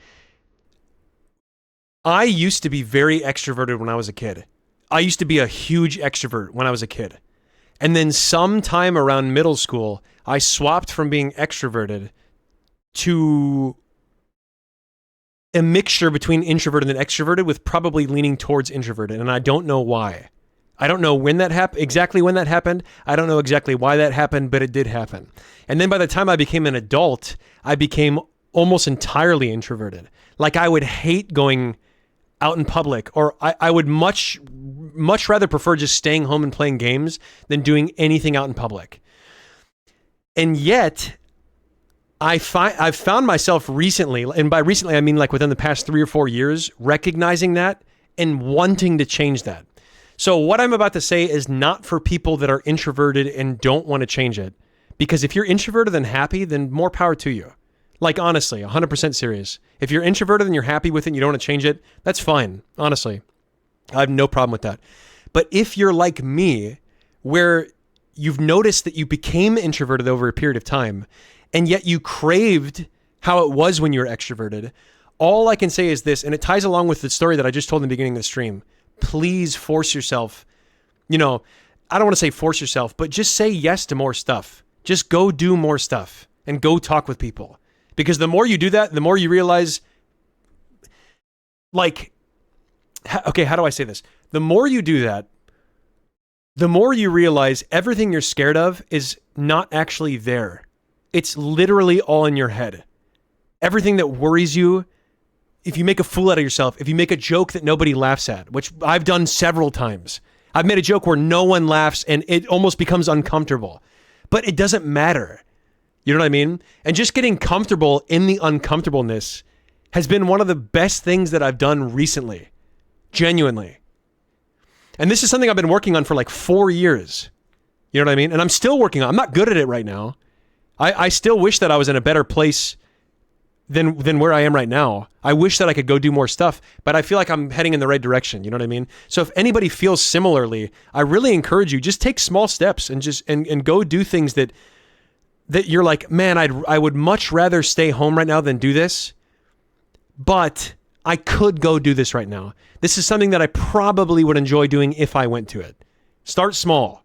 I used to be very extroverted when I was a kid. I used to be a huge extrovert when I was a kid. And then sometime around middle school, I swapped from being extroverted to a mixture between introverted and extroverted with probably leaning towards introverted. And I don't know why. I don't know when that happened, exactly when that happened. I don't know exactly why that happened, but it did happen. And then by the time I became an adult, I became almost entirely introverted. Like I would hate going out in public, or I would much rather prefer just staying home and playing games than doing anything out in public. And yet, I've found myself recently, and by recently I mean like within the past 3 or 4 years, recognizing that and wanting to change that. So what I'm about to say is not for people that are introverted and don't want to change it. Because if you're introverted and happy, then more power to you. Like, honestly, 100% serious. If you're introverted and you're happy with it and you don't want to change it, that's fine, honestly. I have no problem with that. But if you're like me, where you've noticed that you became introverted over a period of time, and yet you craved how it was when you were extroverted, all I can say is this, and it ties along with the story that I just told in the beginning of the stream. Please force yourself, you know, I don't want to say force yourself, but just say yes to more stuff. Just go do more stuff and go talk with people. Because the more you do that, the more you realize, like, okay, how do I say this? The more you do that, the more you realize everything you're scared of is not actually there. It's literally all in your head. Everything that worries you, if you make a fool out of yourself, if you make a joke that nobody laughs at, which I've done several times. I've made a joke where no one laughs and it almost becomes uncomfortable. But it doesn't matter. You know what I mean? And just getting comfortable in the uncomfortableness has been one of the best things that I've done recently. Genuinely. And this is something I've been working on for like 4 years. You know what I mean? And I'm still working on it. I'm not good at it right now. I still wish that I was in a better place than where I am right now. I wish that I could go do more stuff, but I feel like I'm heading in the right direction. You know what I mean? So if anybody feels similarly, I really encourage you, just take small steps and just and go do things that you're like, man, I would much rather stay home right now than do this, but I could go do this right now. This is something that I probably would enjoy doing if I went to it. Start small.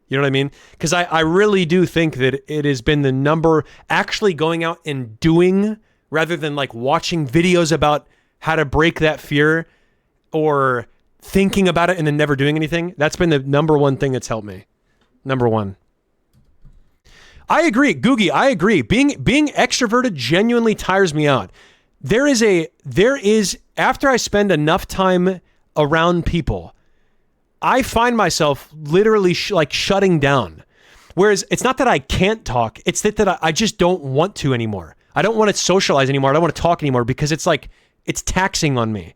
You know what I mean? Because I really do think that it has been the number, actually going out and doing rather than like watching videos about how to break that fear or thinking about it and then never doing anything. That's been the number one thing that's helped me. Number one. I agree, Googie, I agree. Being extroverted genuinely tires me out. There is, after I spend enough time around people, I find myself literally like shutting down. Whereas it's not that I can't talk, it's that I just don't want to anymore. I don't want to socialize anymore. I don't want to talk anymore because it's like, it's taxing on me.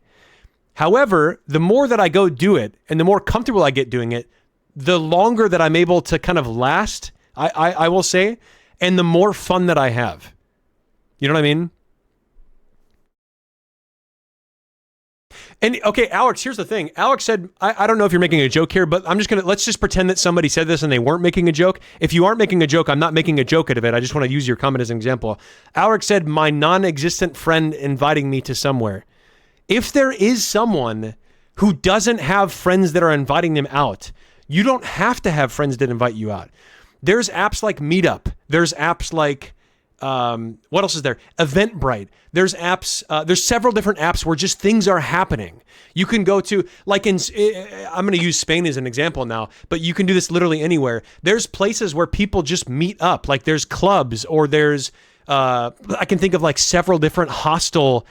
However, the more that I go do it and the more comfortable I get doing it, the longer that I'm able to kind of last, I will say, and the more fun that I have. You know what I mean? And okay, Alex, here's the thing. Alex said, I don't know if you're making a joke here, but let's just pretend that somebody said this and they weren't making a joke. If you aren't making a joke, I'm not making a joke out of it. I just want to use your comment as an example. Alex said, my non-existent friend inviting me to somewhere. If there is someone who doesn't have friends that are inviting them out, you don't have to have friends that invite you out. There's apps like Meetup. There's apps like, what else is there? Eventbrite. There's apps, there's several different apps where just things are happening. You can go to, like I'm going to use Spain as an example now, but you can do this literally anywhere. There's places where people just meet up. Like there's clubs or there's, I can think of like several different hostel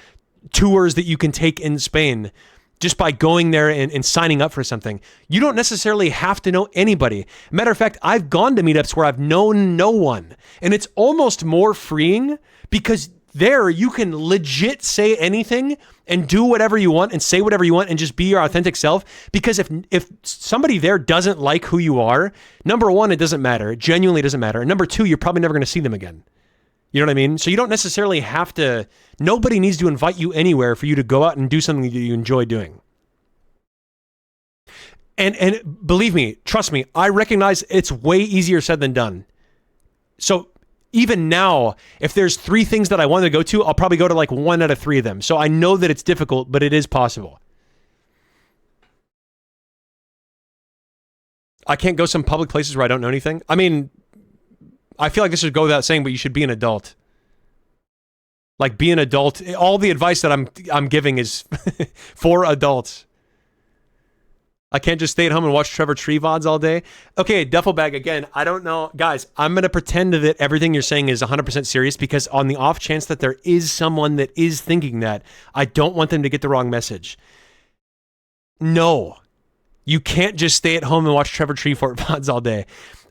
tours that you can take in Spain just by going there and signing up for something. You don't necessarily have to know anybody. Matter of fact, I've gone to meetups where I've known no one, and it's almost more freeing because there you can legit say anything and do whatever you want and say whatever you want and just be your authentic self. Because if somebody there doesn't like who you are, number one, it doesn't matter. It genuinely doesn't matter. And number two, you're probably never going to see them again. You know what I mean? So you don't necessarily have to, nobody needs to invite you anywhere for you to go out and do something that you enjoy doing. And believe me, trust me, I recognize it's way easier said than done. So even now, if there's 3 things that I wanted to go to, I'll probably go to like 1 out of 3 of them. So I know that it's difficult, but it is possible. I can't go some public places where I don't know anything. I mean, I feel like this should go without saying, but you should be an adult. Like, be an adult. All the advice that I'm giving is for adults. I can't just stay at home and watch Trevor Tree VODs all day. Okay, duffel bag again. I don't know. Guys, I'm going to pretend that everything you're saying is 100% serious because on the off chance that there is someone that is thinking that, I don't want them to get the wrong message. No. You can't just stay at home and watch Trevor Tree VODs all day.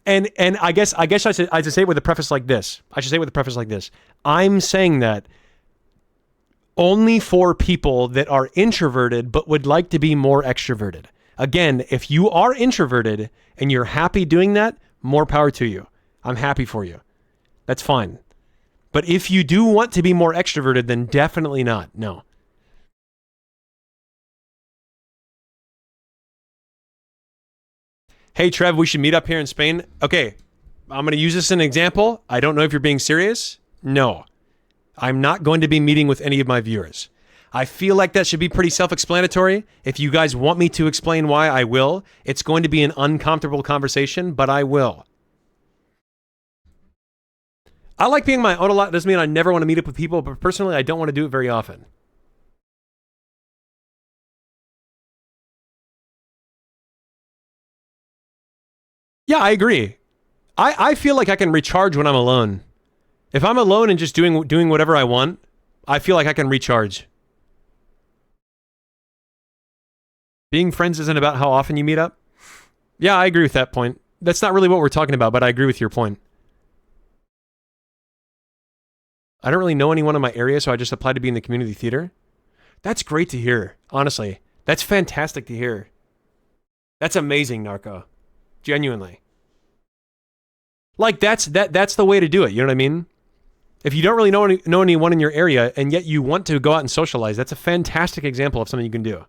And I guess I should say it with a preface like this. I'm saying that only for people that are introverted but would like to be more extroverted. Again, if you are introverted and you're happy doing that, more power to you. I'm happy for you. That's fine. But if you do want to be more extroverted, then definitely not. No. Hey, Trev, we should meet up here in Spain. Okay, I'm going to use this as an example. I don't know if you're being serious. No, I'm not going to be meeting with any of my viewers. I feel like that should be pretty self-explanatory. If you guys want me to explain why, I will. It's going to be an uncomfortable conversation, but I will. I like being my own a lot. Doesn't mean I never want to meet up with people, but personally, I don't want to do it very often. Yeah, I agree. I feel like I can recharge when I'm alone. If I'm alone and just doing whatever I want, I feel like I can recharge. Being friends isn't about how often you meet up. Yeah, I agree with that point. That's not really what we're talking about, but I agree with your point. I don't really know anyone in my area, so I just applied to be in the community theater. That's great to hear, honestly. That's fantastic to hear. That's amazing, Narco. Genuinely. Like, that's the way to do it, you know what I mean? If you don't really know anyone in your area, and yet you want to go out and socialize, that's a fantastic example of something you can do.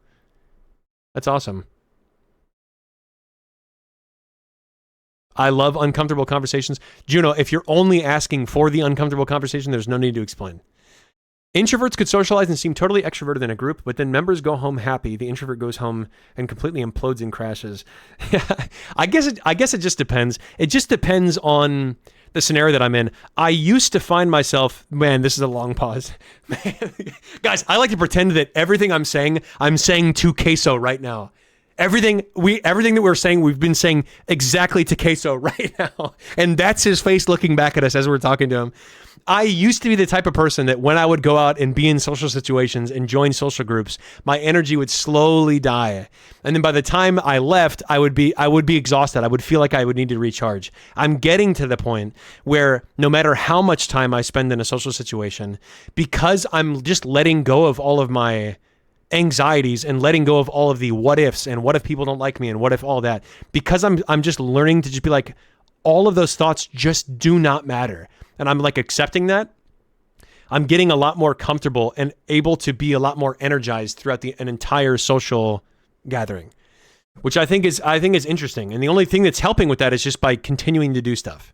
That's awesome. I love uncomfortable conversations. Juno, if you're only asking for the uncomfortable conversation, there's no need to explain. Introverts could socialize and seem totally extroverted in a group, but then members go home happy. The introvert goes home and completely implodes and crashes. I guess it just depends. It just depends on the scenario that I'm in. I used to find myself, man, this is a long pause. Man, guys, I like to pretend that everything I'm saying to CaseOh right now. Everything that we're saying, we've been saying exactly to CaseOh right now. And that's his face looking back at us as we're talking to him. I used to be the type of person that when I would go out and be in social situations and join social groups, my energy would slowly die. And then by the time I left, I would be exhausted. I would feel like I would need to recharge. I'm getting to the point where no matter how much time I spend in a social situation, because I'm just letting go of all of my anxieties and letting go of all of the what ifs and what if people don't like me and what if all that, because I'm just learning to just be like, all of those thoughts just do not matter. And I'm like accepting that. I'm getting a lot more comfortable and able to be a lot more energized throughout an entire social gathering, which I think is interesting. And the only thing that's helping with that is just by continuing to do stuff.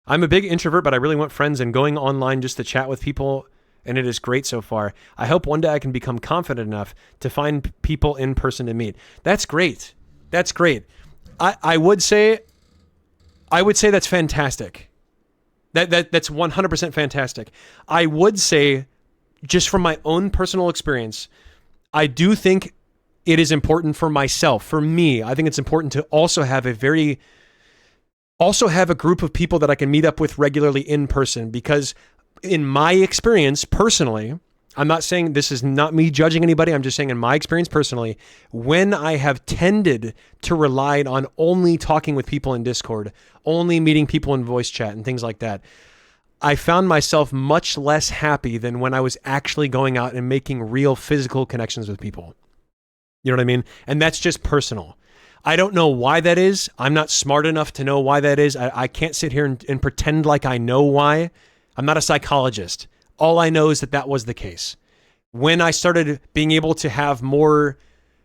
I'm a big introvert, but I really want friends, and going online just to chat with people, and it is great so far. I hope one day I can become confident enough to find people in person to meet. That's great. That's great. I would say that's fantastic. That's 100% fantastic. I would say, just from my own personal experience, I do think it is important for myself, for me. I think it's important to also have a group of people that I can meet up with regularly in person, because in my experience personally, I'm not saying, this is not me judging anybody, I'm just saying in my experience personally, when I have tended to rely on only talking with people in Discord, only meeting people in voice chat and things like that, I found myself much less happy than when I was actually going out and making real physical connections with people. You know what I mean? And that's just personal. I don't know why that is. I'm not smart enough to know why that is. I can't sit here and pretend like I know why. I'm not a psychologist. All I know is that was the case. When I started being able to have more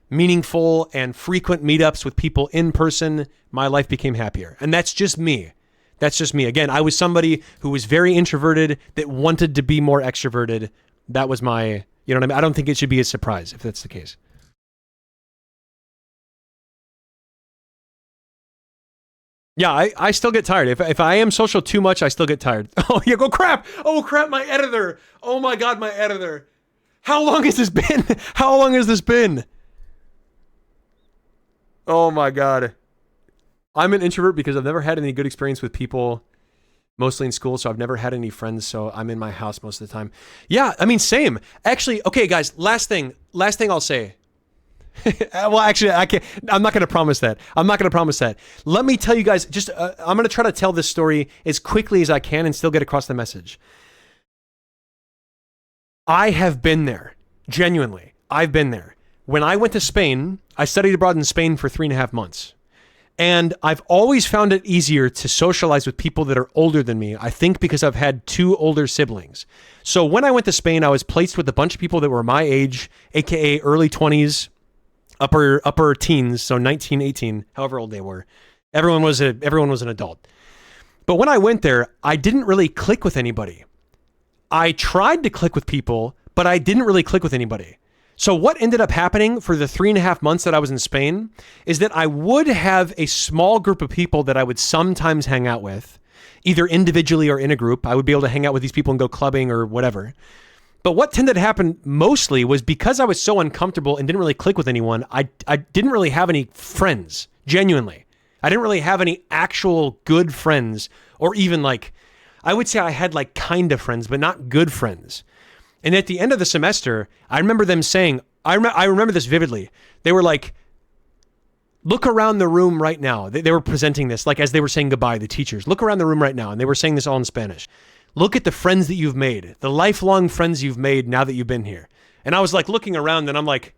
meaningful and frequent meetups with people in person, my life became happier. And that's just me. That's just me. Again, I was somebody who was very introverted that wanted to be more extroverted. That was my, you know what I mean? I don't think it should be a surprise if that's the case. Yeah, I still get tired. If I am social too much, I still get tired. Oh, yeah, go crap. Oh, crap, my editor. Oh, my God, my editor. How long has this been? How long has this been? Oh, my God. I'm an introvert because I've never had any good experience with people, mostly in school, so I've never had any friends, so I'm in my house most of the time. Yeah, I mean, same. Actually, okay, guys, last thing I'll say. Well, actually, I'm not going to promise that. Let me tell you guys, I'm going to try to tell this story as quickly as I can and still get across the message. I have been there. Genuinely. I've been there. When I went to Spain, I studied abroad in Spain for 3.5 months. And I've always found it easier to socialize with people that are older than me. I think because I've had 2 older siblings. So when I went to Spain, I was placed with a bunch of people that were my age, aka early 20s, upper teens, so 19, 18, however old they were. Everyone was an adult. But when I went there, I didn't really click with anybody. I tried to click with people, but I didn't really click with anybody. So what ended up happening for the 3.5 months that I was in Spain is that I would have a small group of people that I would sometimes hang out with, either individually or in a group. I would be able to hang out with these people and go clubbing or whatever. But what tended to happen mostly was because I was so uncomfortable and didn't really click with anyone, I didn't really have any friends, genuinely. I didn't really have any actual good friends, or even like, I would say I had like kind of friends, but not good friends. And at the end of the semester, I remember them saying, I remember this vividly. They were like, look around the room right now. They were presenting this, like as they were saying goodbye, the teachers. Look around the room right now. And they were saying this all in Spanish. Look at the friends that you've made, the lifelong friends you've made now that you've been here. And I was like looking around and I'm like,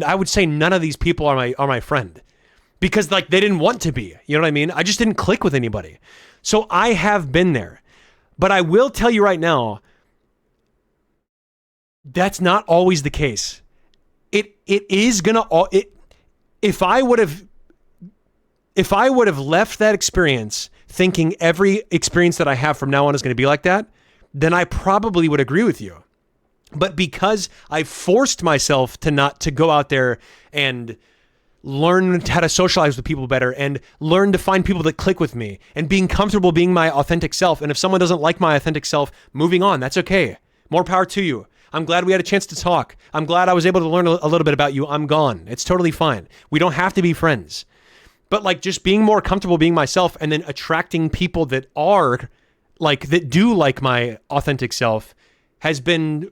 I would say none of these people are my friend. Because like they didn't want to be, you know what I mean? I just didn't click with anybody. So I have been there. But I will tell you right now, that's not always the case. It is gonna. If I would have left that experience thinking every experience that I have from now on is going to be like that, then I probably would agree with you. But because I forced myself to go out there and learn how to socialize with people better and learn to find people that click with me and being comfortable being my authentic self. And if someone doesn't like my authentic self, moving on, that's okay. More power to you. I'm glad we had a chance to talk. I'm glad I was able to learn a little bit about you. I'm gone. It's totally fine. We don't have to be friends. But like just being more comfortable being myself and then attracting people that are like, that do like my authentic self has been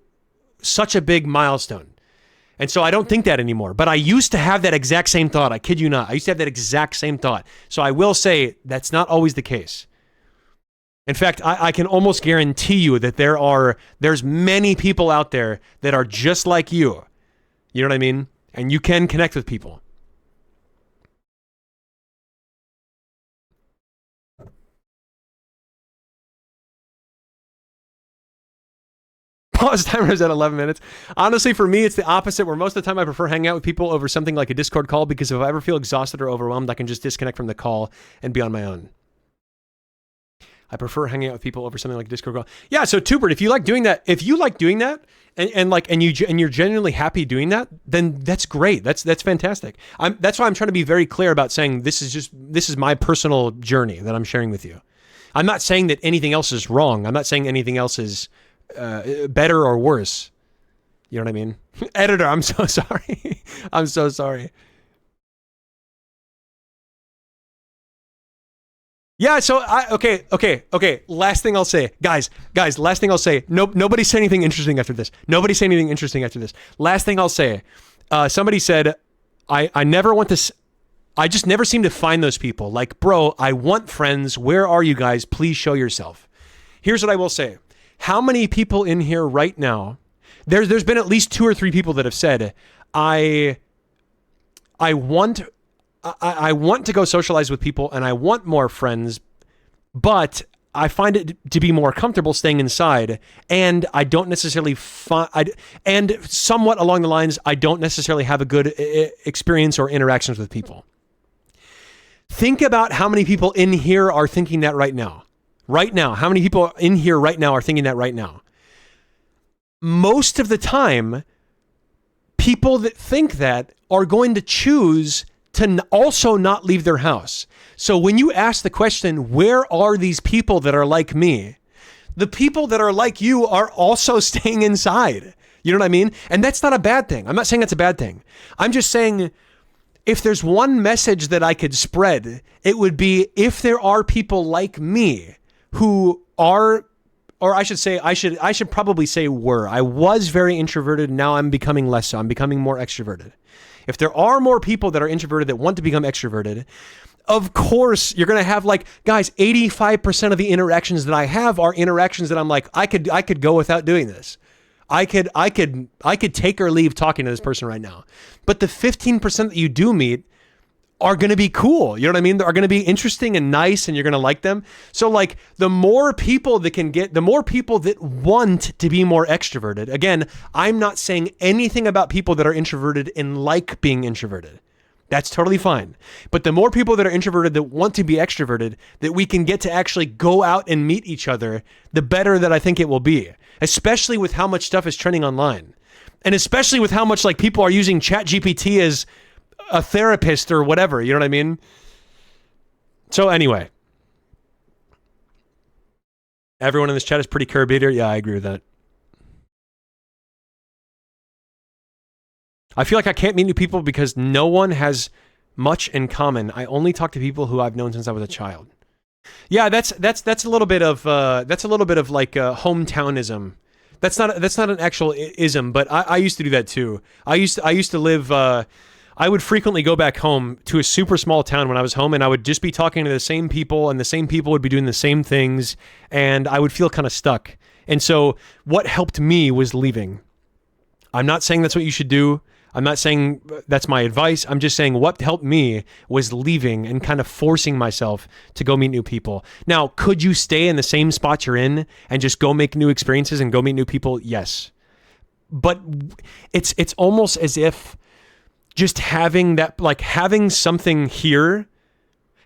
such a big milestone. And so I don't think that anymore. But I used to have that exact same thought. I kid you not. I used to have that exact same thought. So I will say that's not always the case. In fact, I can almost guarantee you that there's many people out there that are just like you. You know what I mean? And you can connect with people. Pause timer is at 11 minutes. Honestly, for me, it's the opposite, where most of the time I prefer hanging out with people over something like a Discord call, because if I ever feel exhausted or overwhelmed, I can just disconnect from the call and be on my own. I prefer hanging out with people over something like a Discord call. Yeah, so Tubert, if you like doing that, and you're genuinely happy doing that, then that's great. That's fantastic. That's why I'm trying to be very clear about saying this is my personal journey that I'm sharing with you. I'm not saying that anything else is wrong. I'm not saying anything else is better or worse. You know what I mean? Editor, I'm so sorry. I'm so sorry. Yeah, so okay. Last thing I'll say. Guys, last thing I'll say. Nobody say anything interesting after this. Nobody say anything interesting after this. Last thing I'll say. Somebody said, I never want to... I just never seem to find those people. Like, bro, I want friends. Where are you guys? Please show yourself. Here's what I will say. How many people in here right now... There's been at least 2 or 3 people that have said, I want to go socialize with people and I want more friends, but I find it to be more comfortable staying inside, and I don't necessarily and somewhat along the lines, I don't necessarily have a good experience or interactions with people. Think about how many people in here are thinking that right now. Right now, how many people in here right now are thinking that right now? Most of the time, people that think that are going to choose to also not leave their house. So when you ask the question, where are these people that are like me? The people that are like you are also staying inside. You know what I mean? And that's not a bad thing. I'm not saying that's a bad thing. I'm just saying, if there's one message that I could spread, it would be, if there are people like me who are, or I should say, I should probably say were. I was very introverted. Now I'm becoming less so. I'm becoming more extroverted. If there are more people that are introverted that want to become extroverted, of course, you're going to have, like, guys, 85% of the interactions that I have are interactions that I'm like, I could go without doing this. I could take or leave talking to this person right now. But the 15% that you do meet are going to be cool. You know what I mean? They are going to be interesting and nice, and you're going to like them. So, like, the more people that want to be more extroverted. Again, I'm not saying anything about people that are introverted and like being introverted. That's totally fine. But the more people that are introverted that want to be extroverted, that we can get to actually go out and meet each other, the better that I think it will be. Especially with how much stuff is trending online. And especially with how much like people are using ChatGPT as a therapist or whatever, you know what I mean? So anyway. Everyone in this chat is pretty curb eater. Yeah, I agree with that. I feel like I can't meet new people because no one has much in common. I only talk to people who I've known since I was a child. Yeah, that's a little bit of like hometownism. That's not an actual ism, but I used to do that too. I used to live. I would frequently go back home to a super small town when I was home, and I would just be talking to the same people, and the same people would be doing the same things, and I would feel kind of stuck. And so, what helped me was leaving. I'm not saying that's what you should do. I'm not saying that's my advice. I'm just saying what helped me was leaving and kind of forcing myself to go meet new people. Now, could you stay in the same spot you're in and just go make new experiences and go meet new people? Yes. But it's almost as if just having that, like having something here,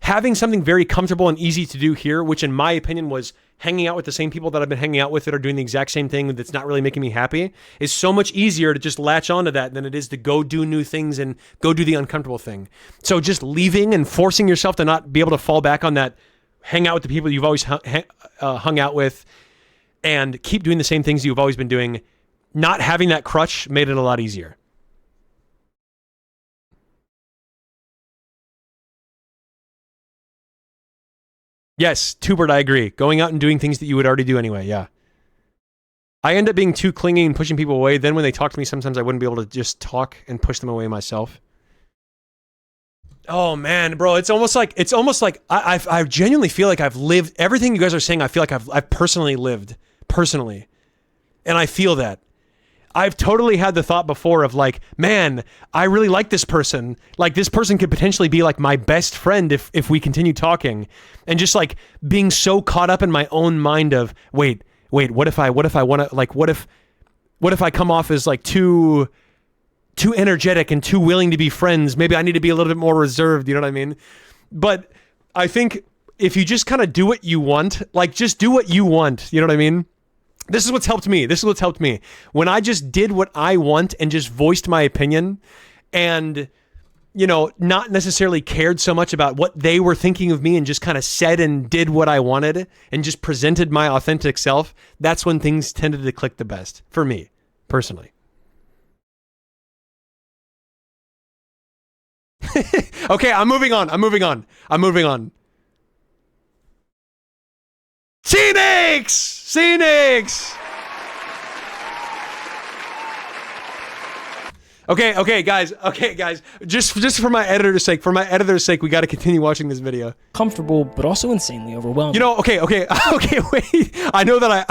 having something very comfortable and easy to do here, which in my opinion was hanging out with the same people that I've been hanging out with that are doing the exact same thing that's not really making me happy, is so much easier to just latch onto that than it is to go do new things and go do the uncomfortable thing. So just leaving and forcing yourself to not be able to fall back on that, hang out with the people you've always hung out with and keep doing the same things you've always been doing, not having that crutch made it a lot easier. Yes, Tubert, I agree. Going out and doing things that you would already do anyway, yeah. I end up being too clingy and pushing people away. Then when they talk to me, sometimes I wouldn't be able to just talk and push them away myself. Oh man, bro, it's almost like I genuinely feel like I've lived everything you guys are saying. I feel like I've personally lived, and I feel that. I've totally had the thought before of like, man, I really like this person. Like this person could potentially be like my best friend if we continue talking, and just like being so caught up in my own mind of wait, what if I want to like what if I come off as like too energetic and too willing to be friends? Maybe I need to be a little bit more reserved. You know what I mean? But I think if you just kind of do what you want, like just do what you want. You know what I mean? This is what's helped me. When I just did what I want and just voiced my opinion and, you know, not necessarily cared so much about what they were thinking of me and just kind of said and did what I wanted and just presented my authentic self, that's when things tended to click the best for me, personally. Okay, I'm moving on. Phoenix! Okay, guys. Just for my editor's sake, we got to continue watching this video. Comfortable, but also insanely overwhelming. You know, okay, wait. I know that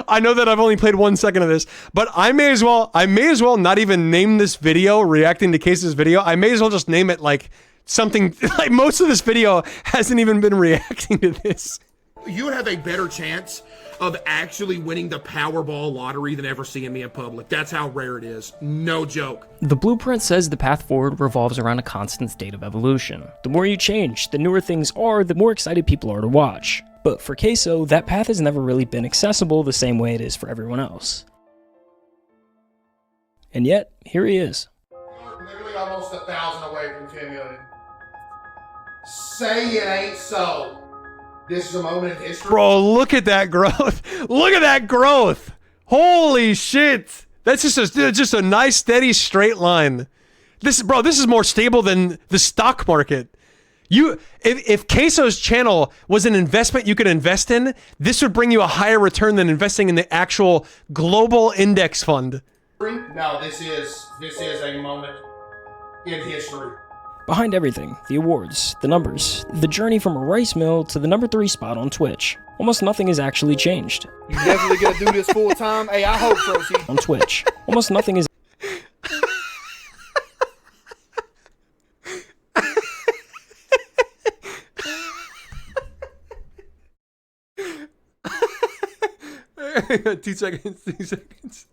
I know that I've only played 1 second of this, but I may as well not even name this video reacting to Case's video. I may as well just name it like something, like most of this video hasn't even been reacting to this. You would have a better chance of actually winning the Powerball lottery than ever seeing me in public. That's how rare it is. No joke. The blueprint says the path forward revolves around a constant state of evolution. The more you change, the newer things are, the more excited people are to watch. But for CaseOh, that path has never really been accessible the same way it is for everyone else. And yet, here he is. You're literally almost 1,000 away from 10 million. Say it ain't so. This is a moment in history. Bro, look at that growth. Look at that growth. Holy shit. That's just a nice, steady, straight line. This is more stable than the stock market. If CaseOh's channel was an investment you could invest in, this would bring you a higher return than investing in the actual global index fund. No, this is a moment in history. Behind everything, the awards, the numbers, the journey from a rice mill to the #3 spot on Twitch, almost nothing has actually changed. You definitely gonna do this full time? Hey, I hope so, see. On Twitch, almost nothing is... 2 seconds.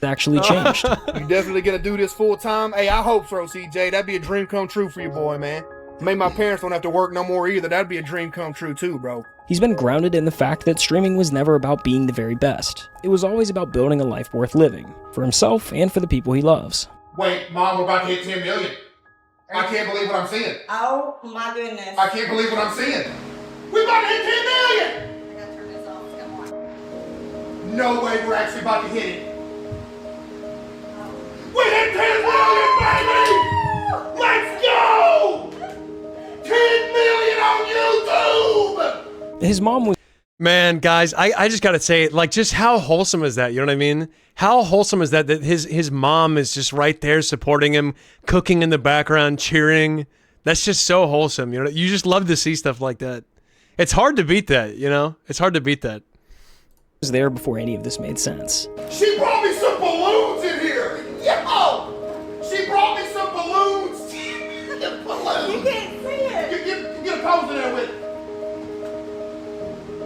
actually changed. You definitely gonna do this full time? Hey, I hope so, CJ. That'd be a dream come true for you, boy, man. Maybe my parents don't have to work no more either. That'd be a dream come true too, bro. He's been grounded in the fact that streaming was never about being the very best. It was always about building a life worth living, for himself and for the people he loves. Wait, Mom, we're about to hit 10 million. I can't believe what I'm seeing. Oh my goodness. I can't believe what I'm seeing. We're about to hit 10 million! I gotta turn this off. Come on. No way we're actually about to hit it. We hit 10 million, baby! Let's go! 10 million on YouTube! His mom was... Man, guys, I just gotta say, like, just how wholesome is that? You know what I mean? How wholesome is that his mom is just right there supporting him, cooking in the background, cheering. That's just so wholesome, you know? You just love to see stuff like that. It's hard to beat that, you know? It's hard to beat that. Was there before any of this made sense. She brought me some balloons in here! Yo! She brought me some balloons! Balloons! You can't see it! Get a pose in there with it.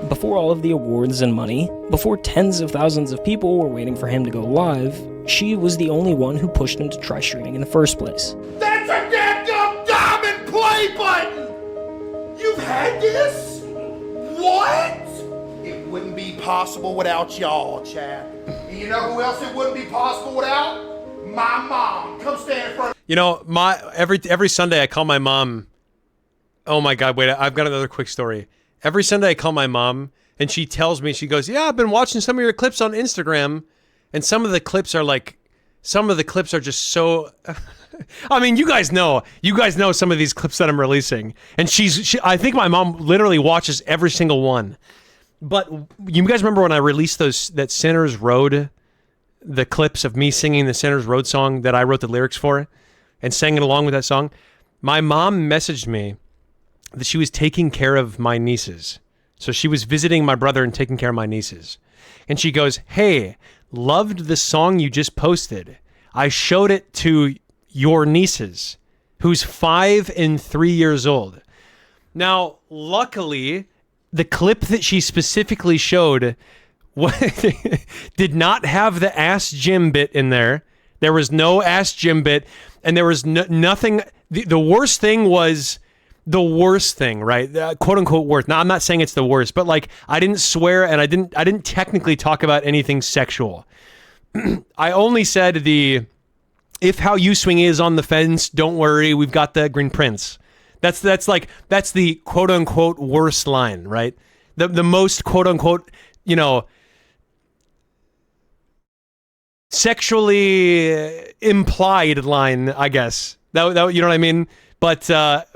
Before all of the awards and money, before tens of thousands of people were waiting for him to go live, she was the only one who pushed him to try streaming in the first place. That's a damn diamond play button! You've had this? What? It wouldn't be possible without y'all, Chad. And you know who else it wouldn't be possible without? My mom. Come stand in front. You know, every Sunday I call my mom. Oh my God, wait, I've got another quick story. Every Sunday I call my mom and she tells me, she goes, yeah, I've been watching some of your clips on Instagram. And some of the clips are just so, I mean, you guys know some of these clips that I'm releasing. And I think my mom literally watches every single one. But you guys remember when I released that Sinner's Road, the clips of me singing the Sinner's Road song that I wrote the lyrics for and sang it along with that song? My mom messaged me that she was taking care of my nieces. So she was visiting my brother and taking care of my nieces. And she goes, hey, loved the song you just posted. I showed it to your nieces, who's 5 and 3 years old. Now, luckily, the clip that she specifically showed did not have the Ask Jim bit in there. There was no Ask Jim bit, and there was nothing. The worst thing was the worst thing, right? Quote unquote worst. Now, I'm not saying it's the worst, but like I didn't swear and I didn't technically talk about anything sexual. I only said if how you swing is on the fence, don't worry, we've got the green prince. That's the quote unquote worst line, right? The most quote unquote, you know, sexually implied line, I guess. That you know what I mean? But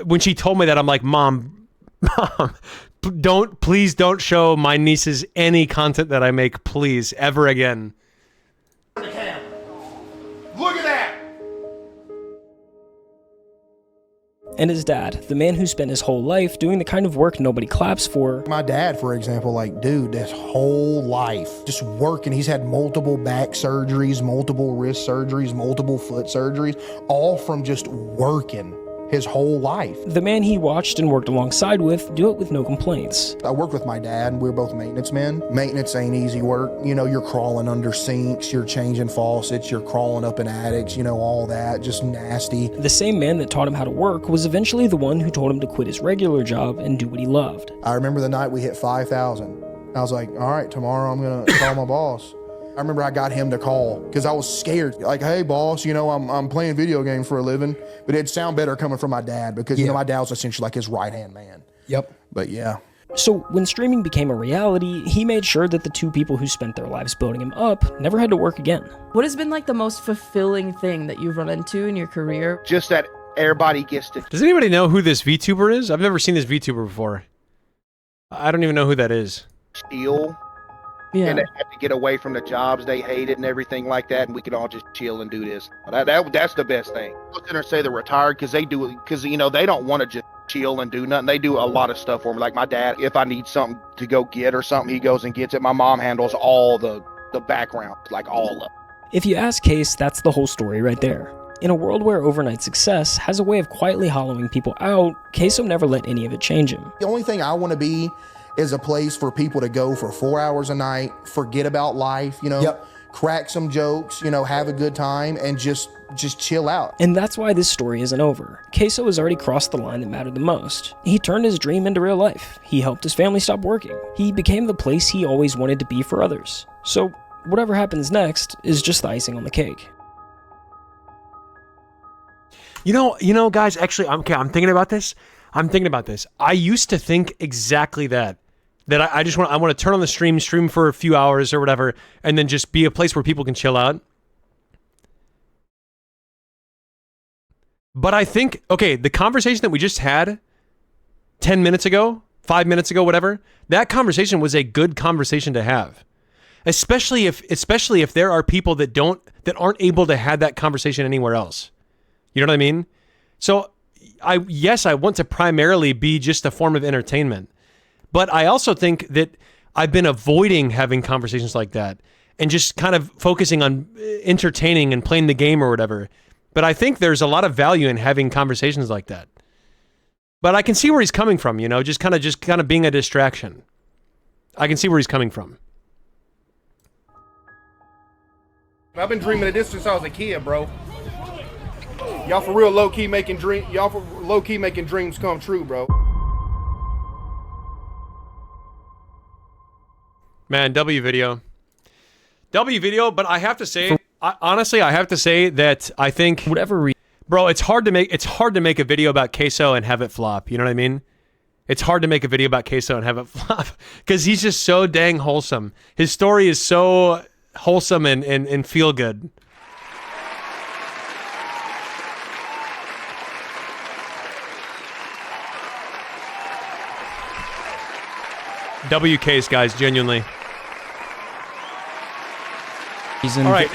when she told me that, I'm like, Mom, please don't show my nieces any content that I make, please, ever again. Look at that! And his dad, the man who spent his whole life doing the kind of work nobody claps for. My dad, for example, like, dude, this whole life just working. He's had multiple back surgeries, multiple wrist surgeries, multiple foot surgeries, all from just working his whole life. The man he watched and worked alongside with do it with no complaints. I worked with my dad, and we were both maintenance men. Maintenance ain't easy work. You know, you're crawling under sinks, you're changing faucets, you're crawling up in attics, you know, all that, just nasty. The same man that taught him how to work was eventually the one who told him to quit his regular job and do what he loved. I remember the night we hit 5,000. I was like, all right, tomorrow I'm gonna call my boss. I remember I got him to call because I was scared. Like, hey, boss, you know, I'm playing video games for a living. But it'd sound better coming from my dad because, you know, my dad was essentially like his right-hand man. Yep. But yeah. So when streaming became a reality, he made sure that the two people who spent their lives building him up never had to work again. What has been like the most fulfilling thing that you've run into in your career? Just that everybody gets to... Does anybody know who this VTuber is? I've never seen this VTuber before. I don't even know who that is. Steal. Yeah. And they have to get away from the jobs they hated and everything like that, and we could all just chill and do this. That's the best thing. I was gonna say they're retired because they do, because you know they don't want to just chill and do nothing. They do a lot of stuff for me. Like my dad, if I need something to go get or something, he goes and gets it. My mom handles all the background, like all of it. If you ask Case, that's the whole story right there. In a world where overnight success has a way of quietly hollowing people out, CaseOh never let any of it change him. The only thing I want to be is a place for people to go for 4 hours a night, forget about life, you know, crack some jokes, you know, have a good time, and just chill out. And that's why this story isn't over. CaseOh has already crossed the line that mattered the most. He turned his dream into real life. He helped his family stop working. He became the place he always wanted to be for others. So whatever happens next is just the icing on the cake. You know, guys, actually, I'm thinking about this. I used to think exactly that I want to turn on the stream for a few hours or whatever, and then just be a place where people can chill out. But I think, okay, the conversation that we just had 10 minutes ago, 5 minutes ago, whatever, that conversation was a good conversation to have. Especially if there are people that aren't able to have that conversation anywhere else. You know what I mean? So I want to primarily be just a form of entertainment. But I also think that I've been avoiding having conversations like that and just kind of focusing on entertaining and playing the game or whatever. But I think there's a lot of value in having conversations like that. But I can see where he's coming from, you know, just kind of being a distraction. I can see where he's coming from. I've been dreaming of this since I was a kid, bro. Y'all for real low-key making dreams come true, bro. Man, W video, but I have to say, honestly, I have to say that I think bro, it's hard to make a video about CaseOh and have it flop. You know what I mean? It's hard to make a video about CaseOh and have it flop because he's just so dang wholesome. His story is so wholesome and feel good. W case, guys, genuinely. All right.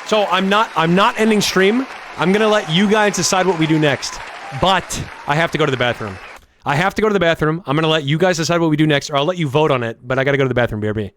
So I'm not ending stream. I'm gonna let you guys decide what we do next. But I have to go to the bathroom. I'm gonna let you guys decide what we do next, or I'll let you vote on it. But I gotta go to the bathroom, BRB.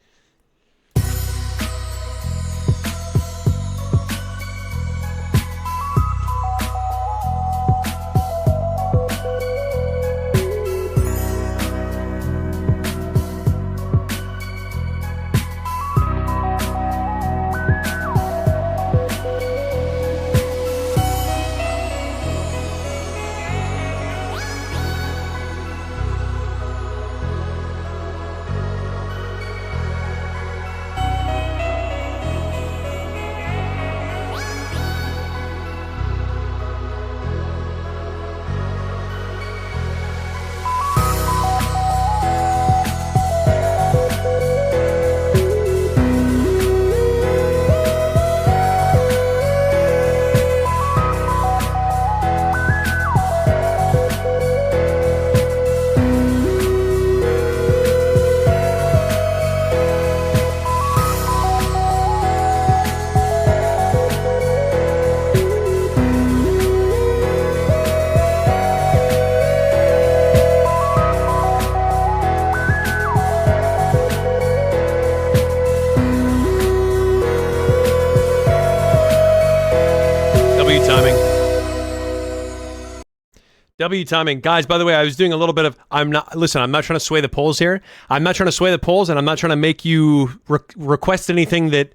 W timing. Guys, by the way, I was doing a little bit of, I'm not trying to sway the polls here. I'm not trying to sway the polls, and I'm not trying to make you request anything that,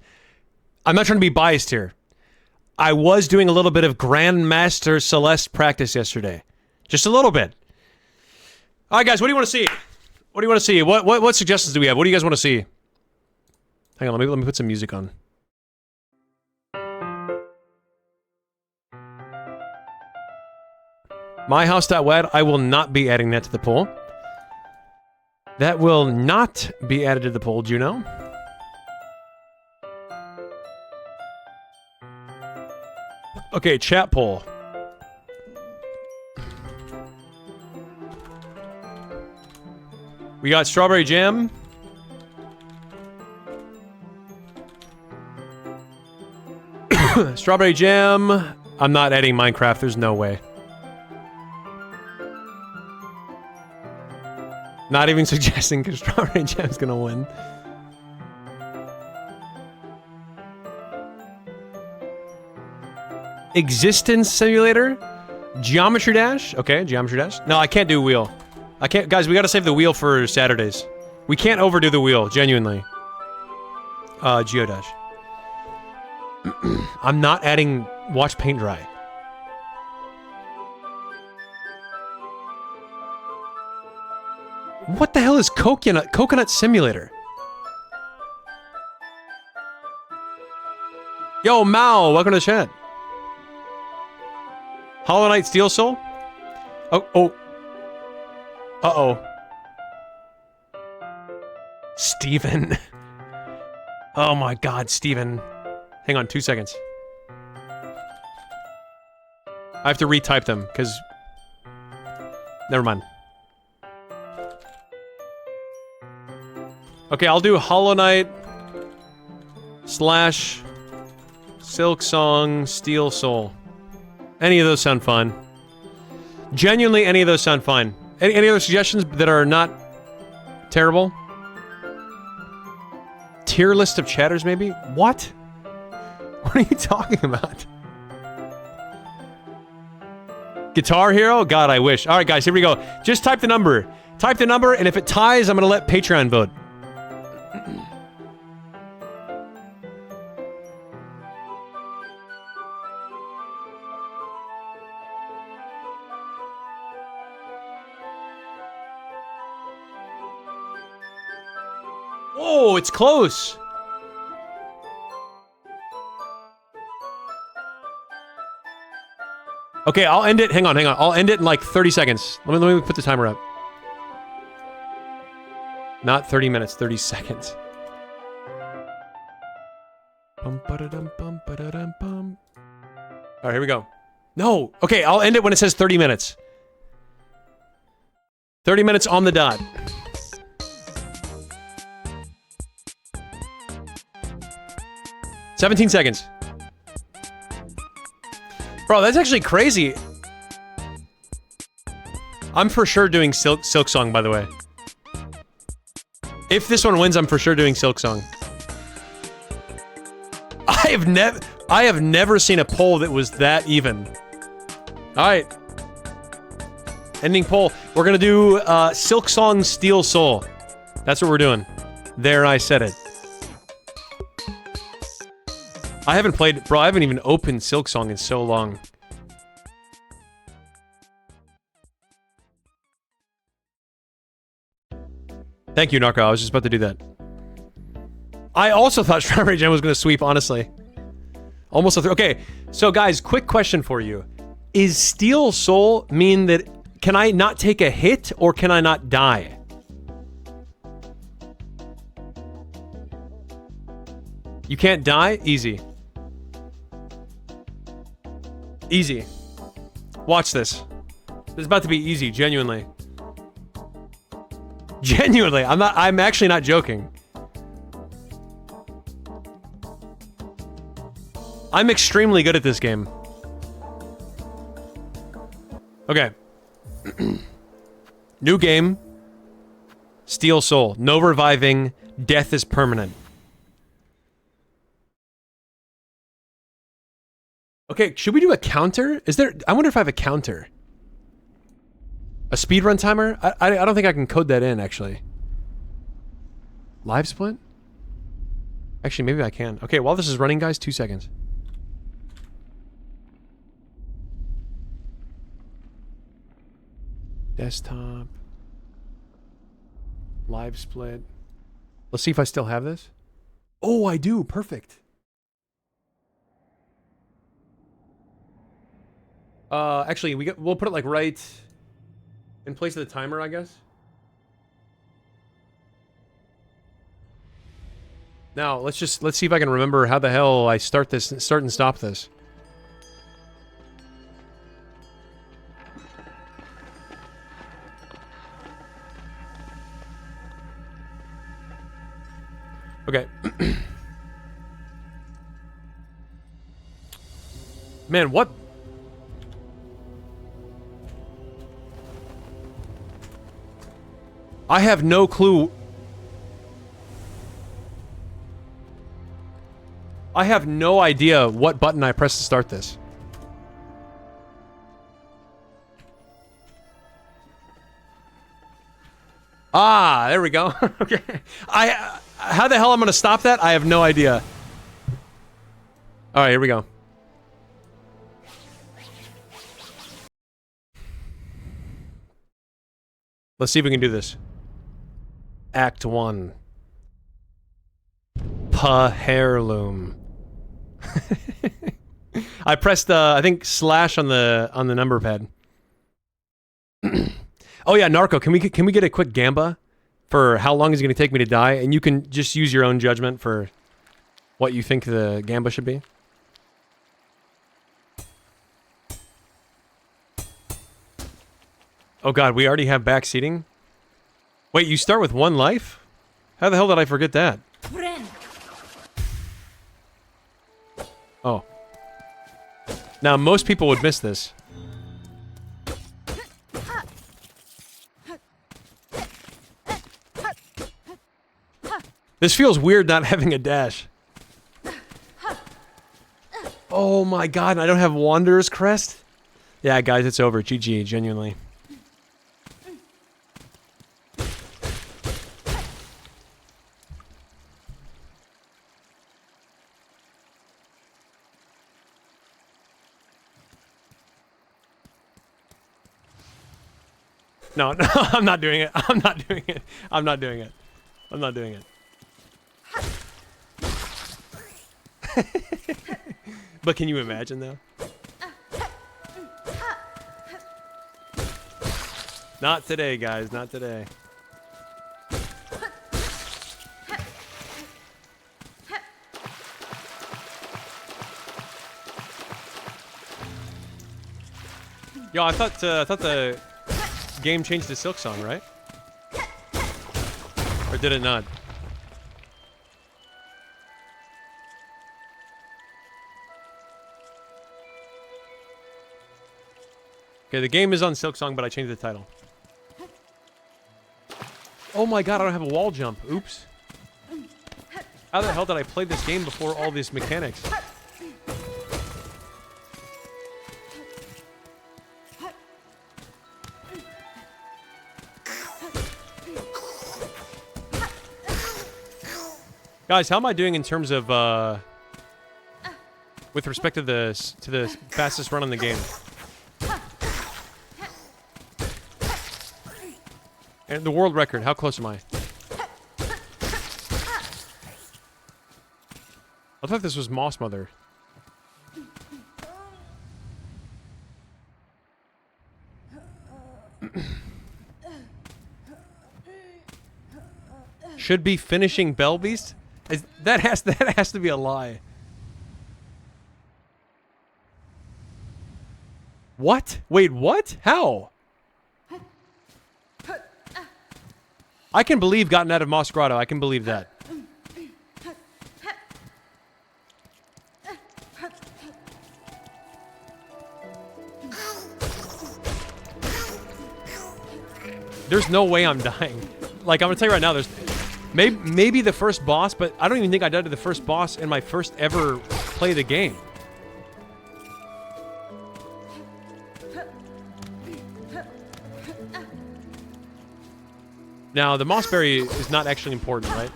I'm not trying to be biased here. I was doing a little bit of Grandmaster Celeste practice yesterday. Just a little bit. All right, guys, what do you want to see? What suggestions do we have? What do you guys want to see? Hang on, let me put some music on. MyHouse.wed, I will not be adding that to the poll. That will not be added to the poll, Juno. Okay, chat poll. We got strawberry jam. Strawberry jam. I'm not adding Minecraft, there's no way. Not even suggesting because Strawberry Jam's gonna win. Existence Simulator? Geometry Dash? Okay, Geometry Dash. No, I can't do wheel. I can't, guys. We got to save the wheel for Saturdays. We can't overdo the wheel, genuinely. Geodash. I'm not adding watch paint dry. What the hell is Coconut Simulator? Yo, Mao, welcome to the chat. Hollow Knight Steel Soul? Oh. Uh-oh. Steven. Oh my god, Steven. Hang on 2 seconds. I have to retype them, because... Never mind. Okay, I'll do Hollow Knight / Silksong Steel Soul. Any of those sound fun. Genuinely, any of those sound fine. Any other suggestions that are not terrible? Tier list of chatters, maybe? What? What are you talking about? Guitar Hero? God, I wish. Alright, guys, here we go. Just type the number. Type the number, and if it ties, I'm gonna let Patreon vote. Whoa, it's close. Okay, I'll end it. Hang on. I'll end it in like 30 seconds. Let me put the timer up. Not 30 minutes, 30 seconds. Alright, here we go. No! Okay, I'll end it when it says 30 minutes. 30 minutes on the dot. $17 seconds. Bro, that's actually crazy. I'm for sure doing Silksong, by the way. If this one wins, I'm for sure doing Silksong. I have never seen a poll that was that even. Alright. Ending poll. We're gonna do Silksong Steel Soul. That's what we're doing. There, I said it. I haven't played... Bro, I haven't even opened Silksong in so long. Thank you, Narco. I was just about to do that. I also thought Strawberry Jam was going to sweep, honestly. Almost a okay, so guys, quick question for you. Is Steel Soul mean that... Can I not take a hit, or can I not die? You can't die? Easy. Easy. Watch this. This is about to be easy, genuinely. Genuinely, I'm actually not joking. I'm extremely good at this game. Okay. New game. Steel Soul. No reviving. Death is permanent. Okay, should we do a counter? Is there... I wonder if I have a counter. A speedrun timer? I don't think I can code that in, actually. Live split? Actually, maybe I can. Okay, while this is running, guys, 2 seconds. Desktop. Live split. Let's see if I still have this. Oh, I do. Perfect. Actually, we'll put it like right in place of the timer, I guess. Now, let's see if I can remember how the hell I start and stop this. Okay. Man, what? I have no clue. I have no idea what button I press to start this. Ah, there we go. Okay. How the hell I'm gonna stop that? I have no idea. All right, here we go. Let's see if we can do this. Act 1. Heirloom. I pressed I think slash on the number pad. Oh yeah, Narco, can we get a quick gamba for how long is it going to take me to die? And you can just use your own judgment for what you think the gamba should be. Oh god, we already have back seating? Wait, you start with 1 life? How the hell did I forget that? Oh. Now, most people would miss this. This feels weird not having a dash. Oh my god, I don't have Wanderer's Crest? Yeah, guys, it's over. GG, genuinely. No, no, I'm not doing it. I'm not doing it. I'm not doing it. I'm not doing it. But can you imagine, though? Not today, guys. Not today. Yo, I thought the game changed to Silksong, right? Or did it not? Okay, the game is on Silksong, but I changed the title. Oh my god, I don't have a wall jump. Oops. How the hell did I play this game before all these mechanics? Guys, how am I doing in terms of, with respect to the fastest run on the game? And the world record, how close am I? I thought this was Moss Mother. Should be finishing Bell Beast? That has to be a lie. What? Wait, what? How? I can believe gotten out of Moss Grotto. I can believe that. There's no way I'm dying. Like, I'm gonna tell you right now, there's maybe the first boss, but I don't even think I died to the first boss in my first ever play of the game. Now, the Mossberry is not actually important, right?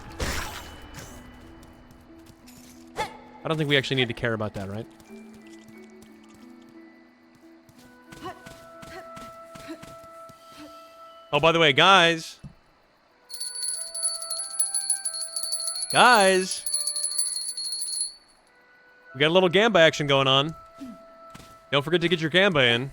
I don't think we actually need to care about that, right? Oh, by the way, guys. Guys. We got a little Gamba action going on. Don't forget to get your Gamba in.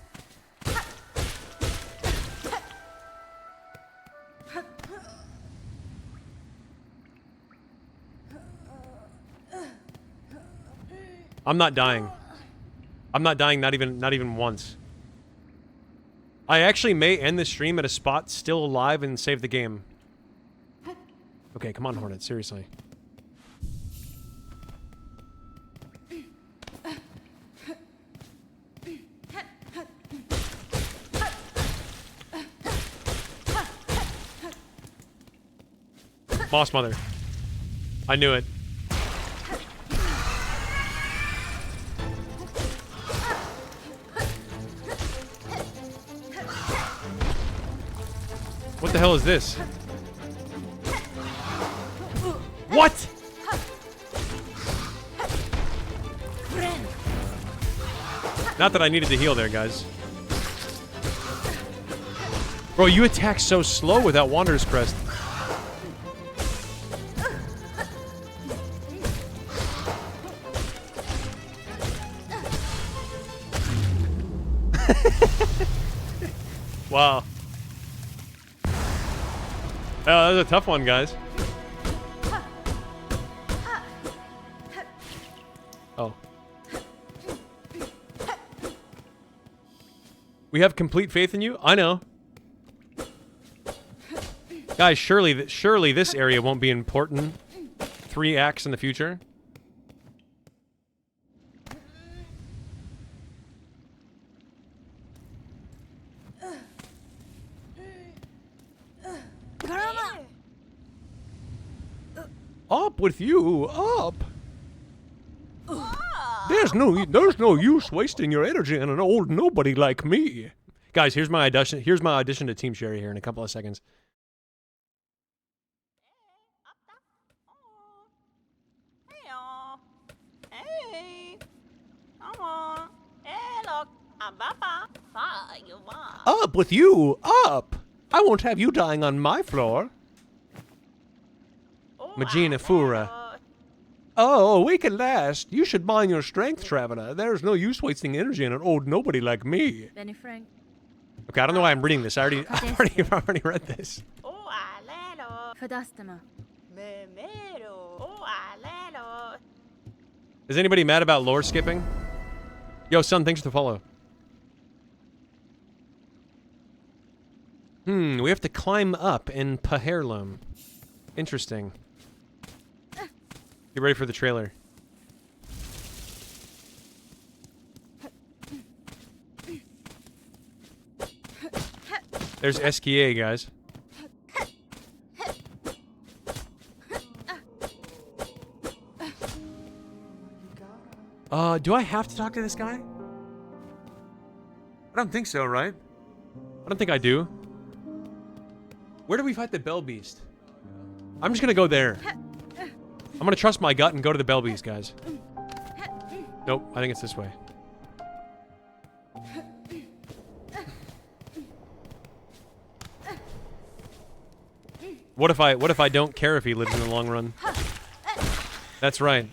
I'm not dying. I'm not dying, not even once. I actually may end the stream at a spot still alive and save the game. Okay, come on, Hornet, seriously. Moss Mother. I knew it. What the hell is this? What? Not that I needed to heal there, guys. Bro, you attack so slow without Wanderer's Crest. Wow. Oh, that was a tough one, guys. Oh. We have complete faith in you? I know. Guys, surely this area won't be important 3 acts in the future. Up with you, up. There's no use wasting your energy on an old nobody like me. Guys, here's my audition. Here's my audition to Team Sherry here in a couple of seconds. Up with you, up. I won't have you dying on my floor. Magina Fura. Oh, awake at last. You should mind your strength, traveler. There's no use wasting energy on an old nobody like me. Benny Frank. Okay, I don't know why I'm reading this. I already read this. Is anybody mad about lore skipping? Yo, son, thanks for the follow. We have to climb up in Paherlum. Interesting. Get ready for the trailer. There's SKA, guys. Do I have to talk to this guy? I don't think so, right? I don't think I do. Where do we fight the Bell Beast? I'm just gonna go there. I'm gonna trust my gut and go to the Bell Beast, guys. Nope, I think it's this way. What if I don't care if he lives in the long run? That's right.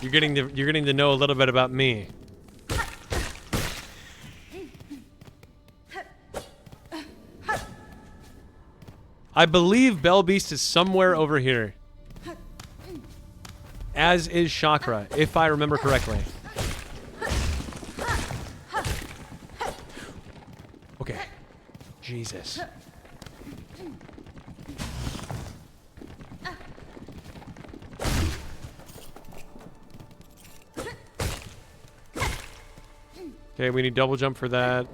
You're getting to know a little bit about me. I believe Bell Beast is somewhere over here. As is Chakra, if I remember correctly. Okay. Jesus. Okay, we need double jump for that.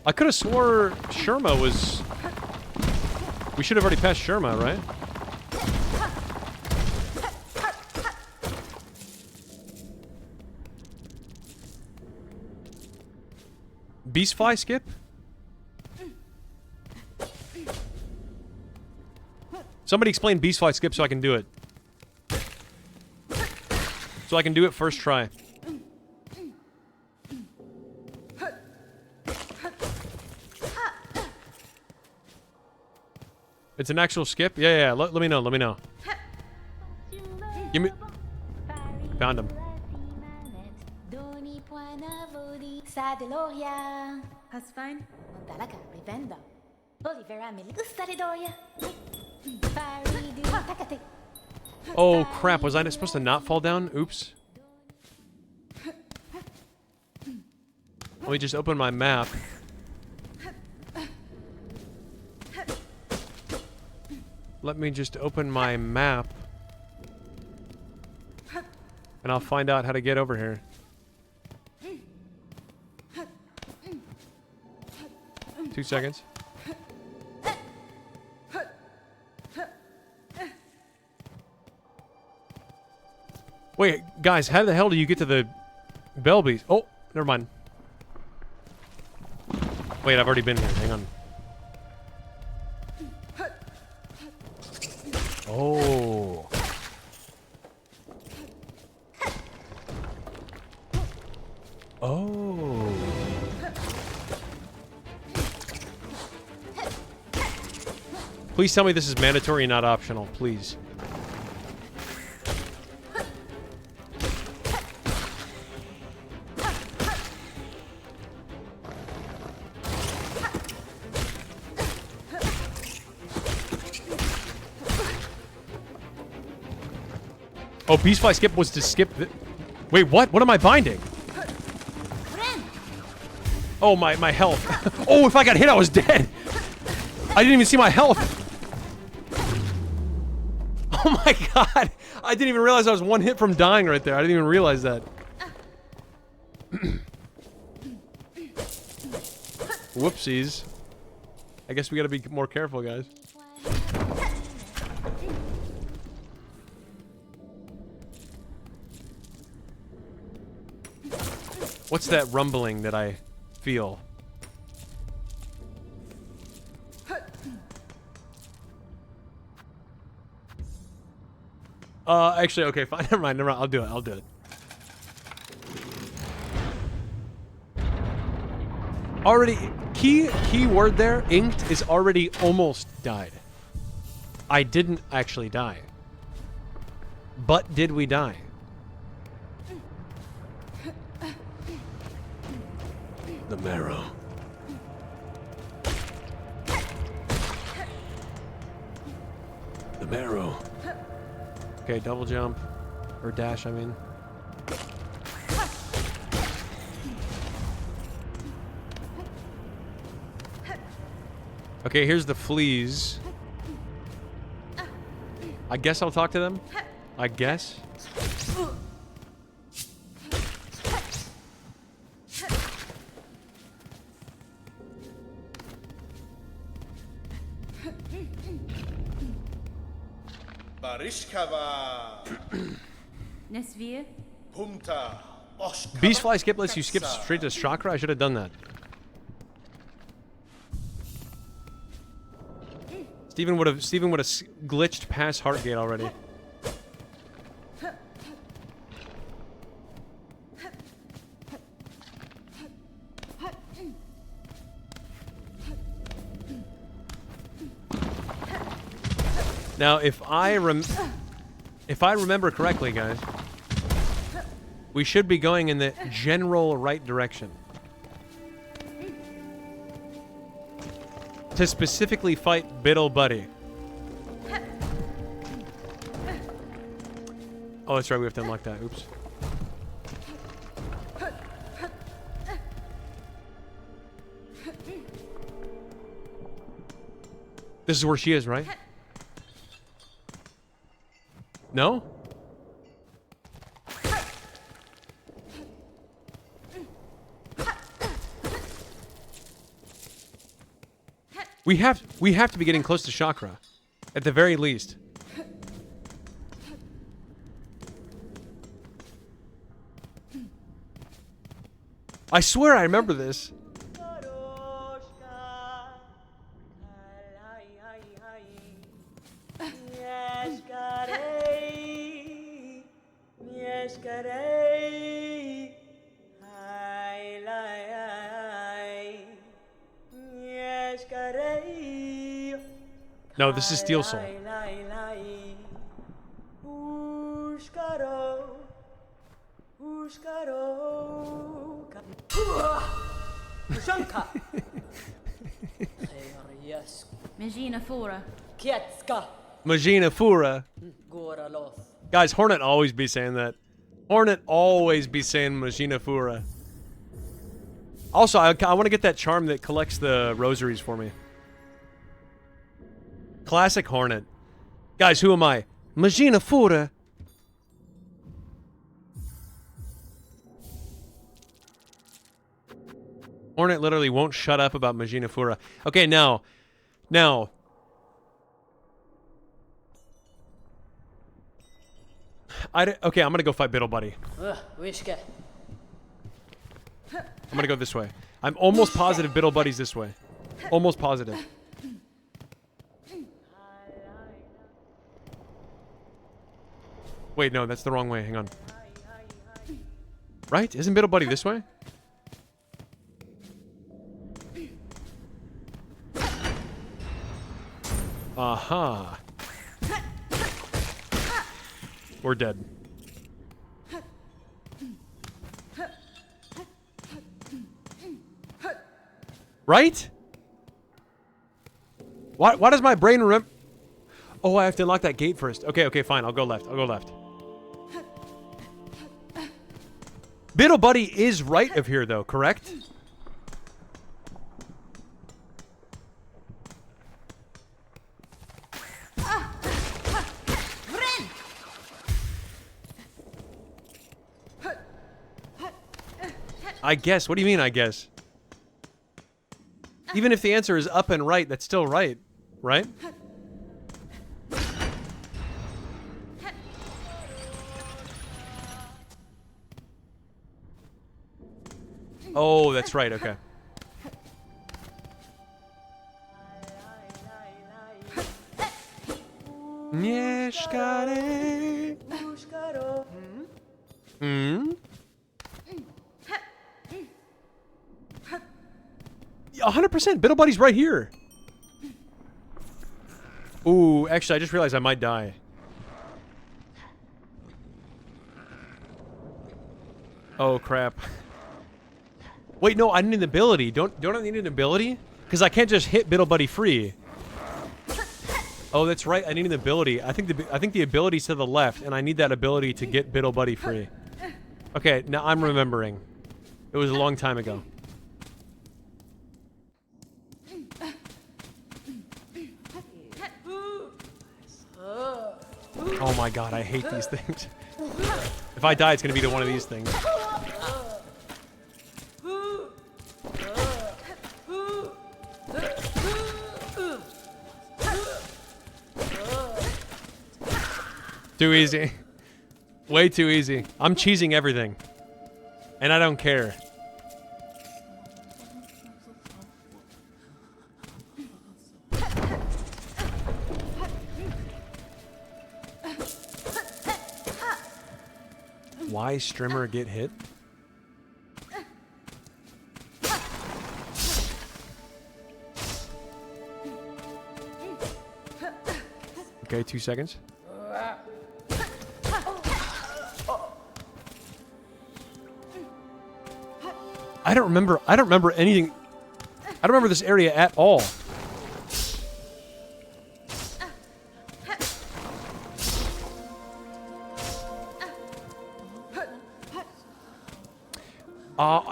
I could have swore Sherma was... We should have already passed Sherma, right? Beastfly skip? Somebody explain Beastfly skip so I can do it. So I can do it first try. It's an actual skip? Yeah. Let me know. Give me... Found him. That's fine. Oh crap, was I supposed to not fall down? Oops. Let me just open my map. Let me just open my map. And I'll find out how to get over here. Two seconds. Wait, guys, how the hell do you get to the Bell Beast? Oh, never mind. Wait, I've already been here. Hang on. Oh. Oh. Please tell me this is mandatory and not optional, please. Oh, Beastfly skip was to skip the... Wait, what? What am I binding? Oh, my health. Oh, if I got hit, I was dead. I didn't even see my health. Oh my god. I didn't even realize I was one hit from dying right there. I didn't even realize that. Whoopsies. I guess we gotta be more careful, guys. What's that rumbling that I feel? Actually, okay, fine. Never mind, never mind. I'll do it. Already, key word there, inked, is already almost died. I didn't actually die. But did we die? The marrow. The marrow. Okay, double jump. Or dash, I mean. Okay, here's the fleas. I guess I'll talk to them. I guess. Beastfly skip lets you skip straight to chakra? I should have done that. Steven would have glitched past Heartgate already. Now, if I remember correctly, guys, we should be going in the general right direction. To specifically fight Biddle Buddy. Oh, that's right, we have to unlock that. Oops. This is where she is, right? No? We have to be getting close to chakra, at the very least. I swear I remember this. No, this is Silksong. Magina Fora. Magina Fura. Guys, Hornet always be saying that. Hornet always be saying Magina Fura. Also, I want to get that charm that collects the rosaries for me. Classic Hornet. Guys, who am I? Magina Fura. Hornet literally won't shut up about Magina Fura. Okay, now. Okay, I'm gonna go fight Biddle Buddy. I'm gonna go this way. I'm almost positive Biddle Buddy's this way. Almost positive. Wait, no, that's the wrong way. Hang on. Right? Isn't Biddle Buddy this way? Aha. We're dead. Right? Why does my brain remember? Oh, I have to unlock that gate first. Okay, okay, fine. I'll go left. I'll go left. Biddle Buddy is right of here, though, correct? I guess. What do you mean, I guess? Even if the answer is up and right, that's still right, right? Oh, that's right, okay. Mieszkanie. Hmm? 100%. Biddle Buddy's right here. Ooh, actually, I just realized I might die. Oh, crap. Wait, no, I need an ability. Don't I need an ability? Because I can't just hit Biddle Buddy free. Oh, that's right. I need an ability. I think the ability's to the left, and I need that ability to get Biddle Buddy free. Okay, now I'm remembering. It was a long time ago. Oh my god, I hate these things. If I die, it's gonna be to one of these things. Too easy. Way too easy. I'm cheesing everything. And I don't care. Why Strimmer get hit? Okay, 2 seconds. I don't remember anything. I don't remember this area at all.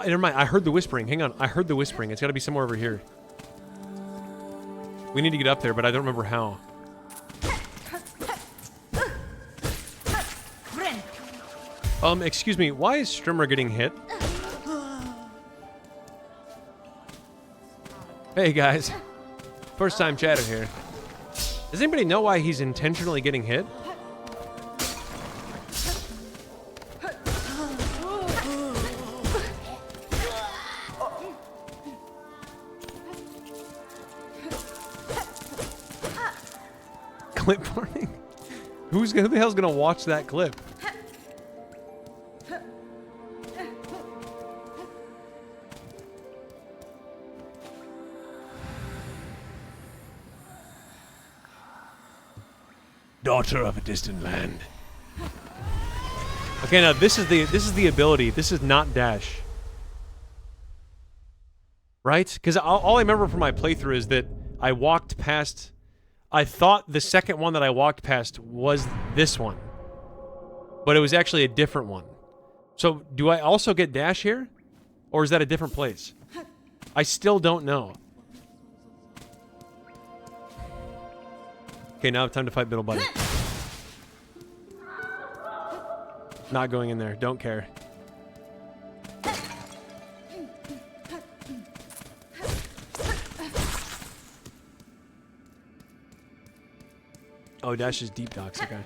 Never mind. I heard the whispering. Hang on. I heard the whispering. It's got to be somewhere over here. We need to get up there, but I don't remember how. Excuse me. Why is Strimmer getting hit? Hey, guys. First time chatter here. Does anybody know why he's intentionally getting hit? Clip warning? Who the hell's gonna watch that clip? Daughter of a distant land. Okay, now this is the ability. This is not dash. Right? Because all I remember from my playthrough is that I walked past. I thought the second one that I walked past was this one, but it was actually a different one. So do I also get dash here, or is that a different place? I still don't know. Okay, now it's time to fight Biddle Buddy. Not going in there. Don't care. Oh, dash is deep docks. Okay.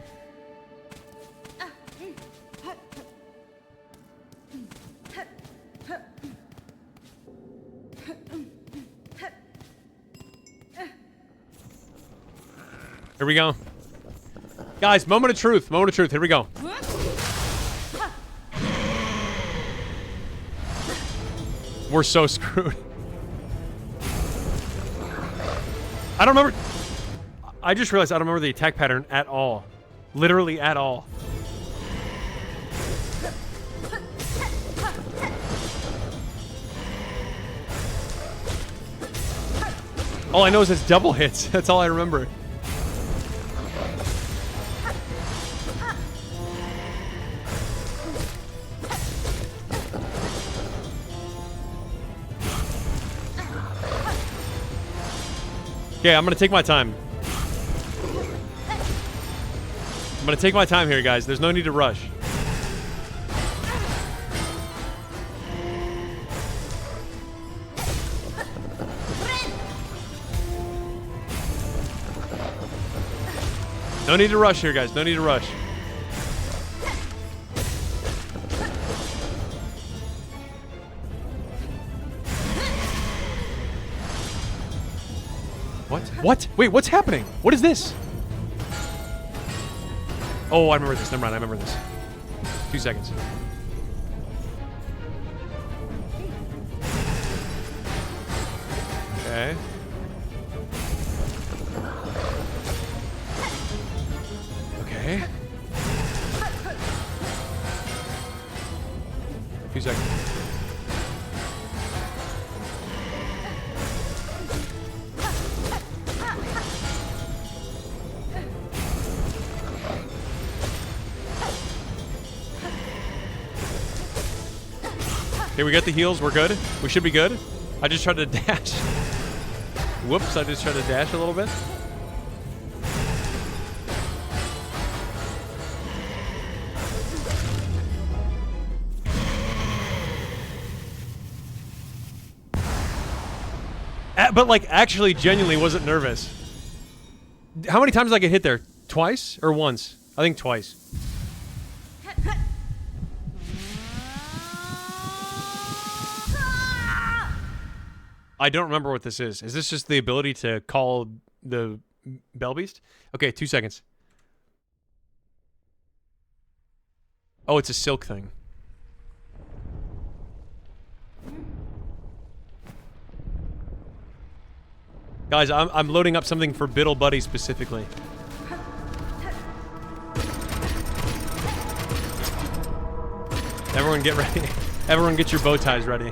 Here we go. Guys, moment of truth. Moment of truth. Here we go. We're so screwed. I don't remember. I just realized I don't remember the attack pattern at all. Literally at all. All I know is it's double hits. That's all I remember. Okay, I'm gonna take my time. I'm gonna take my time here, guys. There's no need to rush. No need to rush here, guys. No need to rush. What? What? Wait, what's happening? What is this? Oh, I remember this. Never mind, I remember this. 2 seconds. Okay. Okay. 2 seconds. Okay, we got the heals. We're good. We should be good. I just tried to dash. Whoops, I just tried to dash a little bit. But, like, actually, genuinely wasn't nervous. How many times did I get hit there? Twice? Or once? I think twice. I don't remember what this is. Is this just the ability to call the Bell Beast? Okay, 2 seconds. Oh, it's a silk thing. Guys, I'm loading up something for Biddle Buddy specifically. Everyone get ready. Everyone get your bow ties ready.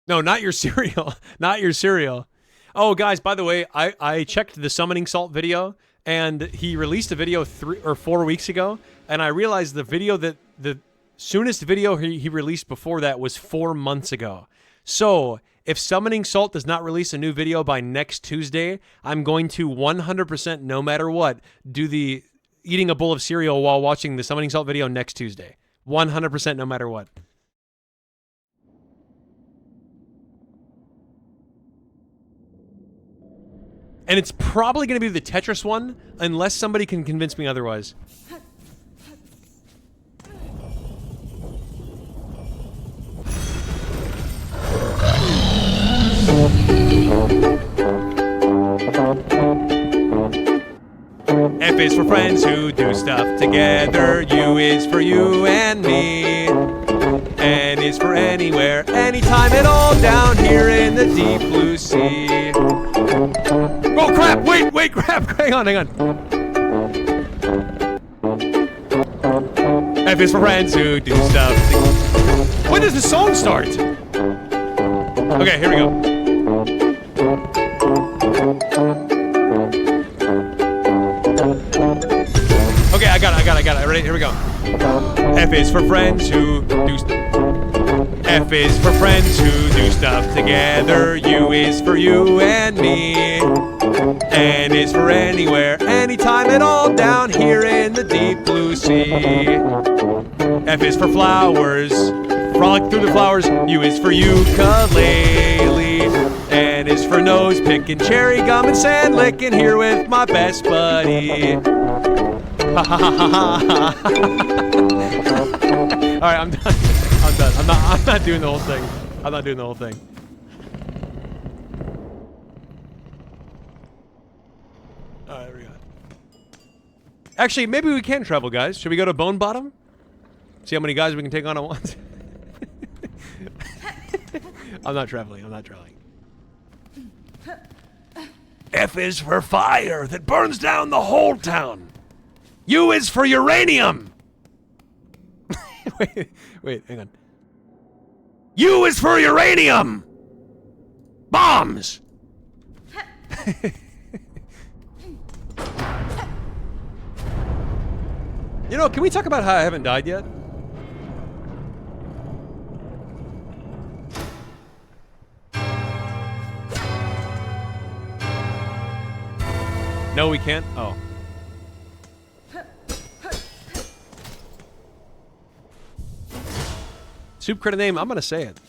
No, not your cereal. Not your cereal. Oh, guys, by the way, I checked the Summoning Salt video, and he released a video 3 or 4 weeks ago, and I realized the video that the soonest video he released before that was 4 months ago. So, if Summoning Salt does not release a new video by next Tuesday, I'm going to 100%, no matter what, do the eating a bowl of cereal while watching the Summoning Salt video next Tuesday. 100%, no matter what. And it's probably going to be the Tetris one, unless somebody can convince me otherwise. F is for friends who do stuff together. U is for you and me. N is for anywhere, anytime at all, down here in the deep blue sea. Oh crap! Wait, crap! Hang on. F is for friends who do stuff. When does the song start? Okay, here we go. Okay, I got it. Ready? Here we go. F is for friends who do stuff. F is for friends who do stuff together. U is for you and me. N is for anywhere, anytime at all, down here in the deep blue sea. F is for flowers, frolic through the flowers. U is for ukulele. N is for nose picking, cherry gum and sand licking, here with my best buddy. Ha ha ha ha ha. All right, I'm done. I'm not doing the whole thing. I'm not doing the whole thing. Alright, we got it. Actually, maybe we can travel, guys. Should we go to Bone Bottom? See how many guys we can take on at once? I'm not traveling. I'm not traveling. F is for fire that burns down the whole town. U is for uranium. wait, hang on. U is for uranium. Bombs. You know, can we talk about how I haven't died yet? No, we can't? Oh. Soup credit name, I'm gonna say it.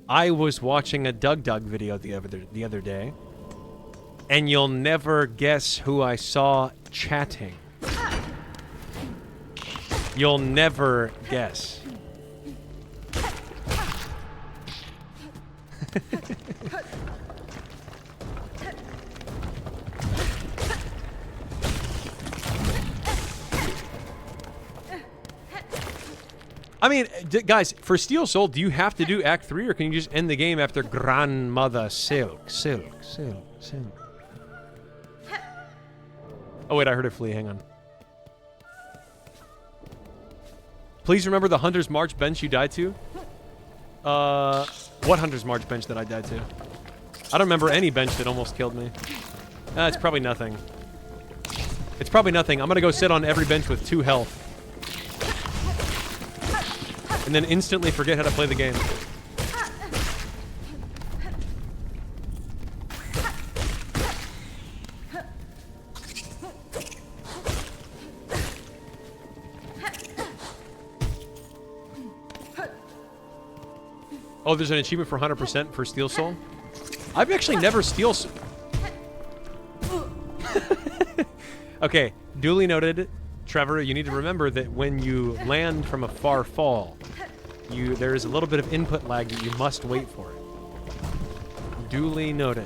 I was watching a Doug video the other day, and you'll never guess who I saw chatting. You'll never guess. I mean, guys, for Steel Soul, do you have to do Act 3, or can you just end the game after Grandmother Silk? Oh, wait, I heard it flee. Hang on. Please remember the Hunter's March bench you died to. What Hunter's March bench that I died to? I don't remember any bench that almost killed me. It's probably nothing. It's probably nothing. I'm gonna go sit on every bench with 2 health. And then instantly forget how to play the game. Oh, there's an achievement for 100% for Steel Soul? I've actually never Steel Soul. Okay, duly noted. Trevor, you need to remember that when you land from a far fall, there is a little bit of input lag that you must wait for it. Duly noted.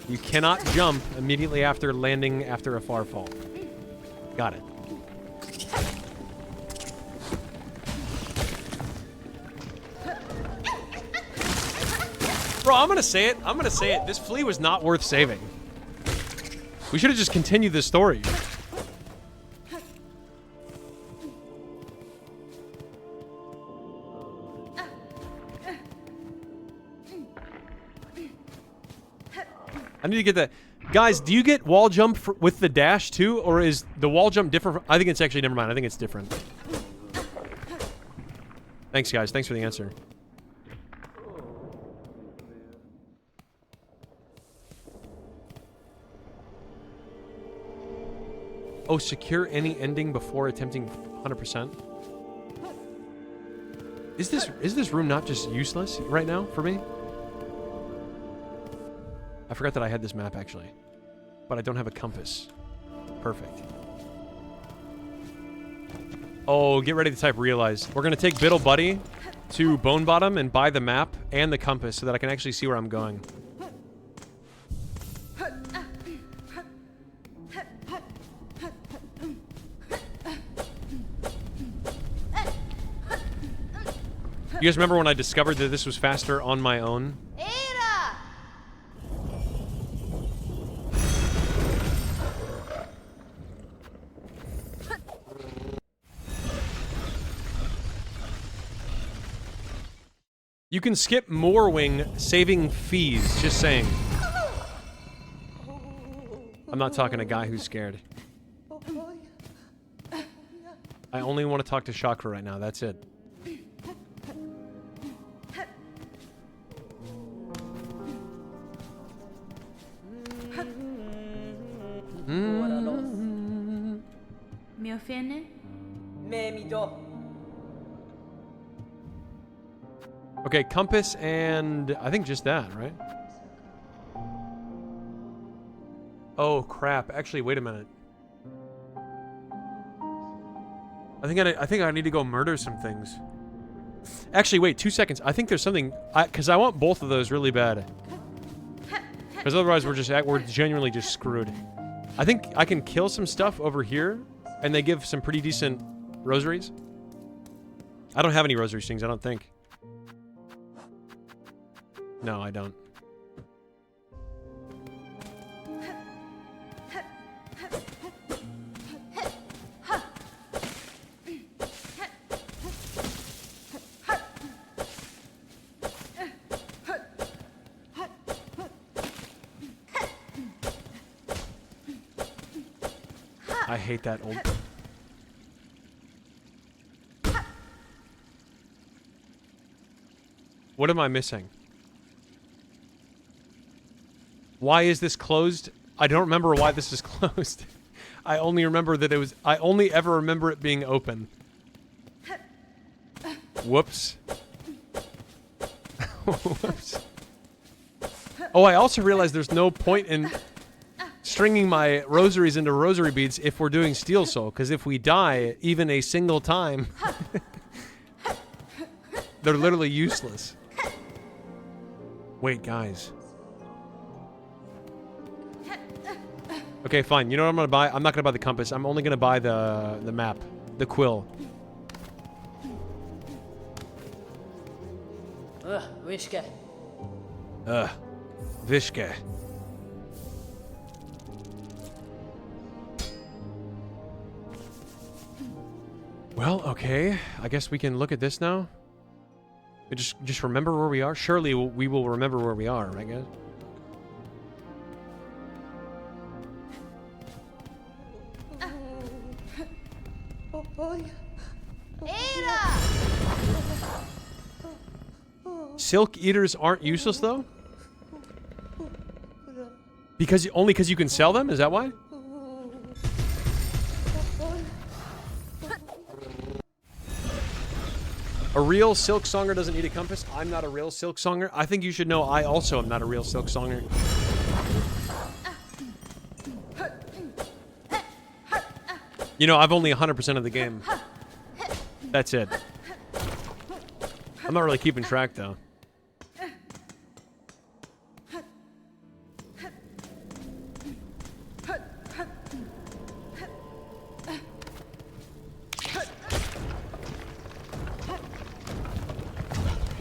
You cannot jump immediately after landing after a far fall. Got it. Bro, I'm gonna say it. I'm gonna say it. This flea was not worth saving. We should have just continued this story. I need to get that. Guys, do you get wall jump with the dash too? Or is the wall jump different? I think it's actually, never mind. I think it's different. Thanks, guys. Thanks for the answer. Oh, secure any ending before attempting 100%. Is this room not just useless right now for me? I forgot that I had this map, actually. But I don't have a compass. Perfect. Oh, get ready to type realize. We're going to take Biddle Buddy to Bone Bottom and buy the map and the compass so that I can actually see where I'm going. You guys remember when I discovered that this was faster on my own? You can skip Moorwing saving fees, just saying. I'm not talking to a guy who's scared. I only want to talk to Chakra right now, that's it. Mi offende? Okay, compass and I think just that, right? Oh crap! Actually, wait a minute. I think I need to go murder some things. Actually, wait, 2 seconds. I think there's something... Because I want both of those really bad. Because otherwise we're genuinely just screwed. I think I can kill some stuff over here, and they give some pretty decent rosaries. I don't have any rosary strings, I don't think. No, I don't. I hate that old... What am I missing? Why is this closed? I don't remember why this is closed. I only remember that it was... I only ever remember it being open. Whoops. Whoops. Oh, I also realized there's no point in stringing my rosaries into rosary beads if we're doing Steel Soul, because if we die even a single time, they're literally useless. Wait, guys. Okay, fine. You know what I'm gonna buy? I'm not gonna buy the compass. I'm only gonna buy the map, the quill. Vishke. Vishke. Well, okay. I guess we can look at this now. We just remember where we are. Surely we will remember where we are, I guess. Silk eaters aren't useless though? Only because you can sell them? Is that why? A real Silksonger doesn't need a compass. I'm not a real Silksonger. I think you should know I also am not a real Silksonger. You know, I've only 100% of the game. That's it. I'm not really keeping track, though.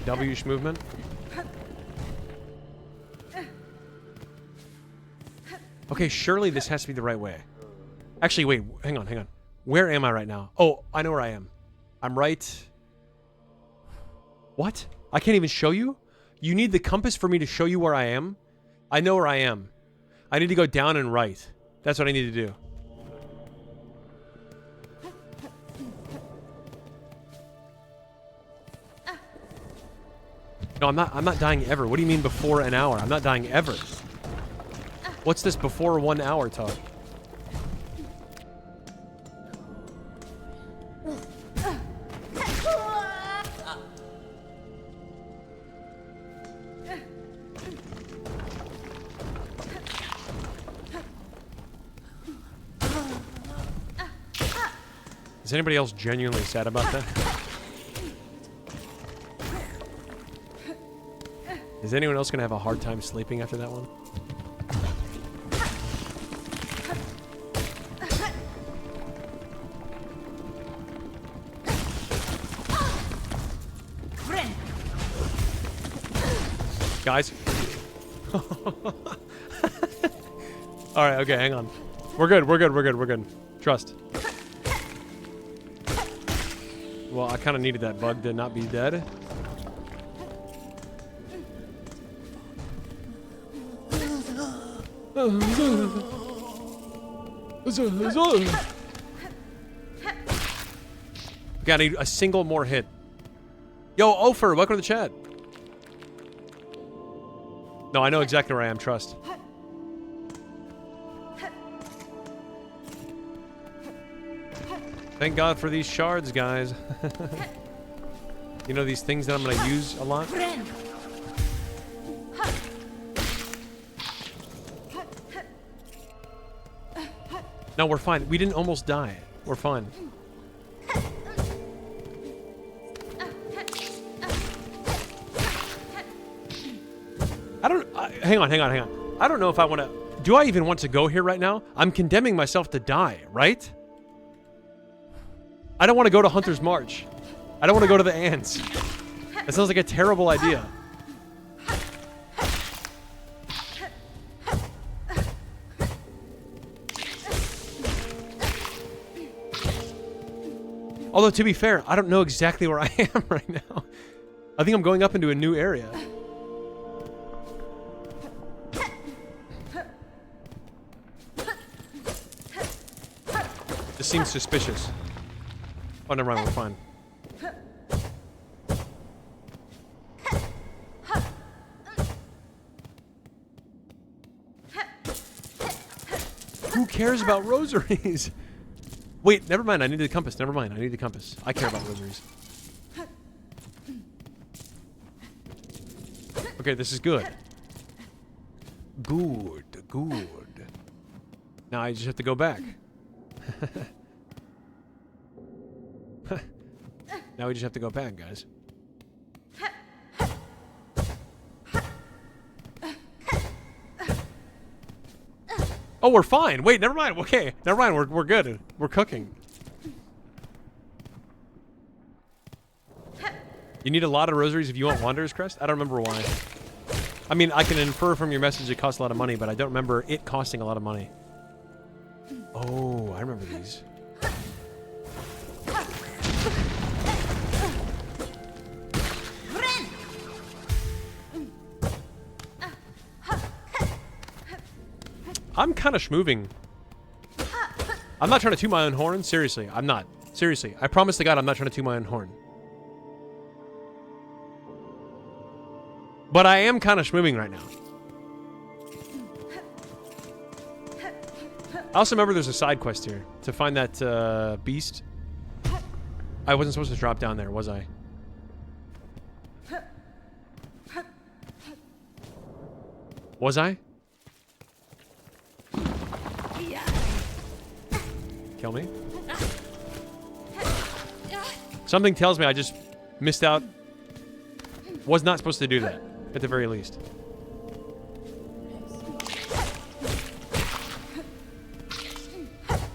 W-ish movement. Okay, surely this has to be the right way. Actually, wait, hang on, hang on. Where am I right now? Oh, I know where I am. I'm right... What? I can't even show you? You need the compass for me to show you where I am? I know where I am. I need to go down and right. That's what I need to do. No, I'm not dying ever. What do you mean before an hour? I'm not dying ever. What's this before 1 hour talk? Is anybody else genuinely sad about that? Is anyone else gonna have a hard time sleeping after that one? Guys. Alright, okay, hang on. We're good, we're good, we're good, we're good. Trust. Well, I kind of needed that bug to not be dead. Got a single more hit. Yo, Ofer, welcome to the chat. No, I know exactly where I am, trust. Thank God for these shards, guys. You know, these things that I'm gonna use a lot? No, we're fine. We didn't almost die. We're fine. hang on. I don't know if I want to... Do I even want to go here right now? I'm condemning myself to die, right? I don't want to go to Hunter's March. I don't want to go to the ants. That sounds like a terrible idea. Although, to be fair, I don't know exactly where I am right now. I think I'm going up into a new area. This seems suspicious. Oh, never mind, we're fine. Who cares about rosaries? Wait, never mind, I need the compass. Never mind, I need the compass. I care about rosaries. Okay, this is good. Good. Now I just have to go back. Now we just have to go back, guys. Oh, we're fine. Wait, never mind. Okay, never mind. We're good. We're cooking. You need a lot of rosaries if you want Wanderer's Crest? I don't remember why. I mean, I can infer from your message it costs a lot of money, but I don't remember it costing a lot of money. Oh, I remember these. I'm kind of schmoving. I'm not trying to toot my own horn. Seriously, I'm not. Seriously, I promise to God I'm not trying to toot my own horn. But I am kind of schmoving right now. I also remember there's a side quest here to find that beast. I wasn't supposed to drop down there, was I? Was I? Kill me? Something tells me I just missed out. Was not supposed to do that, at the very least.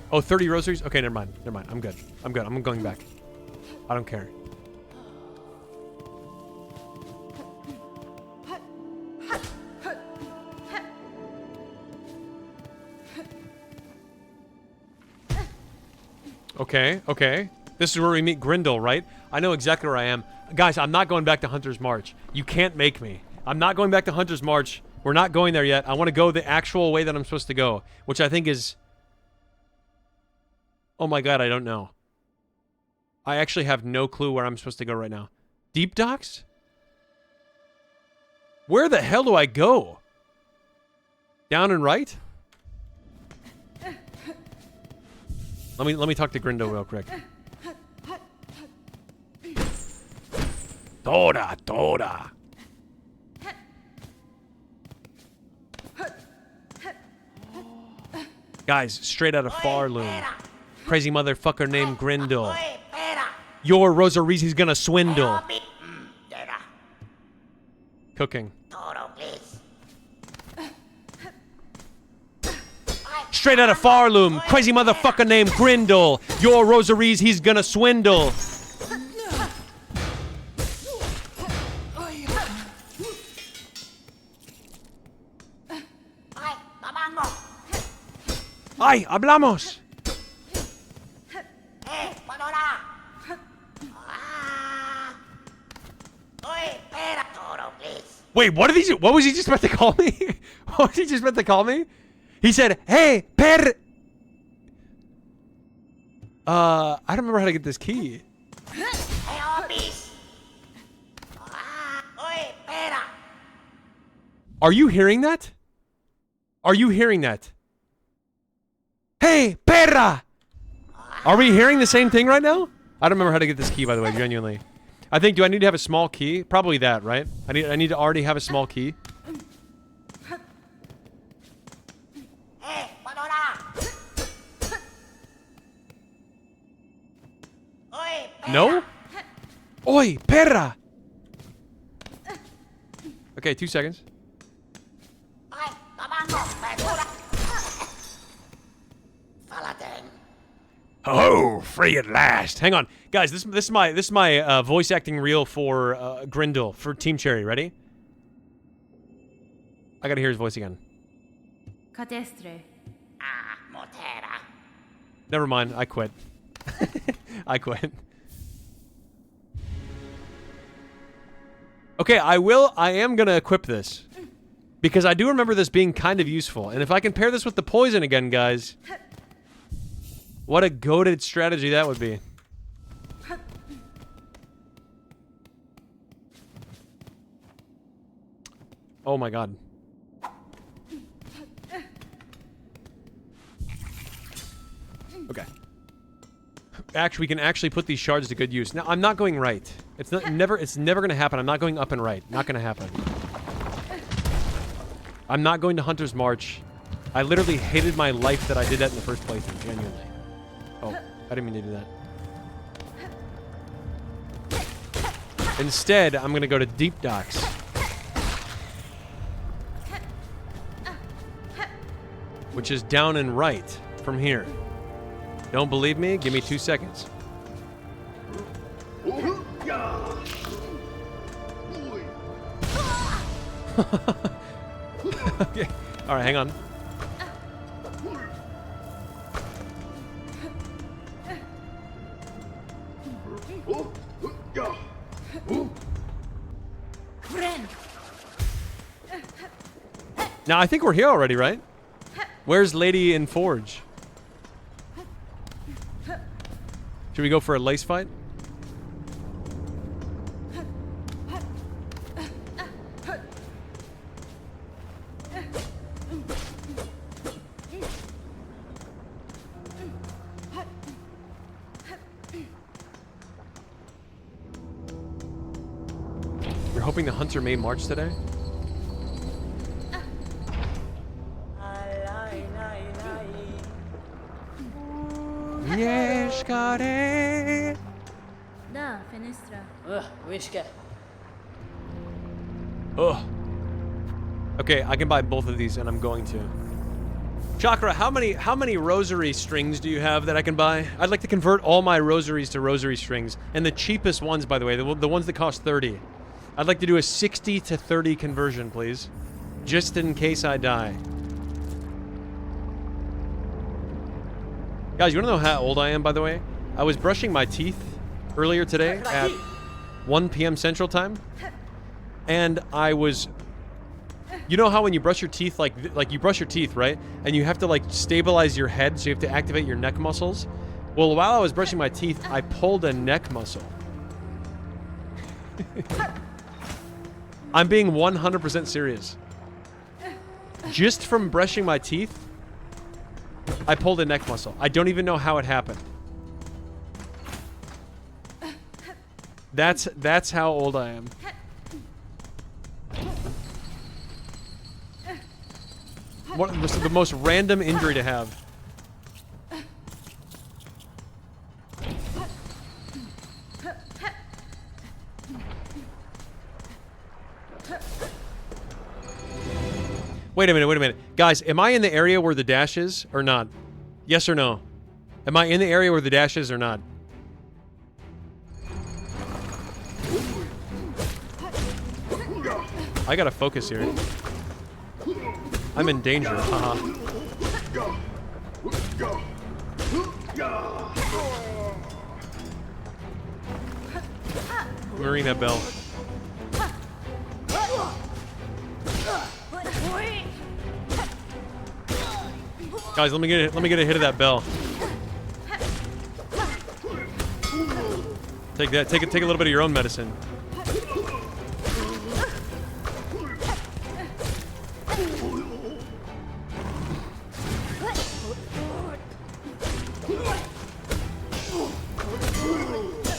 Oh, 30 rosaries? Okay, never mind. Never mind. I'm good. I'm good. I'm going back. I don't care. Okay, okay. This is where we meet Grindel, right? I know exactly where I am. Guys, I'm not going back to Hunter's March. You can't make me. I'm not going back to Hunter's March. We're not going there yet. I want to go the actual way that I'm supposed to go, which I think is... Oh my god, I don't know. I actually have no clue where I'm supposed to go right now. Deep Docks? Where the hell do I go? Down and right? Let me talk to Grindel real quick. Toda. Guys, straight out of Farloom. Crazy motherfucker named Grindel. Your rosaries he's gonna swindle. Cooking. Straight out of Farloom, crazy motherfucker named Grindel. Your rosaries he's gonna swindle. Ay, hablamos. Wait, what was he just about to call me? What was he just about to call me? He said, "Hey, per." I don't remember how to get this key. Are you hearing that? Are you hearing that? Hey, perra! Are we hearing the same thing right now? I don't remember how to get this key, by the way, genuinely. I think, do I need to have a small key? Probably that, right? I need to already have a small key. No? Oi, perra! Okay, 2 seconds. Oh, free at last. Hang on. Guys, this is my voice acting reel for Grindel for Team Cherry. Ready? I gotta hear his voice again. Catestre. Never mind. I quit. I quit. Okay, I am gonna equip this. Because I do remember this being kind of useful. And if I can pair this with the poison again, guys, what a goated strategy that would be. Oh my god. Okay. Actually, we can actually put these shards to good use. Now, I'm not going right. It's never going to happen. I'm not going up and right. Not going to happen. I'm not going to Hunter's March. I literally hated my life that I did that in the first playthrough, genuinely. Oh, I didn't mean to do that. Instead, I'm going to go to Deep Docks. Which is down and right from here. Don't believe me? Give me 2 seconds. Okay. Alright, hang on. Now, I think we're here already, right? Where's Lady in Forge? Should we go for a lace fight? You're hoping the hunter may march today? Yeshkare. Da, fenestra. Wishka. Ugh. Okay, I can buy both of these, and I'm going to. Chakra, how many rosary strings do you have that I can buy? I'd like to convert all my rosaries to rosary strings, and the cheapest ones, by the way, the ones that cost 30. I'd like to do a 60 to 30 conversion, please, just in case I die. Guys, you wanna know how old I am, by the way? I was brushing my teeth earlier today at 1 p.m. Central Time, and I was... You know how when you brush your teeth, like you brush your teeth, right? And you have to, like, stabilize your head, so you have to activate your neck muscles? Well, while I was brushing my teeth, I pulled a neck muscle. I'm being 100% serious. Just from brushing my teeth, I pulled a neck muscle. I don't even know how it happened. That's how old I am. What the most random injury to have. Wait a minute. Guys, am I in the area where the dash is or not? Yes or no? Am I in the area where the dash is or not? I gotta focus here. I'm in danger. Haha. I'm gonna ring that bell. Guys, let me get a hit of that bell. Take that. Take a little bit of your own medicine.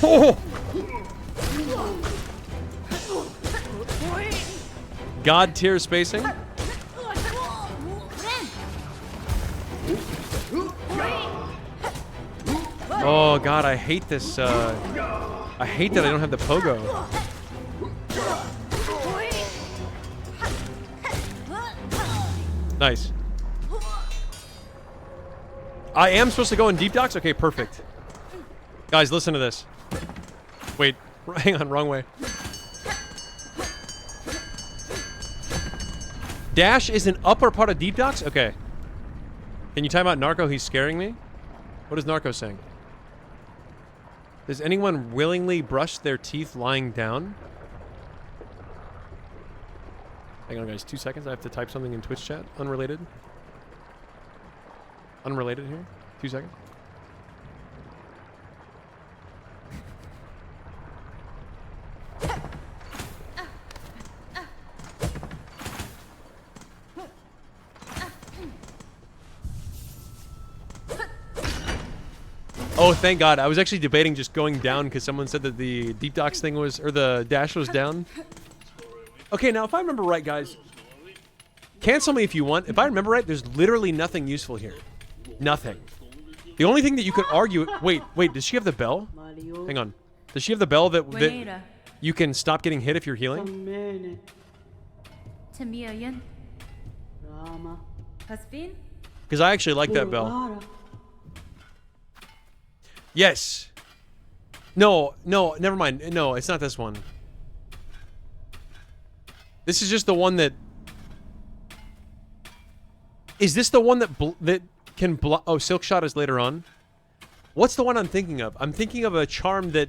Oh! God tier spacing. Oh god, I hate this. I hate that I don't have the pogo. Nice. I am supposed to go in deep docks? Okay, perfect. Guys, listen to this. Wait, hang on, wrong way. Dash is an upper part of deep docks? Okay. Can you time out Narco? He's scaring me. What is Narco saying? Does anyone willingly brush their teeth lying down? Hang on, guys. 2 seconds. I have to type something in Twitch chat. Unrelated. Unrelated here. 2 seconds. Oh, thank God. I was actually debating just going down because someone said that the deep docks thing was, or the dash was down. Okay, now if I remember right, guys, cancel me if you want. If I remember right, there's literally nothing useful here. Nothing. The only thing that you could argue... Wait, does she have the bell? Hang on. Does she have the bell that you can stop getting hit if you're healing? Because I actually like that bell. Yes. No, never mind. No, it's not this one. This is just the one that... Is this the one that can block... Oh, Silk Shot is later on. What's the one I'm thinking of? I'm thinking of a charm that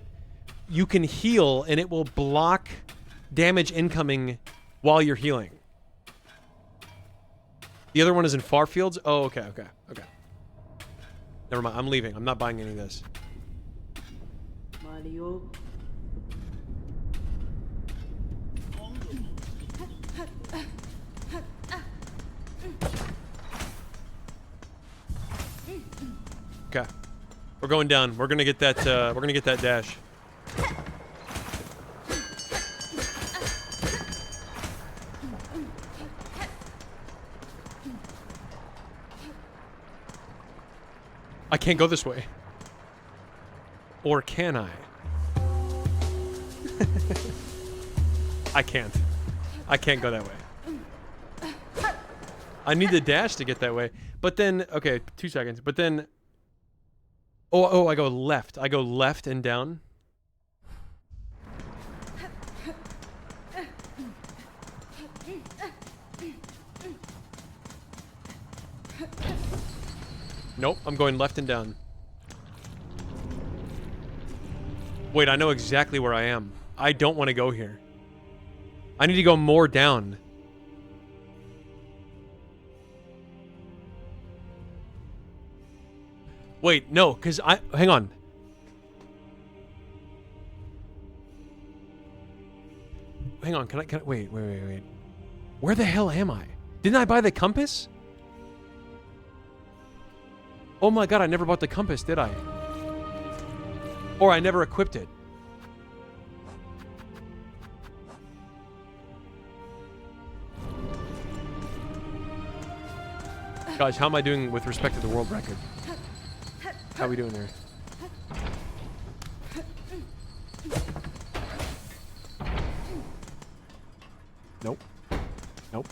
you can heal and it will block damage incoming while you're healing. The other one is in Far Fields? Oh, okay. Never mind, I'm leaving. I'm not buying any of this. Mario. Okay. We're going down. We're gonna get that dash. I can't go this way. Or can I? I can't. I can't go that way. I need the dash to get that way. But then, okay, 2 seconds. But then, oh, I go left. I go left and down. Nope, I'm going left and down. Wait, I know exactly where I am. I don't want to go here. I need to go more down. Wait, no, because hang on. Hang on, can I, wait. Where the hell am I? Didn't I buy the compass? Oh my God, I never bought the compass, did I? Or I never equipped it. Guys, how am I doing with respect to the world record? How are we doing there? Nope. Nope.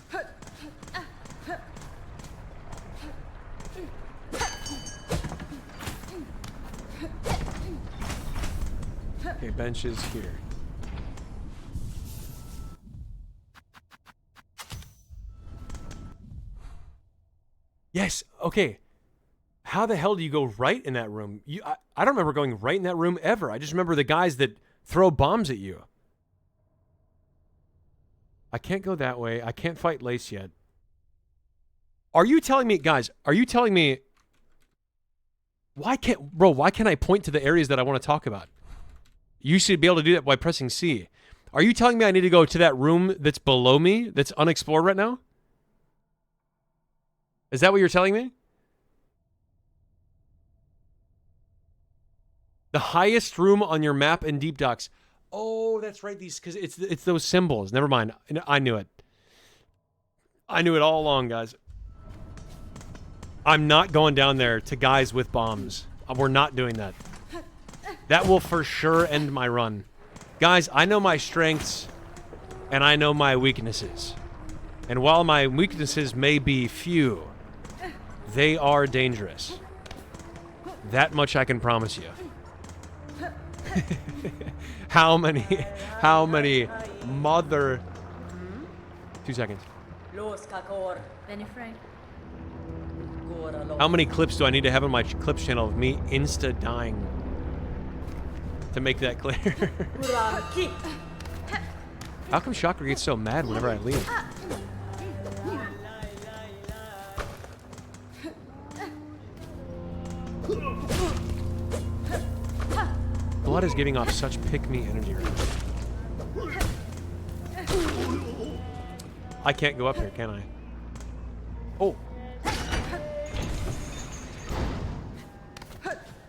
Okay, bench is here. Yes, okay. How the hell do you go right in that room? I don't remember going right in that room ever. I just remember the guys that throw bombs at you. I can't go that way. I can't fight Lace yet. Are you telling me, guys, are you telling me... why can't I point to the areas that I want to talk about? You should be able to do that by pressing C. Are you telling me I need to go to that room that's below me, that's unexplored right now? Is that what you're telling me? The highest room on your map in Deep Docks. Oh, that's right. Because it's those symbols. Never mind. I knew it. I knew it all along, guys. I'm not going down there to guys with bombs. We're not doing that. That will for sure end my run. Guys, I know my strengths and I know my weaknesses. And while my weaknesses may be few, they are dangerous. That much I can promise you. How many mother... 2 seconds. How many clips do I need to have on my clips channel of me insta-dying to make that clear? How come Chakra gets so mad whenever I leave? Blood is giving off such pick-me energy right now. I can't go up here, can I? Oh.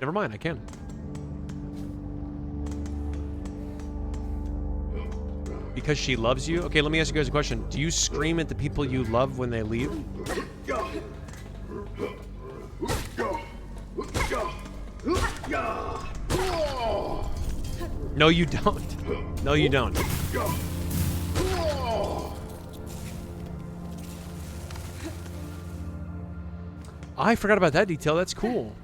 Never mind, I can. Because she loves you? Okay, let me ask you guys a question. Do you scream at the people you love when they leave? No, you don't. No, you don't. I forgot about that detail. That's cool.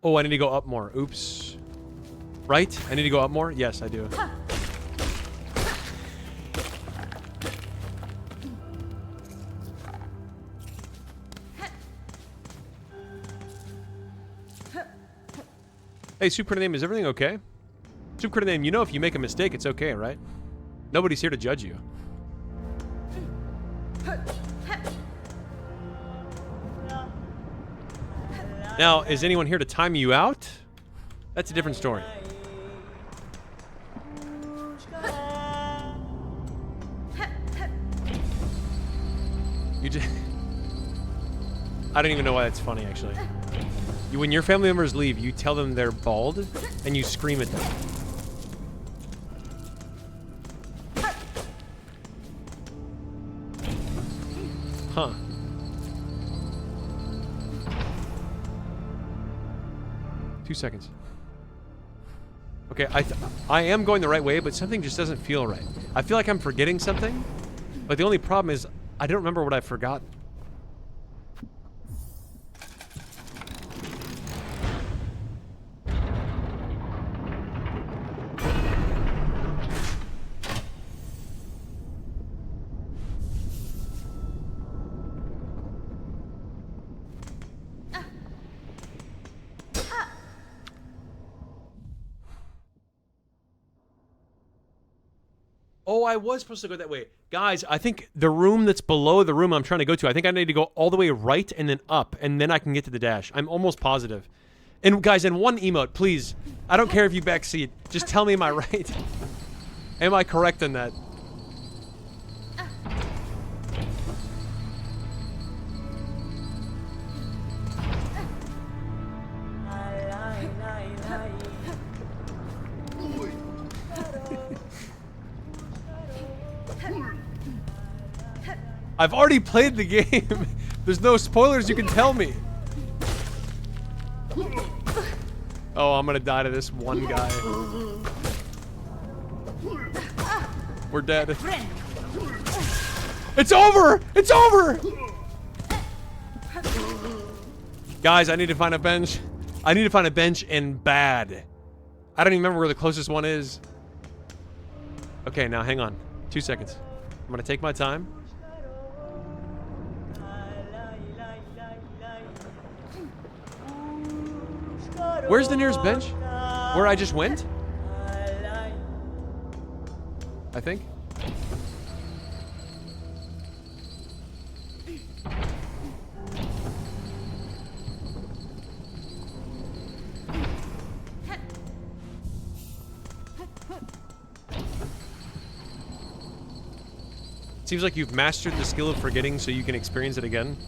Oh, I need to go up more. Oops. Right? I need to go up more? Yes, I do. Hey, Super Name, is everything okay? Super Name, you know if you make a mistake, it's okay, right? Nobody's here to judge you. Now, is anyone here to time you out? That's a different story. You just... I don't even know why that's funny, actually. When your family members leave, you tell them they're bald, and you scream at them. Huh. Two seconds. Okay, I am going the right way, but something just doesn't feel right. I feel like I'm forgetting something, but the only problem is I don't remember what I forgot. Oh, I was supposed to go that way. Guys, I think the room that's below the room I'm trying to go to, I think I need to go all the way right and then up, and then I can get to the dash. I'm almost positive. And guys, in one emote, please, I don't care if you backseat. Just tell me, am I right? Am I correct in that? I've already played the game. There's no spoilers you can tell me. Oh, I'm gonna die to this one guy. We're dead. It's over! It's over! Guys, I need to find a bench. I need to find a bench in bad. I don't even remember where the closest one is. Okay, now hang on. 2 seconds. I'm gonna take my time. Where's the nearest bench? Where I just went? I think. Seems like you've mastered the skill of forgetting so you can experience it again.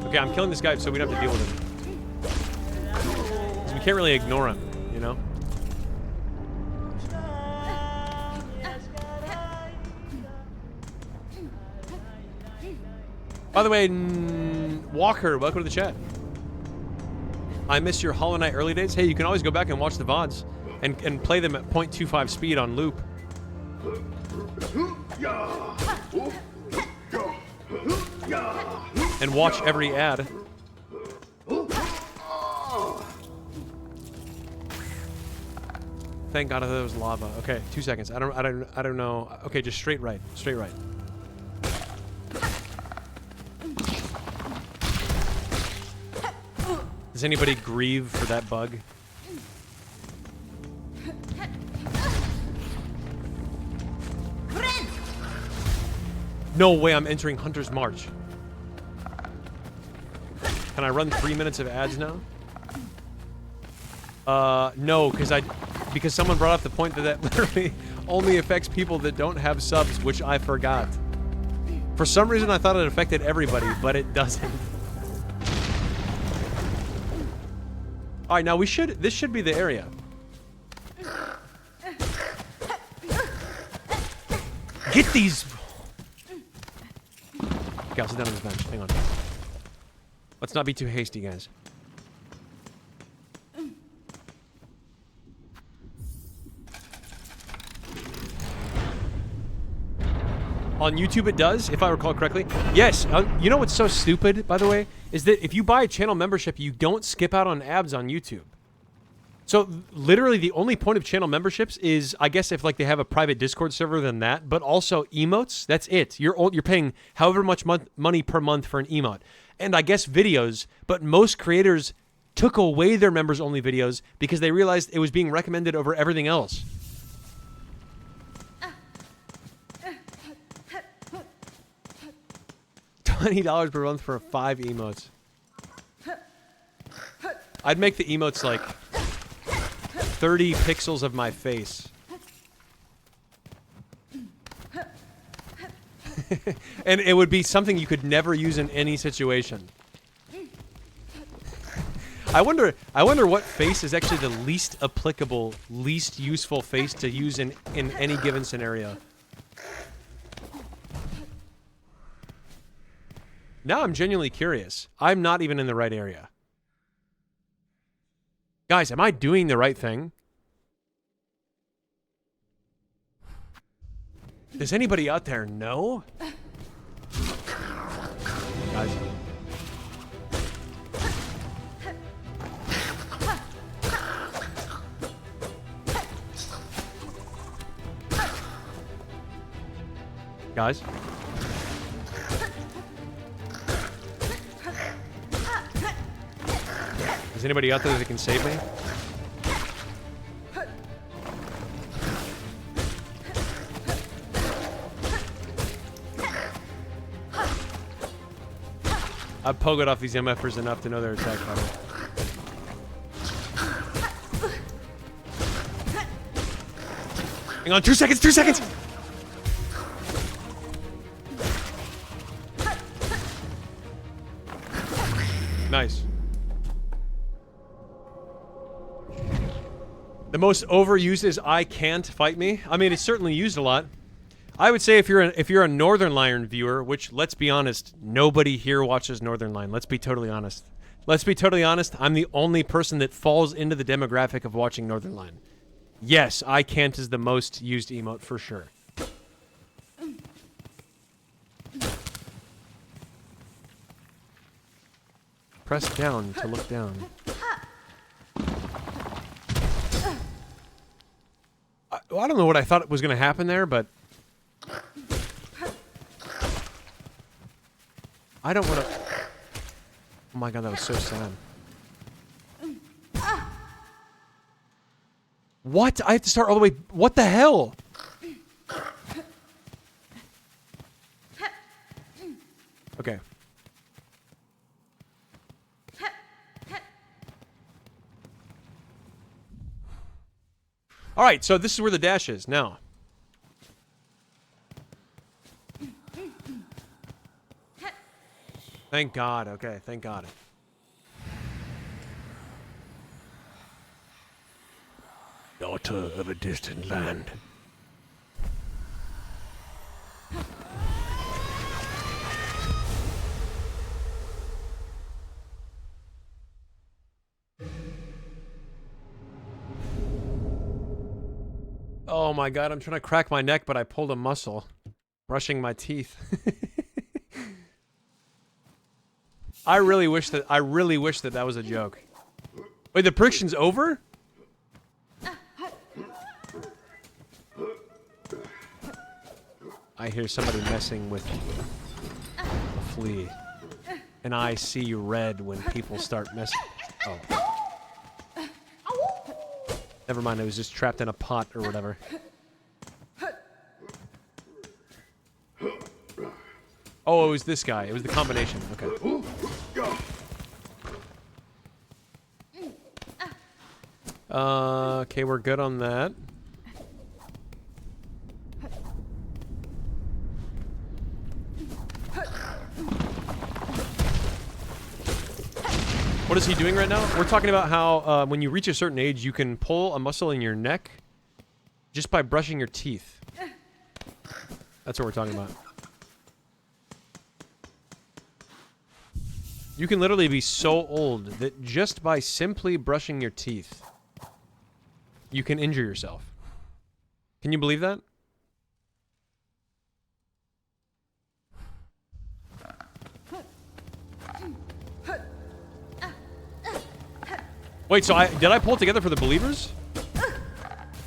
Okay, I'm killing this guy so we don't have to deal with him. So we can't really ignore him, you know? By the way, Walker, welcome to the chat. I miss your Hollow Knight early days. Hey, you can always go back and watch the VODs. and play them at 0.25 speed on loop. And watch every ad. Thank God that was lava. Okay, 2 seconds. I don't know. Okay, just straight right. Straight right. Does anybody grieve for that bug? No way I'm entering Hunter's March. Can I run 3 minutes of ads now? No, because someone brought up the point that literally only affects people that don't have subs, which I forgot. For some reason I thought it affected everybody, but it doesn't. Alright, now this should be the area. Get these! Okay, I'll sit down on this bench. Hang on. Let's not be too hasty, guys. On YouTube it does, if I recall correctly. Yes, you know what's so stupid, by the way? Is that if you buy a channel membership, you don't skip out on ads on YouTube. So, literally, the only point of channel memberships is, I guess, if like they have a private Discord server, than that. But also emotes. That's it. You're paying however much money per month for an emote, and I guess videos. But most creators took away their members-only videos because they realized it was being recommended over everything else. $20 per month for 5 emotes. I'd make the emotes like 30 pixels of my face. And it would be something you could never use in any situation. I wonder what face is actually the least applicable, least useful face to use in any given scenario. Now I'm genuinely curious. I'm not even in the right area. Guys, am I doing the right thing? Does anybody out there know? Guys. Guys? Is anybody out there that can save me? I've pogoed off these MFers enough to know their attack pattern. Hang on, 2 seconds, 2 seconds! Nice. The most overused is "I can't fight me." I mean, it's certainly used a lot. I would say if you're a Northern Lion viewer, which, let's be honest, nobody here watches Northern Lion. Let's be totally honest. Let's be totally honest. I'm the only person that falls into the demographic of watching Northern Lion. Yes, "I can't" is the most used emote for sure. Press down to look down. I don't know what I thought was going to happen there, but I don't want to... Oh my god, that was so sad. What? I have to start all the way... What the hell? Okay. All right, so this is where the dash is now. Thank God. Okay, thank God. Daughter of a distant land. Oh my god, I'm trying to crack my neck, but I pulled a muscle. Brushing my teeth. I really wish that that was a joke. Wait, the prediction's over? I hear somebody messing with a flea. And I see red when people start messing. Oh. Never mind, it was just trapped in a pot or whatever. Oh, it was this guy. It was the combination. Okay. Okay, we're good on that. What is he doing right now? We're talking about how when you reach a certain age, you can pull a muscle in your neck just by brushing your teeth. That's what we're talking about. You can literally be so old that just by simply brushing your teeth, you can injure yourself. Can you believe that? Wait, so did I pull it together for the believers?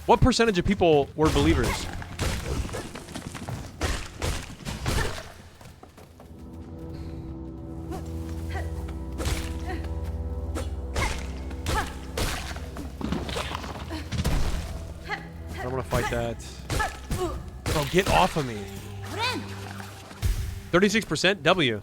What percentage of people were believers? I don't want to fight that. Bro, get off of me. 36% W.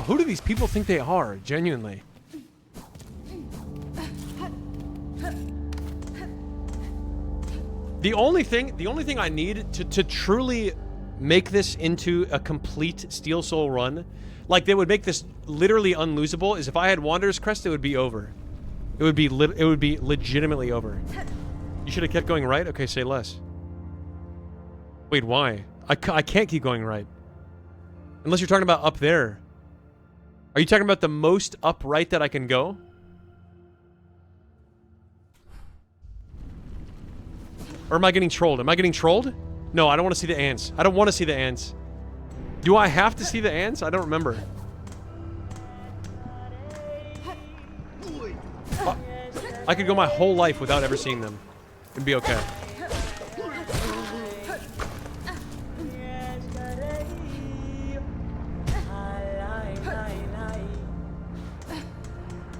Who do these people think they are? Genuinely. The only thing I need to truly make this into a complete Steel Soul run, like they would make this literally unlosable, is if I had Wanderer's Crest, it would be over. It would be legitimately over. You should have kept going right? Okay, say less. Wait, why? I can't keep going right. Unless you're talking about up there. Are you talking about the most upright that I can go? Or am I getting trolled? Am I getting trolled? No, I don't want to see the ants. I don't want to see the ants. Do I have to see the ants? I don't remember. I could go my whole life without ever seeing them and be okay.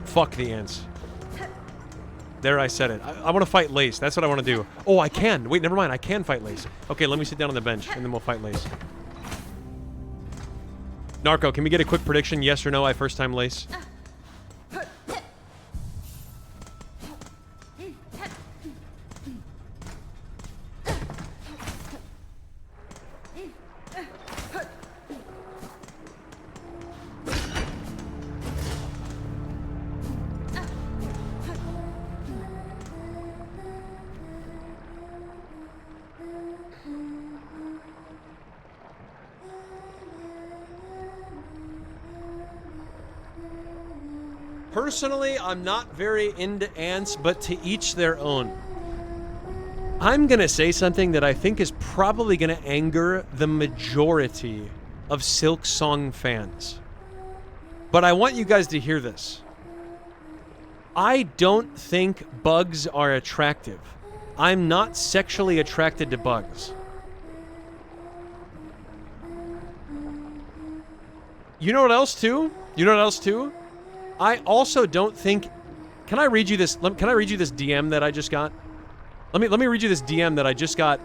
Fuck the ants. There, I said it. I want to fight Lace. That's what I want to do. Oh, I can. Wait, never mind. I can fight Lace. Okay, let me sit down on the bench, and then we'll fight Lace. Narco, can we get a quick prediction? Yes or no, I first time Lace? Personally, I'm not very into ants, but to each their own. I'm gonna say something that I think is probably gonna anger the majority of Silksong fans. But I want you guys to hear this. I don't think bugs are attractive. I'm not sexually attracted to bugs. You know what else, too? You know what else, too? I also don't think... Can I read you this? Can I read you this DM that I just got? Let me read you this DM that I just got.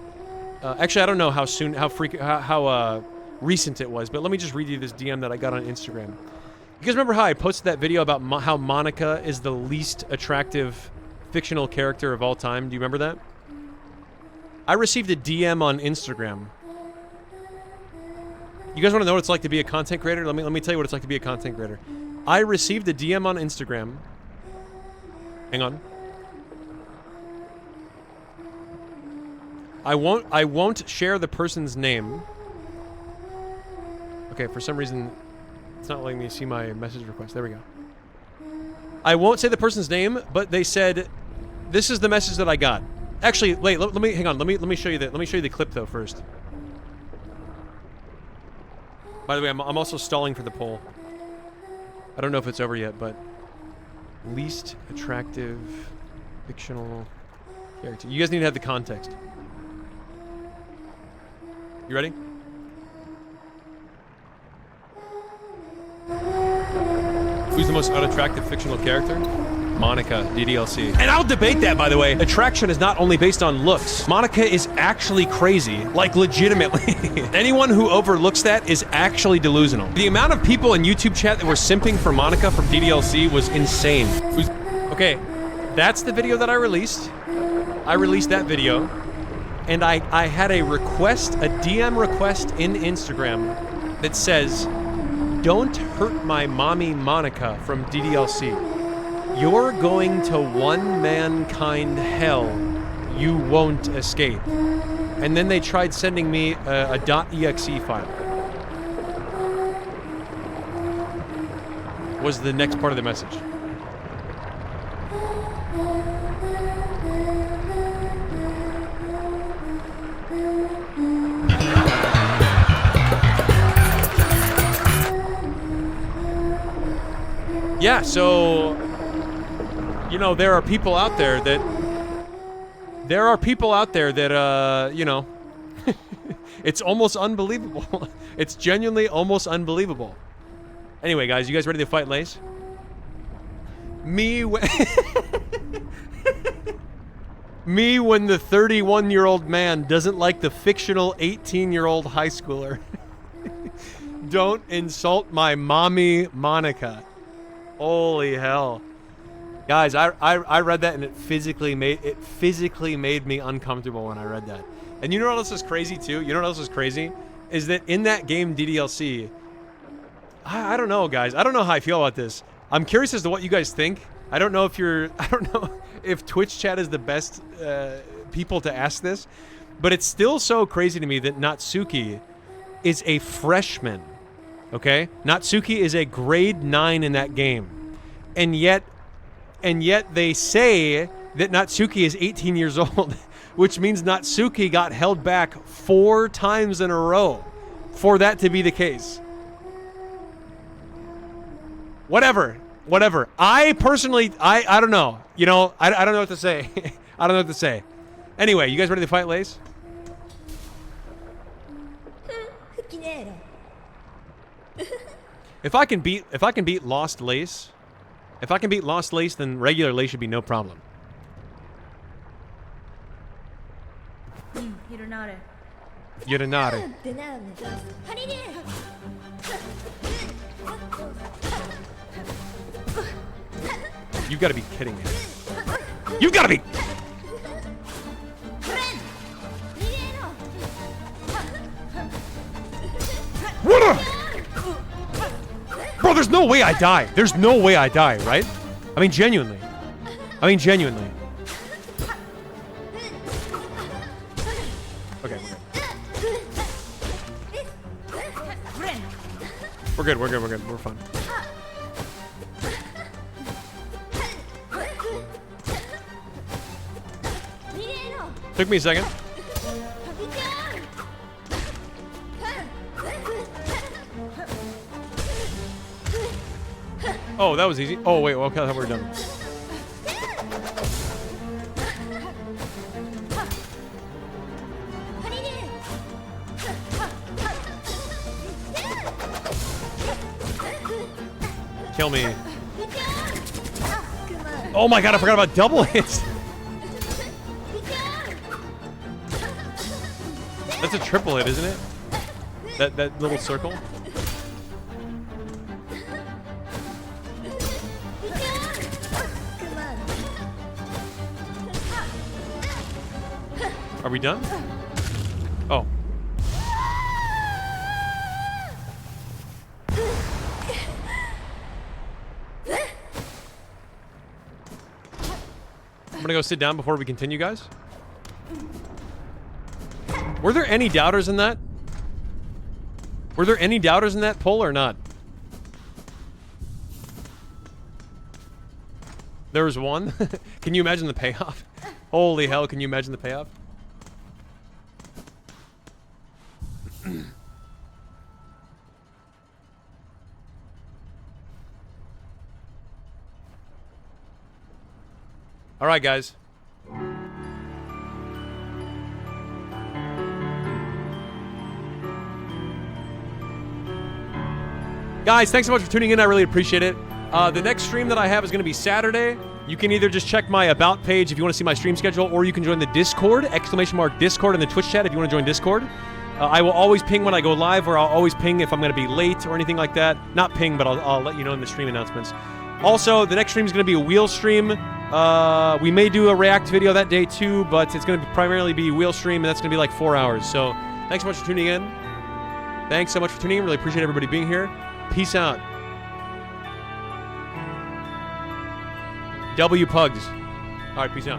Actually, I don't know how soon, how recent it was, but let me just read you this DM that I got on Instagram. You guys remember how I posted that video about how Monica is the least attractive fictional character of all time? Do you remember that? I received a DM on Instagram. You guys want to know what it's like to be a content creator? Let me tell you what it's like to be a content creator. I received a DM on Instagram. Hang on. I won't share the person's name. Okay, for some reason, it's not letting me see my message request. There we go. I won't say the person's name, but they said, "This is the message that I got." Actually, wait. Let me hang on. Let me show you that. Let me show you the clip though first. By the way, I'm also stalling for the poll. I don't know if it's over yet, but least attractive fictional character. You guys need to have the context. You ready? Who's the most unattractive fictional character? Monica, DDLC. And I'll debate that, by the way. Attraction is not only based on looks. Monica is actually crazy, like legitimately. Anyone who overlooks that is actually delusional. The amount of people in YouTube chat that were simping for Monica from DDLC was insane. Okay, that's the video that I released. I released that video, and I had a request, a DM request in Instagram that says, "Don't hurt my mommy Monica from DDLC. You're going to one mankind hell you won't escape." And then they tried sending me a .exe file. Was the next part of the message. Yeah, so, you know, there are people out there that, you know, it's almost unbelievable. It's genuinely almost unbelievable. Anyway, guys, you guys ready to fight Lace? Me when the 31-year-old man doesn't like the fictional 18-year-old high schooler. Don't insult my mommy Monica. Holy hell. Guys, I read that and it physically made me uncomfortable when I read that. And you know what else is crazy too? You know what else is crazy? Is that in that game DDLC, I don't know, guys. I don't know how I feel about this. I'm curious as to what you guys think. I don't know if Twitch chat is the best people to ask this, but it's still so crazy to me that Natsuki is a freshman. Okay? Natsuki is a grade 9 in that game. And yet they say that Natsuki is 18 years old, which means Natsuki got held back 4 times in a row for that to be the case. Whatever. I personally, I don't know. You know, I don't know what to say. I don't know what to say. Anyway, you guys ready to fight Lace? If I can beat Lost Lace, then regular Lace should be no problem. Hironare. You've got to be kidding me. You've got to be. What a... Bro, there's no way I die. There's no way I die, right? I mean, genuinely. Okay, we're good. We're good. We're fine. Took me a second. Oh, that was easy. Oh, wait. Okay, I thought we were done. Kill me. Oh my god, I forgot about double hits. That's a triple hit, isn't it? That little circle. Are we done? Oh. I'm gonna go sit down before we continue, guys. Were there any doubters in that? Were there any doubters in that poll or not? There was one? Can you imagine the payoff? Holy hell, can you imagine the payoff? All right, guys. Guys, thanks so much for tuning in. I really appreciate it. The next stream that I have is going to be Saturday. You can either just check my About page if you want to see my stream schedule, or you can join the Discord, !Discord in the Twitch chat if you want to join Discord. I will always ping when I go live, or I'll always ping if I'm going to be late or anything like that. Not ping, but I'll let you know in the stream announcements. Also, the next stream is going to be a wheel stream. We may do a React video that day too, but it's going to primarily be wheel stream, and that's going to be like 4 hours. So thanks so much for tuning in. Thanks so much for tuning in. Really appreciate everybody being here. Peace out. W Pugs. All right, peace out.